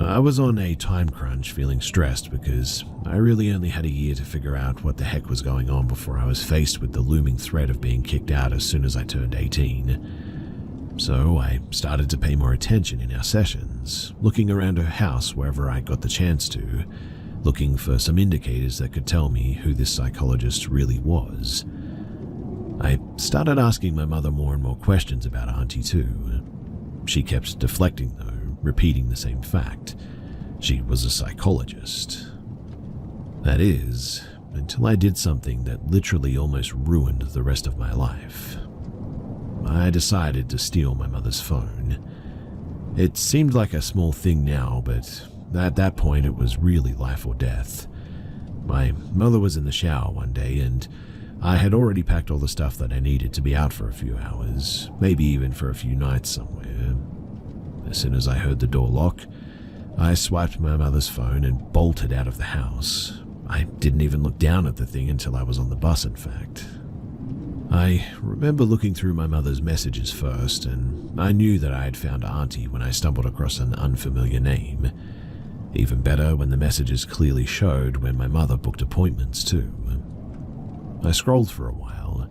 I was on a time crunch, feeling stressed because I really only had a year to figure out what the heck was going on before I was faced with the looming threat of being kicked out as soon as I turned 18. So I started to pay more attention in our sessions, looking around her house wherever I got the chance to, looking for some indicators that could tell me who this psychologist really was. I started asking my mother more and more questions about Auntie too. She kept deflecting though, repeating the same fact. She was a psychologist. That is, until I did something that literally almost ruined the rest of my life. I decided to steal my mother's phone. It seemed like a small thing now, but at that point it was really life or death. My mother was in the shower one day and I had already packed all the stuff that I needed to be out for a few hours, maybe even for a few nights somewhere. As soon as I heard the door lock, I swiped my mother's phone and bolted out of the house. I didn't even look down at the thing until I was on the bus, in fact. I remember looking through my mother's messages first, and I knew that I had found Auntie when I stumbled across an unfamiliar name. Even better when the messages clearly showed when my mother booked appointments too. I scrolled for a while,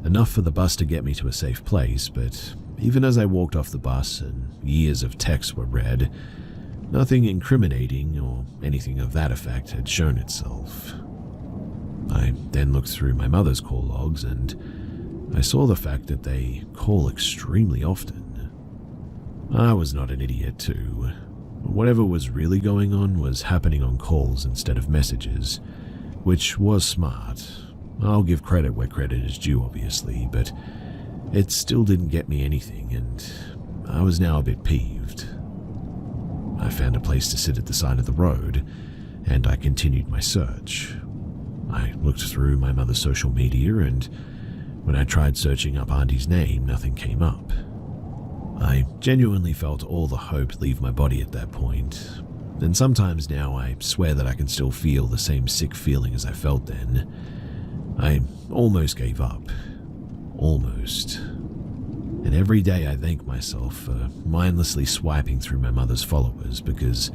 enough for the bus to get me to a safe place, but even as I walked off the bus and years of texts were read, nothing incriminating or anything of that effect had shown itself. I then looked through my mother's call logs and I saw the fact that they call extremely often. I was not an idiot too. Whatever was really going on was happening on calls instead of messages, which was smart. I'll give credit where credit is due, obviously, but it still didn't get me anything, and I was now a bit peeved. I found a place to sit at the side of the road, and I continued my search. I looked through my mother's social media, and when I tried searching up Auntie's name, nothing came up. I genuinely felt all the hope leave my body at that point, and sometimes now I swear that I can still feel the same sick feeling as I felt then. I almost gave up. Almost. And every day I thank myself for mindlessly swiping through my mother's followers because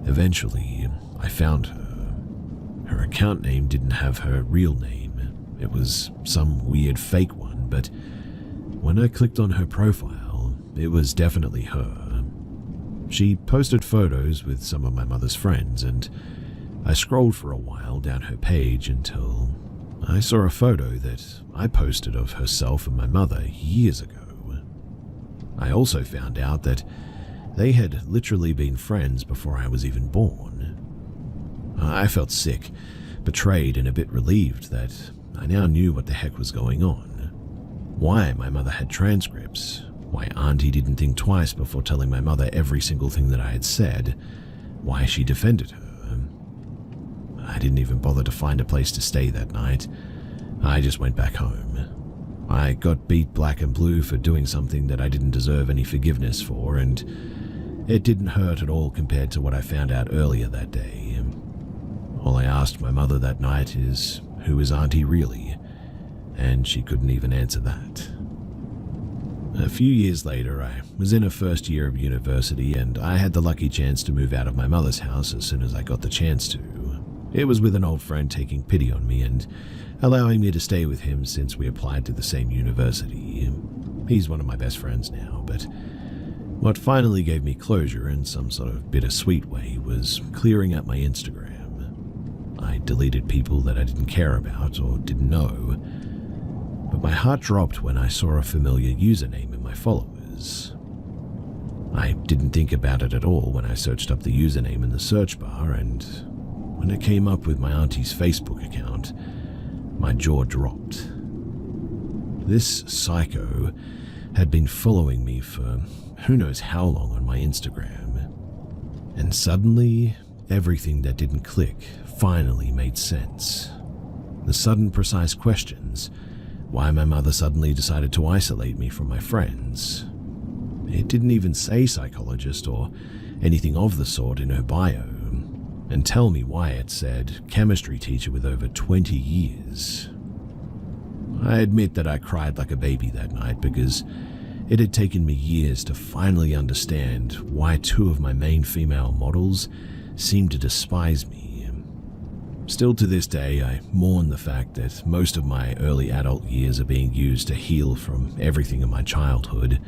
eventually I found her. Her account name didn't have her real name. It was some weird fake one, but when I clicked on her profile, it was definitely her. She posted photos with some of my mother's friends, and I scrolled for a while down her page until I saw a photo that I posted of herself and my mother years ago. I also found out that they had literally been friends before I was even born. I felt sick, betrayed, and a bit relieved that I now knew what the heck was going on. Why my mother had transcripts, why Auntie didn't think twice before telling my mother every single thing that I had said, why she defended her. I didn't even bother to find a place to stay that night. I just went back home. I got beat black and blue for doing something that I didn't deserve any forgiveness for, and it didn't hurt at all compared to what I found out earlier that day. All I asked my mother that night is, who is Auntie really? And she couldn't even answer that. A few years later, I was in her first year of university, and I had the lucky chance to move out of my mother's house as soon as I got the chance to. It was with an old friend taking pity on me and allowing me to stay with him since we applied to the same university. He's one of my best friends now, but what finally gave me closure in some sort of bittersweet way was clearing out my Instagram. I deleted people that I didn't care about or didn't know, but my heart dropped when I saw a familiar username in my followers. I didn't think about it at all when I searched up the username in the search bar, and when it came up with my auntie's Facebook account, my jaw dropped. This psycho had been following me for who knows how long on my Instagram. And suddenly, everything that didn't click finally made sense. The sudden, precise questions, why my mother suddenly decided to isolate me from my friends. It didn't even say psychologist or anything of the sort in her bio, and tell me why it said chemistry teacher with over 20 years. I admit that I cried like a baby that night because it had taken me years to finally understand why two of my main female models seemed to despise me. Still to this day, I mourn the fact that most of my early adult years are being used to heal from everything in my childhood,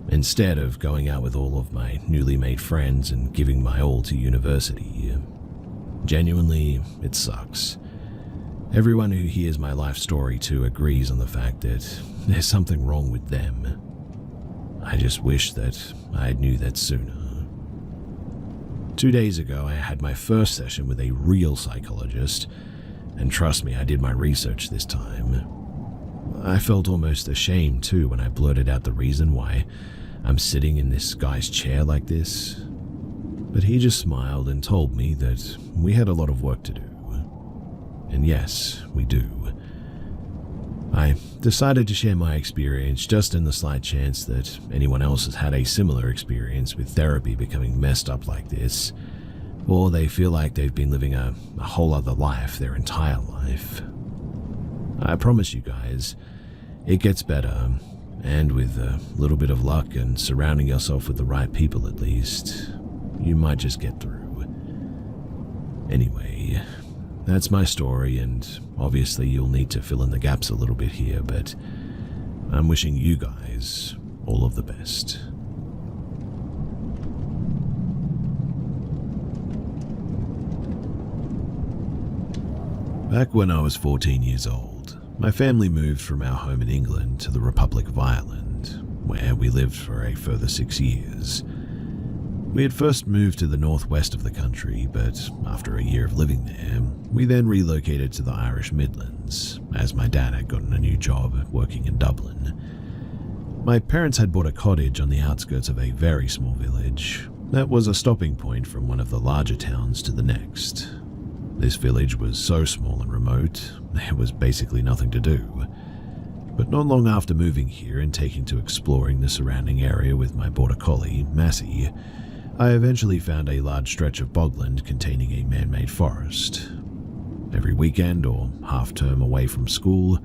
instead of going out with all of my newly made friends and giving my all to university. Genuinely, it sucks. Everyone who hears my life story too agrees on the fact that there's something wrong with them. I just wish that I knew that sooner. 2 days ago, I had my first session with a real psychologist, and trust me, I did my research this time. I felt almost ashamed too when I blurted out the reason why I'm sitting in this guy's chair like this. But he just smiled and told me that we had a lot of work to do. And yes, we do. I decided to share my experience just in the slight chance that anyone else has had a similar experience with therapy becoming messed up like this, or they feel like they've been living a whole other life their entire life. I promise you guys, it gets better, and with a little bit of luck and surrounding yourself with the right people at least, you might just get through. Anyway, that's my story, and obviously you'll need to fill in the gaps a little bit here, but I'm wishing you guys all of the best. Back when I was 14 years old, my family moved from our home in England to the Republic of Ireland, where we lived for a further 6 years. We had first moved to the northwest of the country, but after a year of living there, we then relocated to the Irish Midlands, as my dad had gotten a new job working in Dublin. My parents had bought a cottage on the outskirts of a very small village that was a stopping point from one of the larger towns to the next. This village was so small and remote, there was basically nothing to do. But not long after moving here and taking to exploring the surrounding area with my border collie, Massey, I eventually found a large stretch of bogland containing a man-made forest. Every weekend or half-term away from school,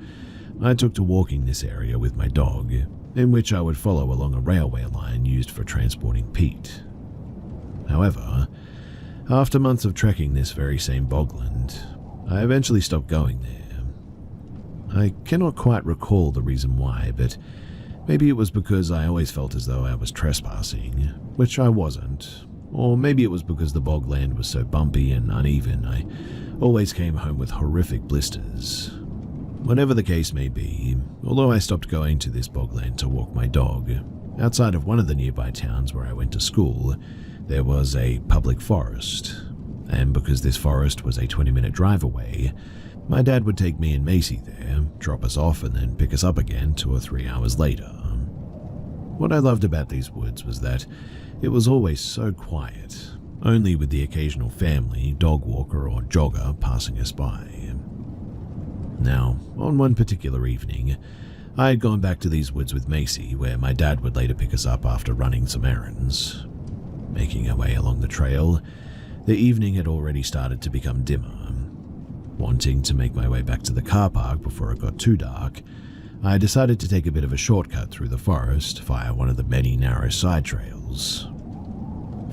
I took to walking this area with my dog, in which I would follow along a railway line used for transporting peat. However, after months of trekking this very same bogland, I eventually stopped going there. I cannot quite recall the reason why, but maybe it was because I always felt as though I was trespassing, which I wasn't. Or maybe it was because the bogland was so bumpy and uneven, I always came home with horrific blisters. Whatever the case may be, although I stopped going to this bogland to walk my dog, outside of one of the nearby towns where I went to school, there was a public forest. And because this forest was a 20-minute drive away, my dad would take me and Macy there, drop us off, and then pick us up again 2 or 3 hours later. What I loved about these woods was that it was always so quiet, only with the occasional family, dog walker, or jogger passing us by. Now, on one particular evening, I had gone back to these woods with Macy, where my dad would later pick us up after running some errands. Making our way along the trail, the evening had already started to become dimmer. Wanting to make my way back to the car park before it got too dark, I decided to take a bit of a shortcut through the forest via one of the many narrow side trails.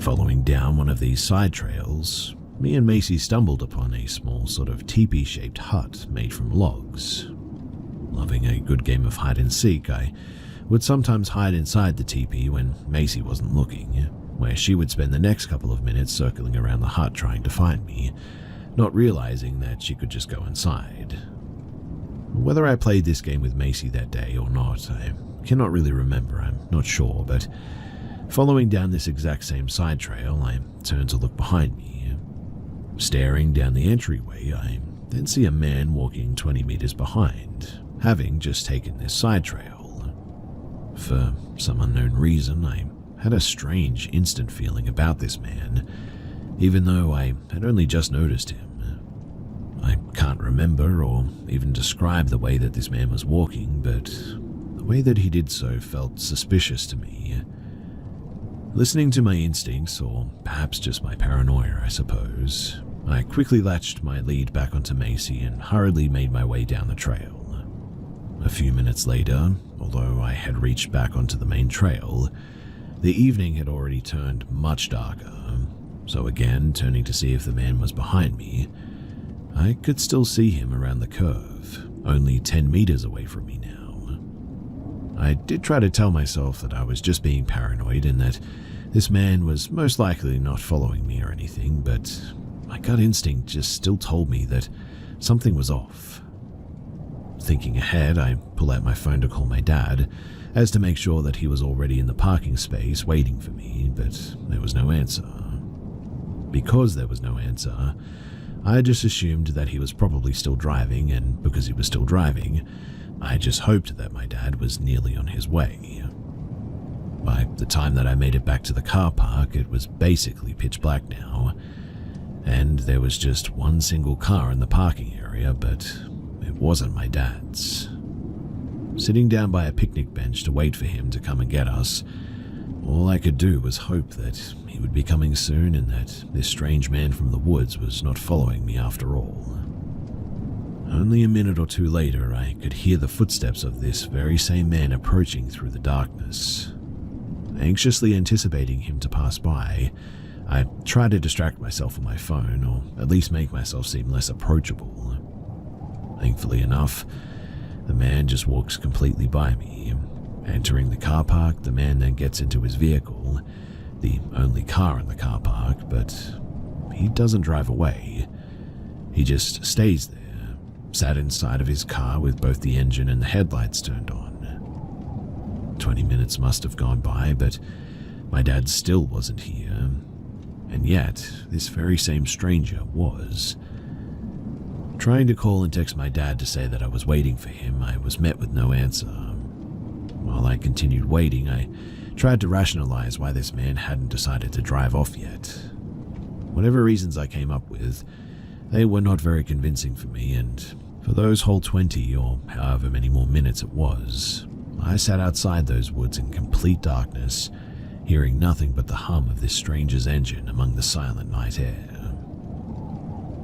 Following down one of these side trails, me and Macy stumbled upon a small sort of teepee-shaped hut made from logs. Loving a good game of hide-and-seek, I would sometimes hide inside the teepee when Macy wasn't looking, where she would spend the next couple of minutes circling around the hut trying to find me, not realizing that she could just go inside. Whether I played this game with Macy that day or not, I cannot really remember, I'm not sure, but following down this exact same side trail, I turned to look behind me. Staring down the entryway, I then see a man walking 20 meters behind, having just taken this side trail. For some unknown reason, I had a strange, instant feeling about this man, even though I had only just noticed him. I can't remember or even describe the way that this man was walking, but the way that he did so felt suspicious to me. Listening to my instincts, or perhaps just my paranoia, I suppose, I quickly latched my lead back onto Macy and hurriedly made my way down the trail. A few minutes later, although I had reached back onto the main trail, the evening had already turned much darker. So again, turning to see if the man was behind me, I could still see him around the curve, only 10 meters away from me now. I did try to tell myself that I was just being paranoid and that this man was most likely not following me or anything, but my gut instinct just still told me that something was off. Thinking ahead, I pull out my phone to call my dad, as to make sure that he was already in the parking space waiting for me, but there was no answer. Because there was no answer, I just assumed that he was probably still driving, and because he was still driving, I just hoped that my dad was nearly on his way. By the time that I made it back to the car park, it was basically pitch black now, and there was just one single car in the parking area, but it wasn't my dad's. Sitting down by a picnic bench to wait for him to come and get us, all I could do was hope that he would be coming soon and that this strange man from the woods was not following me after all. Only a minute or two later, I could hear the footsteps of this very same man approaching through the darkness. Anxiously anticipating him to pass by, I tried to distract myself on my phone, or at least make myself seem less approachable. Thankfully enough, the man just walks completely by me. Entering the car park, the man then gets into his vehicle, the only car in the car park, but he doesn't drive away. He just stays there, sat inside of his car with both the engine and the headlights turned on. 20 minutes must have gone by, but my dad still wasn't here. And yet, this very same stranger was. Trying to call and text my dad to say that I was waiting for him, I was met with no answer. While I continued waiting, I tried to rationalize why this man hadn't decided to drive off yet. Whatever reasons I came up with, they were not very convincing for me, and for those whole 20 or however many more minutes it was, I sat outside those woods in complete darkness, hearing nothing but the hum of this stranger's engine among the silent night air.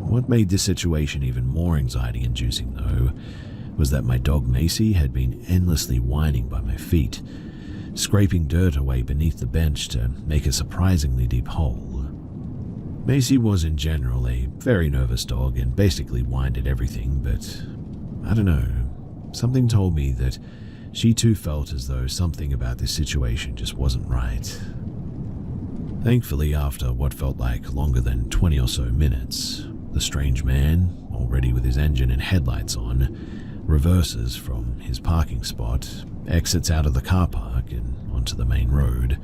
What made this situation even more anxiety-inducing, though, was that my dog Macy had been endlessly whining by my feet, scraping dirt away beneath the bench to make a surprisingly deep hole. Macy was in general a very nervous dog and basically whined at everything, but I don't know, something told me that she too felt as though something about this situation just wasn't right. Thankfully, after what felt like longer than 20 or so minutes, the strange man, already with his engine and headlights on, reverses from his parking spot, exits out of the car park and onto the main road,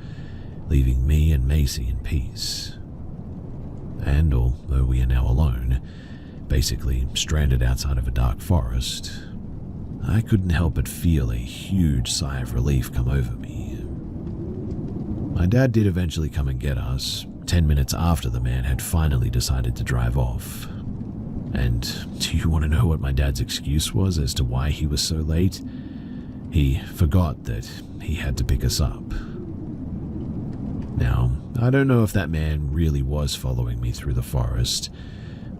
leaving me and Macy in peace. And although we are now alone, basically stranded outside of a dark forest, I couldn't help but feel a huge sigh of relief come over me. My dad did eventually come and get us, 10 minutes after the man had finally decided to drive off. And do you want to know what my dad's excuse was as to why he was so late? He forgot that he had to pick us up. Now, I don't know if that man really was following me through the forest,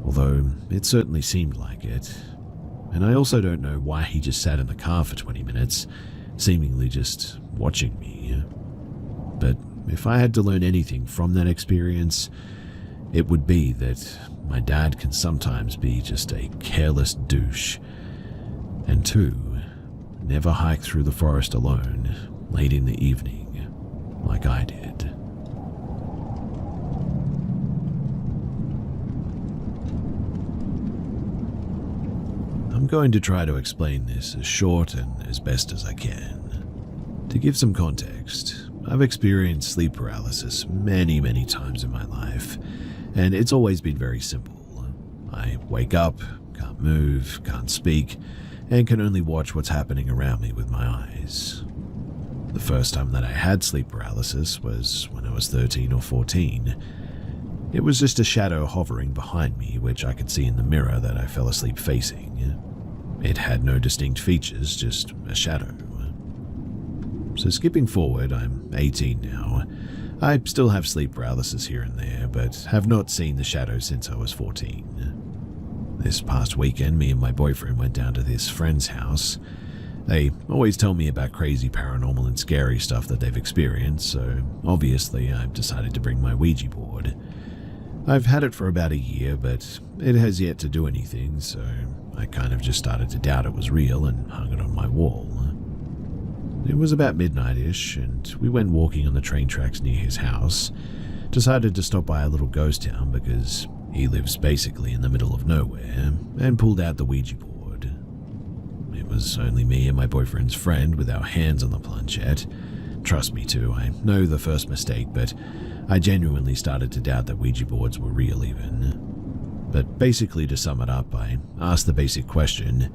although it certainly seemed like it. And I also don't know why he just sat in the car for 20 minutes, seemingly just watching me. But if I had to learn anything from that experience, it would be that my dad can sometimes be just a careless douche. And two, never hike through the forest alone, late in the evening, like I did. I'm going to try to explain this as short and as best as I can. To give some context, I've experienced sleep paralysis many times in my life, and it's always been very simple. I wake up, can't move, can't speak, and can only watch what's happening around me with my eyes. The first time that I had sleep paralysis was when I was 13 or 14. It was just a shadow hovering behind me, which I could see in the mirror that I fell asleep facing. It had no distinct features, just a shadow. So skipping forward, I'm 18 now. I still have sleep paralysis here and there, but have not seen the shadow since I was 14. This past weekend, me and my boyfriend went down to this friend's house. They always tell me about crazy paranormal and scary stuff that they've experienced, so obviously I've decided to bring my Ouija board. I've had it for about a year, but it has yet to do anything, so I kind of just started to doubt it was real and hung it on my wall. It was about midnight-ish, and we went walking on the train tracks near his house. Decided to stop by a little ghost town because He lives basically in the middle of nowhere and pulled out the Ouija board. It was only me and my boyfriend's friend with our hands on the planchette. Trust me too, I know the first mistake, but I genuinely started to doubt that Ouija boards were real even. But basically, to sum it up, I asked the basic question,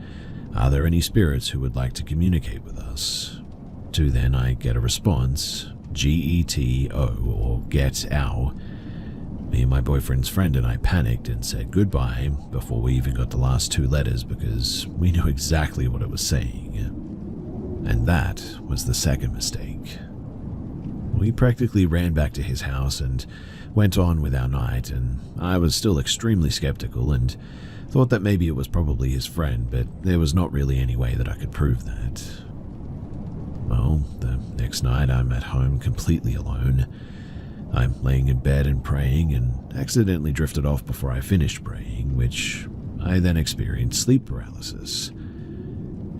are there any spirits who would like to communicate with us? To then I get a response, GETO or get ow. Me and my boyfriend's friend and I panicked and said goodbye before we even got the last two letters because we knew exactly what it was saying. And that was the second mistake. We practically ran back to his house and went on with our night, and I was still extremely skeptical and thought that maybe it was probably his friend, but there was not really any way that I could prove that. Well, the next night I'm at home completely alone. I'm laying in bed and praying and accidentally drifted off before I finished praying, which I then experienced sleep paralysis.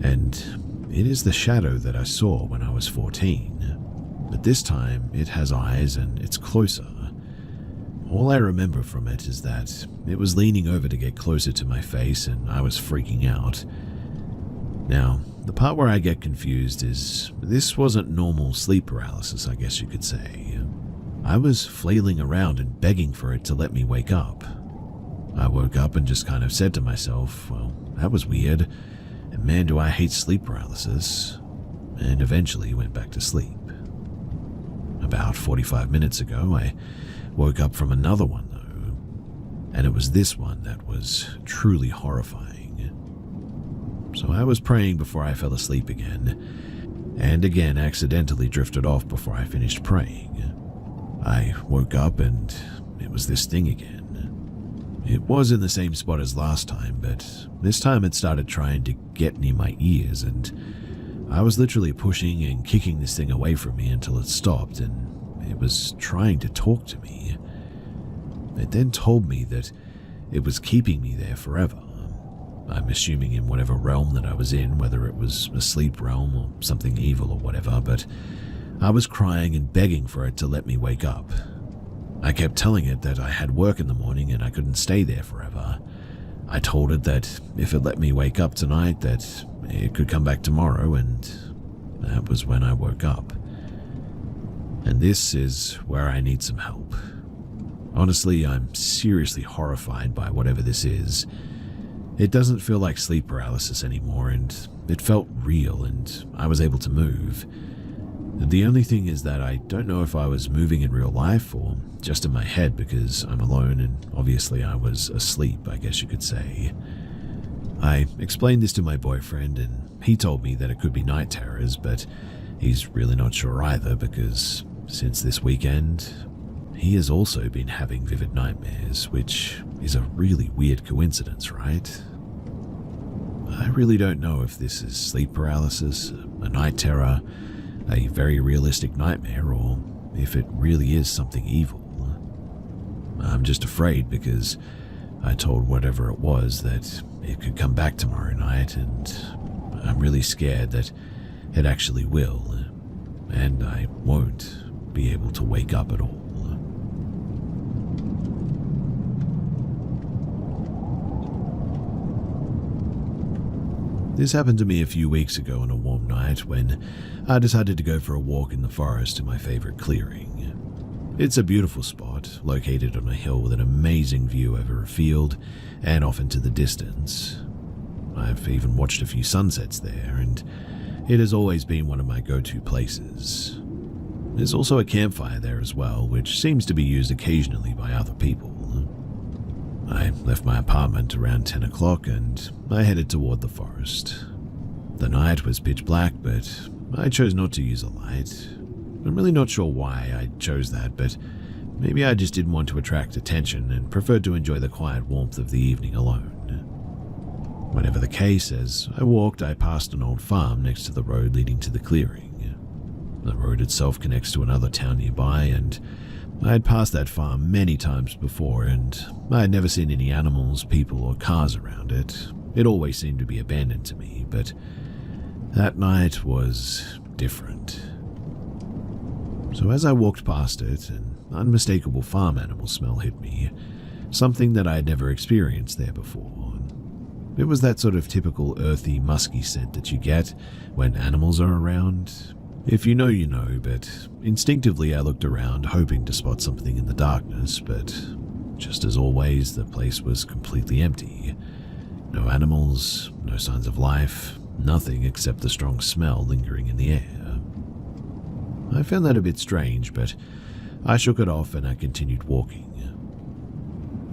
And it is the shadow that I saw when I was 14, but this time it has eyes and it's closer. All I remember from it is that it was leaning over to get closer to my face and I was freaking out. Now, the part where I get confused is this wasn't normal sleep paralysis, I guess you could say. I was flailing around and begging for it to let me wake up. I woke up and just kind of said to myself, well, that was weird, and man do I hate sleep paralysis, and eventually went back to sleep. About 45 minutes ago, I woke up from another one though, and it was this one that was truly horrifying. So I was praying before I fell asleep again, and again accidentally drifted off before I finished praying. I woke up and it was this thing again. It was in the same spot as last time, but this time it started trying to get near my ears, and I was literally pushing and kicking this thing away from me until it stopped, and it was trying to talk to me. It then told me that it was keeping me there forever. I'm assuming in whatever realm that I was in, whether it was a sleep realm or something evil or whatever, but I was crying and begging for it to let me wake up. I kept telling it that I had work in the morning and I couldn't stay there forever. I told it that if it let me wake up tonight, that it could come back tomorrow, and that was when I woke up. And this is where I need some help. Honestly, I'm seriously horrified by whatever this is. It doesn't feel like sleep paralysis anymore, and it felt real, and I was able to move. The only thing is that I don't know if I was moving in real life or just in my head because I'm alone and obviously I was asleep, I guess you could say. I explained this to my boyfriend and he told me that it could be night terrors, but he's really not sure either because since this weekend, he has also been having vivid nightmares, which is a really weird coincidence, right? I really don't know if this is sleep paralysis, a night terror, a very realistic nightmare, or if it really is something evil. I'm just afraid because I told whatever it was that it could come back tomorrow night, and I'm really scared that it actually will, and I won't be able to wake up at all. This happened to me a few weeks ago on a warm night when I decided to go for a walk in the forest to my favorite clearing. It's a beautiful spot, located on a hill with an amazing view over a field and off into the distance. I've even watched a few sunsets there, and it has always been one of my go-to places. There's also a campfire there as well, which seems to be used occasionally by other people. I left my apartment around 10 o'clock and I headed toward the forest. The night was pitch black, but I chose not to use a light. I'm really not sure why I chose that, but maybe I just didn't want to attract attention and preferred to enjoy the quiet warmth of the evening alone. Whatever the case, as I walked, I passed an old farm next to the road leading to the clearing. The road itself connects to another town nearby, and I had passed that farm many times before, and I had never seen any animals, people, or cars around it. It always seemed to be abandoned to me, but that night was different. So as I walked past it, an unmistakable farm animal smell hit me. something that I had never experienced there before. It was that sort of typical earthy, musky scent that you get when animals are around. If you know, you know, but instinctively I looked around hoping to spot something in the darkness, but just as always, the place was completely empty. No animals, no signs of life, nothing except the strong smell lingering in the air. I found that a bit strange, but I shook it off and I continued walking.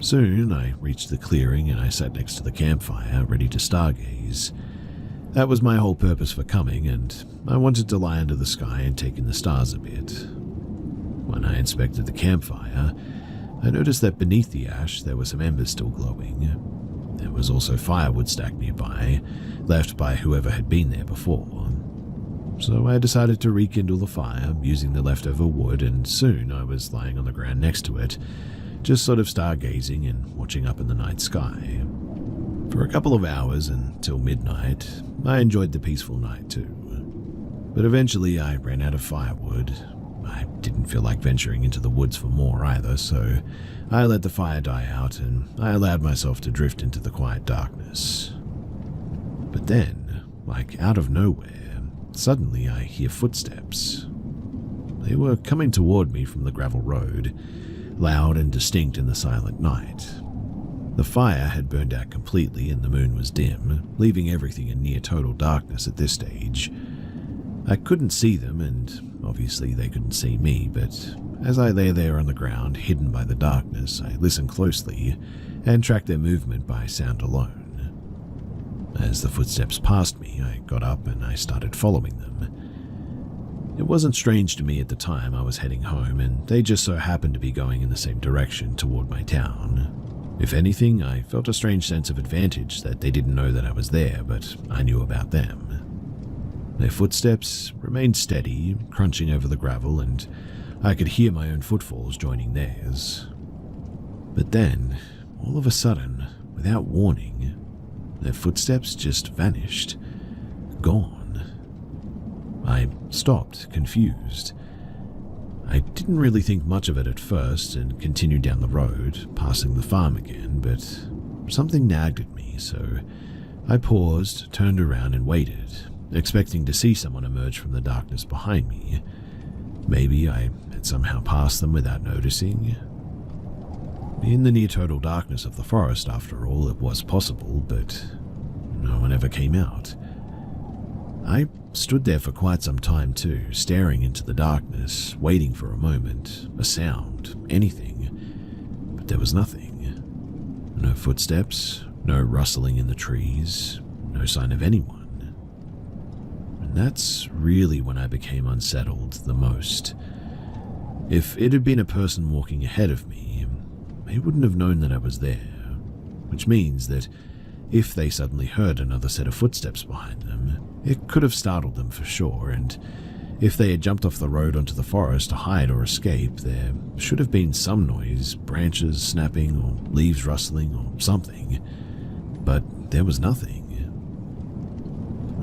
Soon I reached the clearing and I sat next to the campfire, ready to stargaze. That was my whole purpose for coming, and I wanted to lie under the sky and take in the stars a bit. When I inspected the campfire, I noticed that beneath the ash there were some embers still glowing. There was also firewood stacked nearby, left by whoever had been there before. So I decided to rekindle the fire using the leftover wood, and soon I was lying on the ground next to it, just sort of stargazing and watching up in the night sky. For a couple of hours until midnight, I enjoyed the peaceful night too. But eventually I ran out of firewood. I didn't feel like venturing into the woods for more either, so I let the fire die out and I allowed myself to drift into the quiet darkness. But then, like out of nowhere, suddenly I hear footsteps. They were coming toward me from the gravel road, loud and distinct in the silent night. The fire had burned out completely and the moon was dim, leaving everything in near total darkness at this stage. I couldn't see them, and obviously they couldn't see me, but as I lay there on the ground, hidden by the darkness, I listened closely and tracked their movement by sound alone. As the footsteps passed me, I got up and I started following them. It wasn't strange to me at the time. I was heading home, and they just so happened to be going in the same direction toward my town. If anything, I felt a strange sense of advantage that they didn't know that I was there, but I knew about them. Their footsteps remained steady, crunching over the gravel, and I could hear my own footfalls joining theirs. But then, all of a sudden, without warning, their footsteps just vanished. Gone. I stopped, confused. I didn't really think much of it at first and continued down the road, passing the farm again, but something nagged at me, so I paused, turned around and waited, expecting to see someone emerge from the darkness behind me. Maybe I had somehow passed them without noticing. In the near total darkness of the forest, after all, it was possible, but no one ever came out. I stood there for quite some time too, staring into the darkness, waiting for a moment, a sound, anything. But there was nothing. No footsteps, no rustling in the trees, no sign of anyone. And that's really when I became unsettled the most. If it had been a person walking ahead of me, they wouldn't have known that I was there, which means that if they suddenly heard another set of footsteps behind them, it could have startled them for sure, and if they had jumped off the road onto the forest to hide or escape, there should have been some noise, branches snapping or leaves rustling or something. But there was nothing.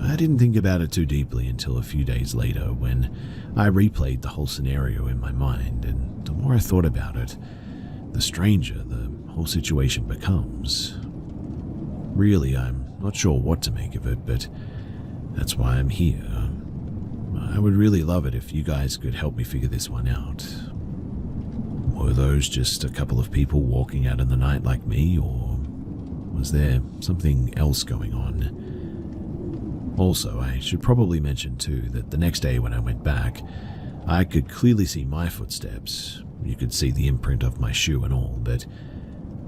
I didn't think about it too deeply until a few days later when I replayed the whole scenario in my mind, and the more I thought about it, the stranger the whole situation becomes. Really, I'm not sure what to make of it, but that's why I'm here. I would really love it if you guys could help me figure this one out. Were those just a couple of people walking out in the night like me, or was there something else going on? Also, I should probably mention too that the next day when I went back, I could clearly see my footsteps. You could see the imprint of my shoe and all, but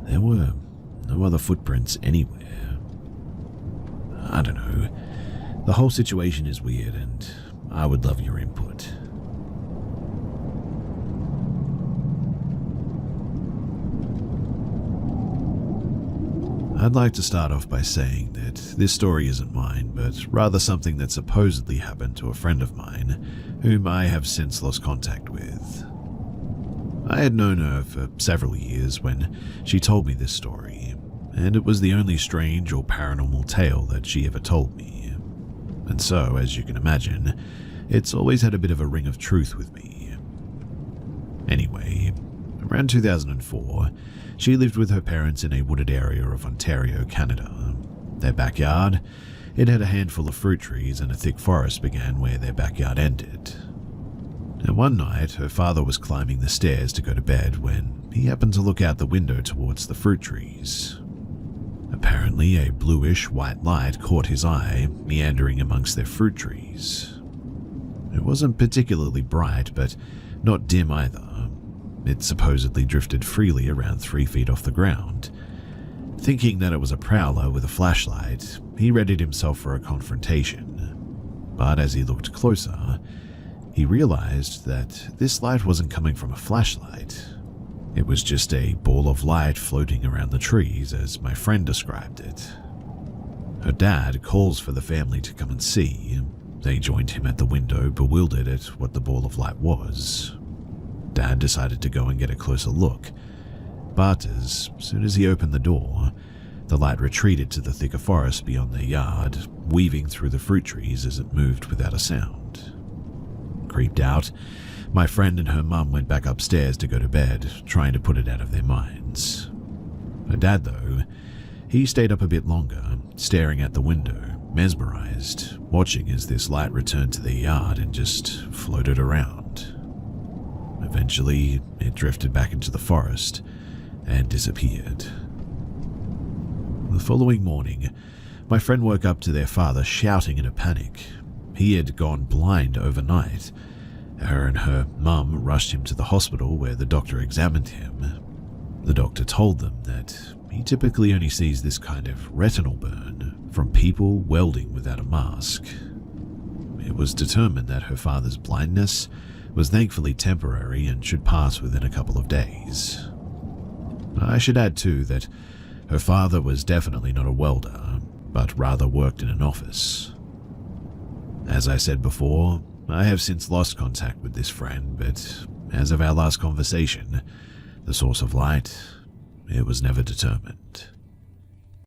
there were no other footprints anywhere. I don't know. The whole situation is weird, and I would love your input. I'd like to start off by saying that this story isn't mine, but rather something that supposedly happened to a friend of mine, whom I have since lost contact with. I had known her for several years when she told me this story, and it was the only strange or paranormal tale that she ever told me. And so, as you can imagine, it's always had a bit of a ring of truth with me. Anyway, Around 2004, she lived with her parents in a wooded area of Ontario, Canada. Their backyard, it had a handful of fruit trees and a thick forest began where their backyard ended. And one night, her father was climbing the stairs to go to bed when he happened to look out the window towards the fruit trees. Apparently, a bluish-white light caught his eye, meandering amongst their fruit trees. It wasn't particularly bright, but not dim either. It supposedly drifted freely around 3 feet off the ground. Thinking that it was a prowler with a flashlight, he readied himself for a confrontation. But as he looked closer, he realized that this light wasn't coming from a flashlight. It was just a ball of light floating around the trees, as my friend described it. Her dad calls for the family to come and see. They joined him at the window, bewildered at what the ball of light was. Dad decided to go and get a closer look, but as soon as he opened the door, the light retreated to the thicker forest beyond their yard, weaving through the fruit trees as it moved without a sound. Creeped out, my friend and her mum went back upstairs to go to bed, trying to put it out of their minds. Her dad, though, he stayed up a bit longer, staring at the window, mesmerized, watching as this light returned to their yard and just floated around. Eventually, it drifted back into the forest and disappeared. The following morning, my friend woke up to their father shouting in a panic. He had gone blind overnight. Her and her mum rushed him to the hospital where the doctor examined him. The doctor told them that he typically only sees this kind of retinal burn from people welding without a mask. It was determined that her father's blindness was thankfully temporary and should pass within a couple of days. I should add too that her father was definitely not a welder, but rather worked in an office. As I said before, I have since lost contact with this friend, but as of our last conversation, the source of light, it was never determined.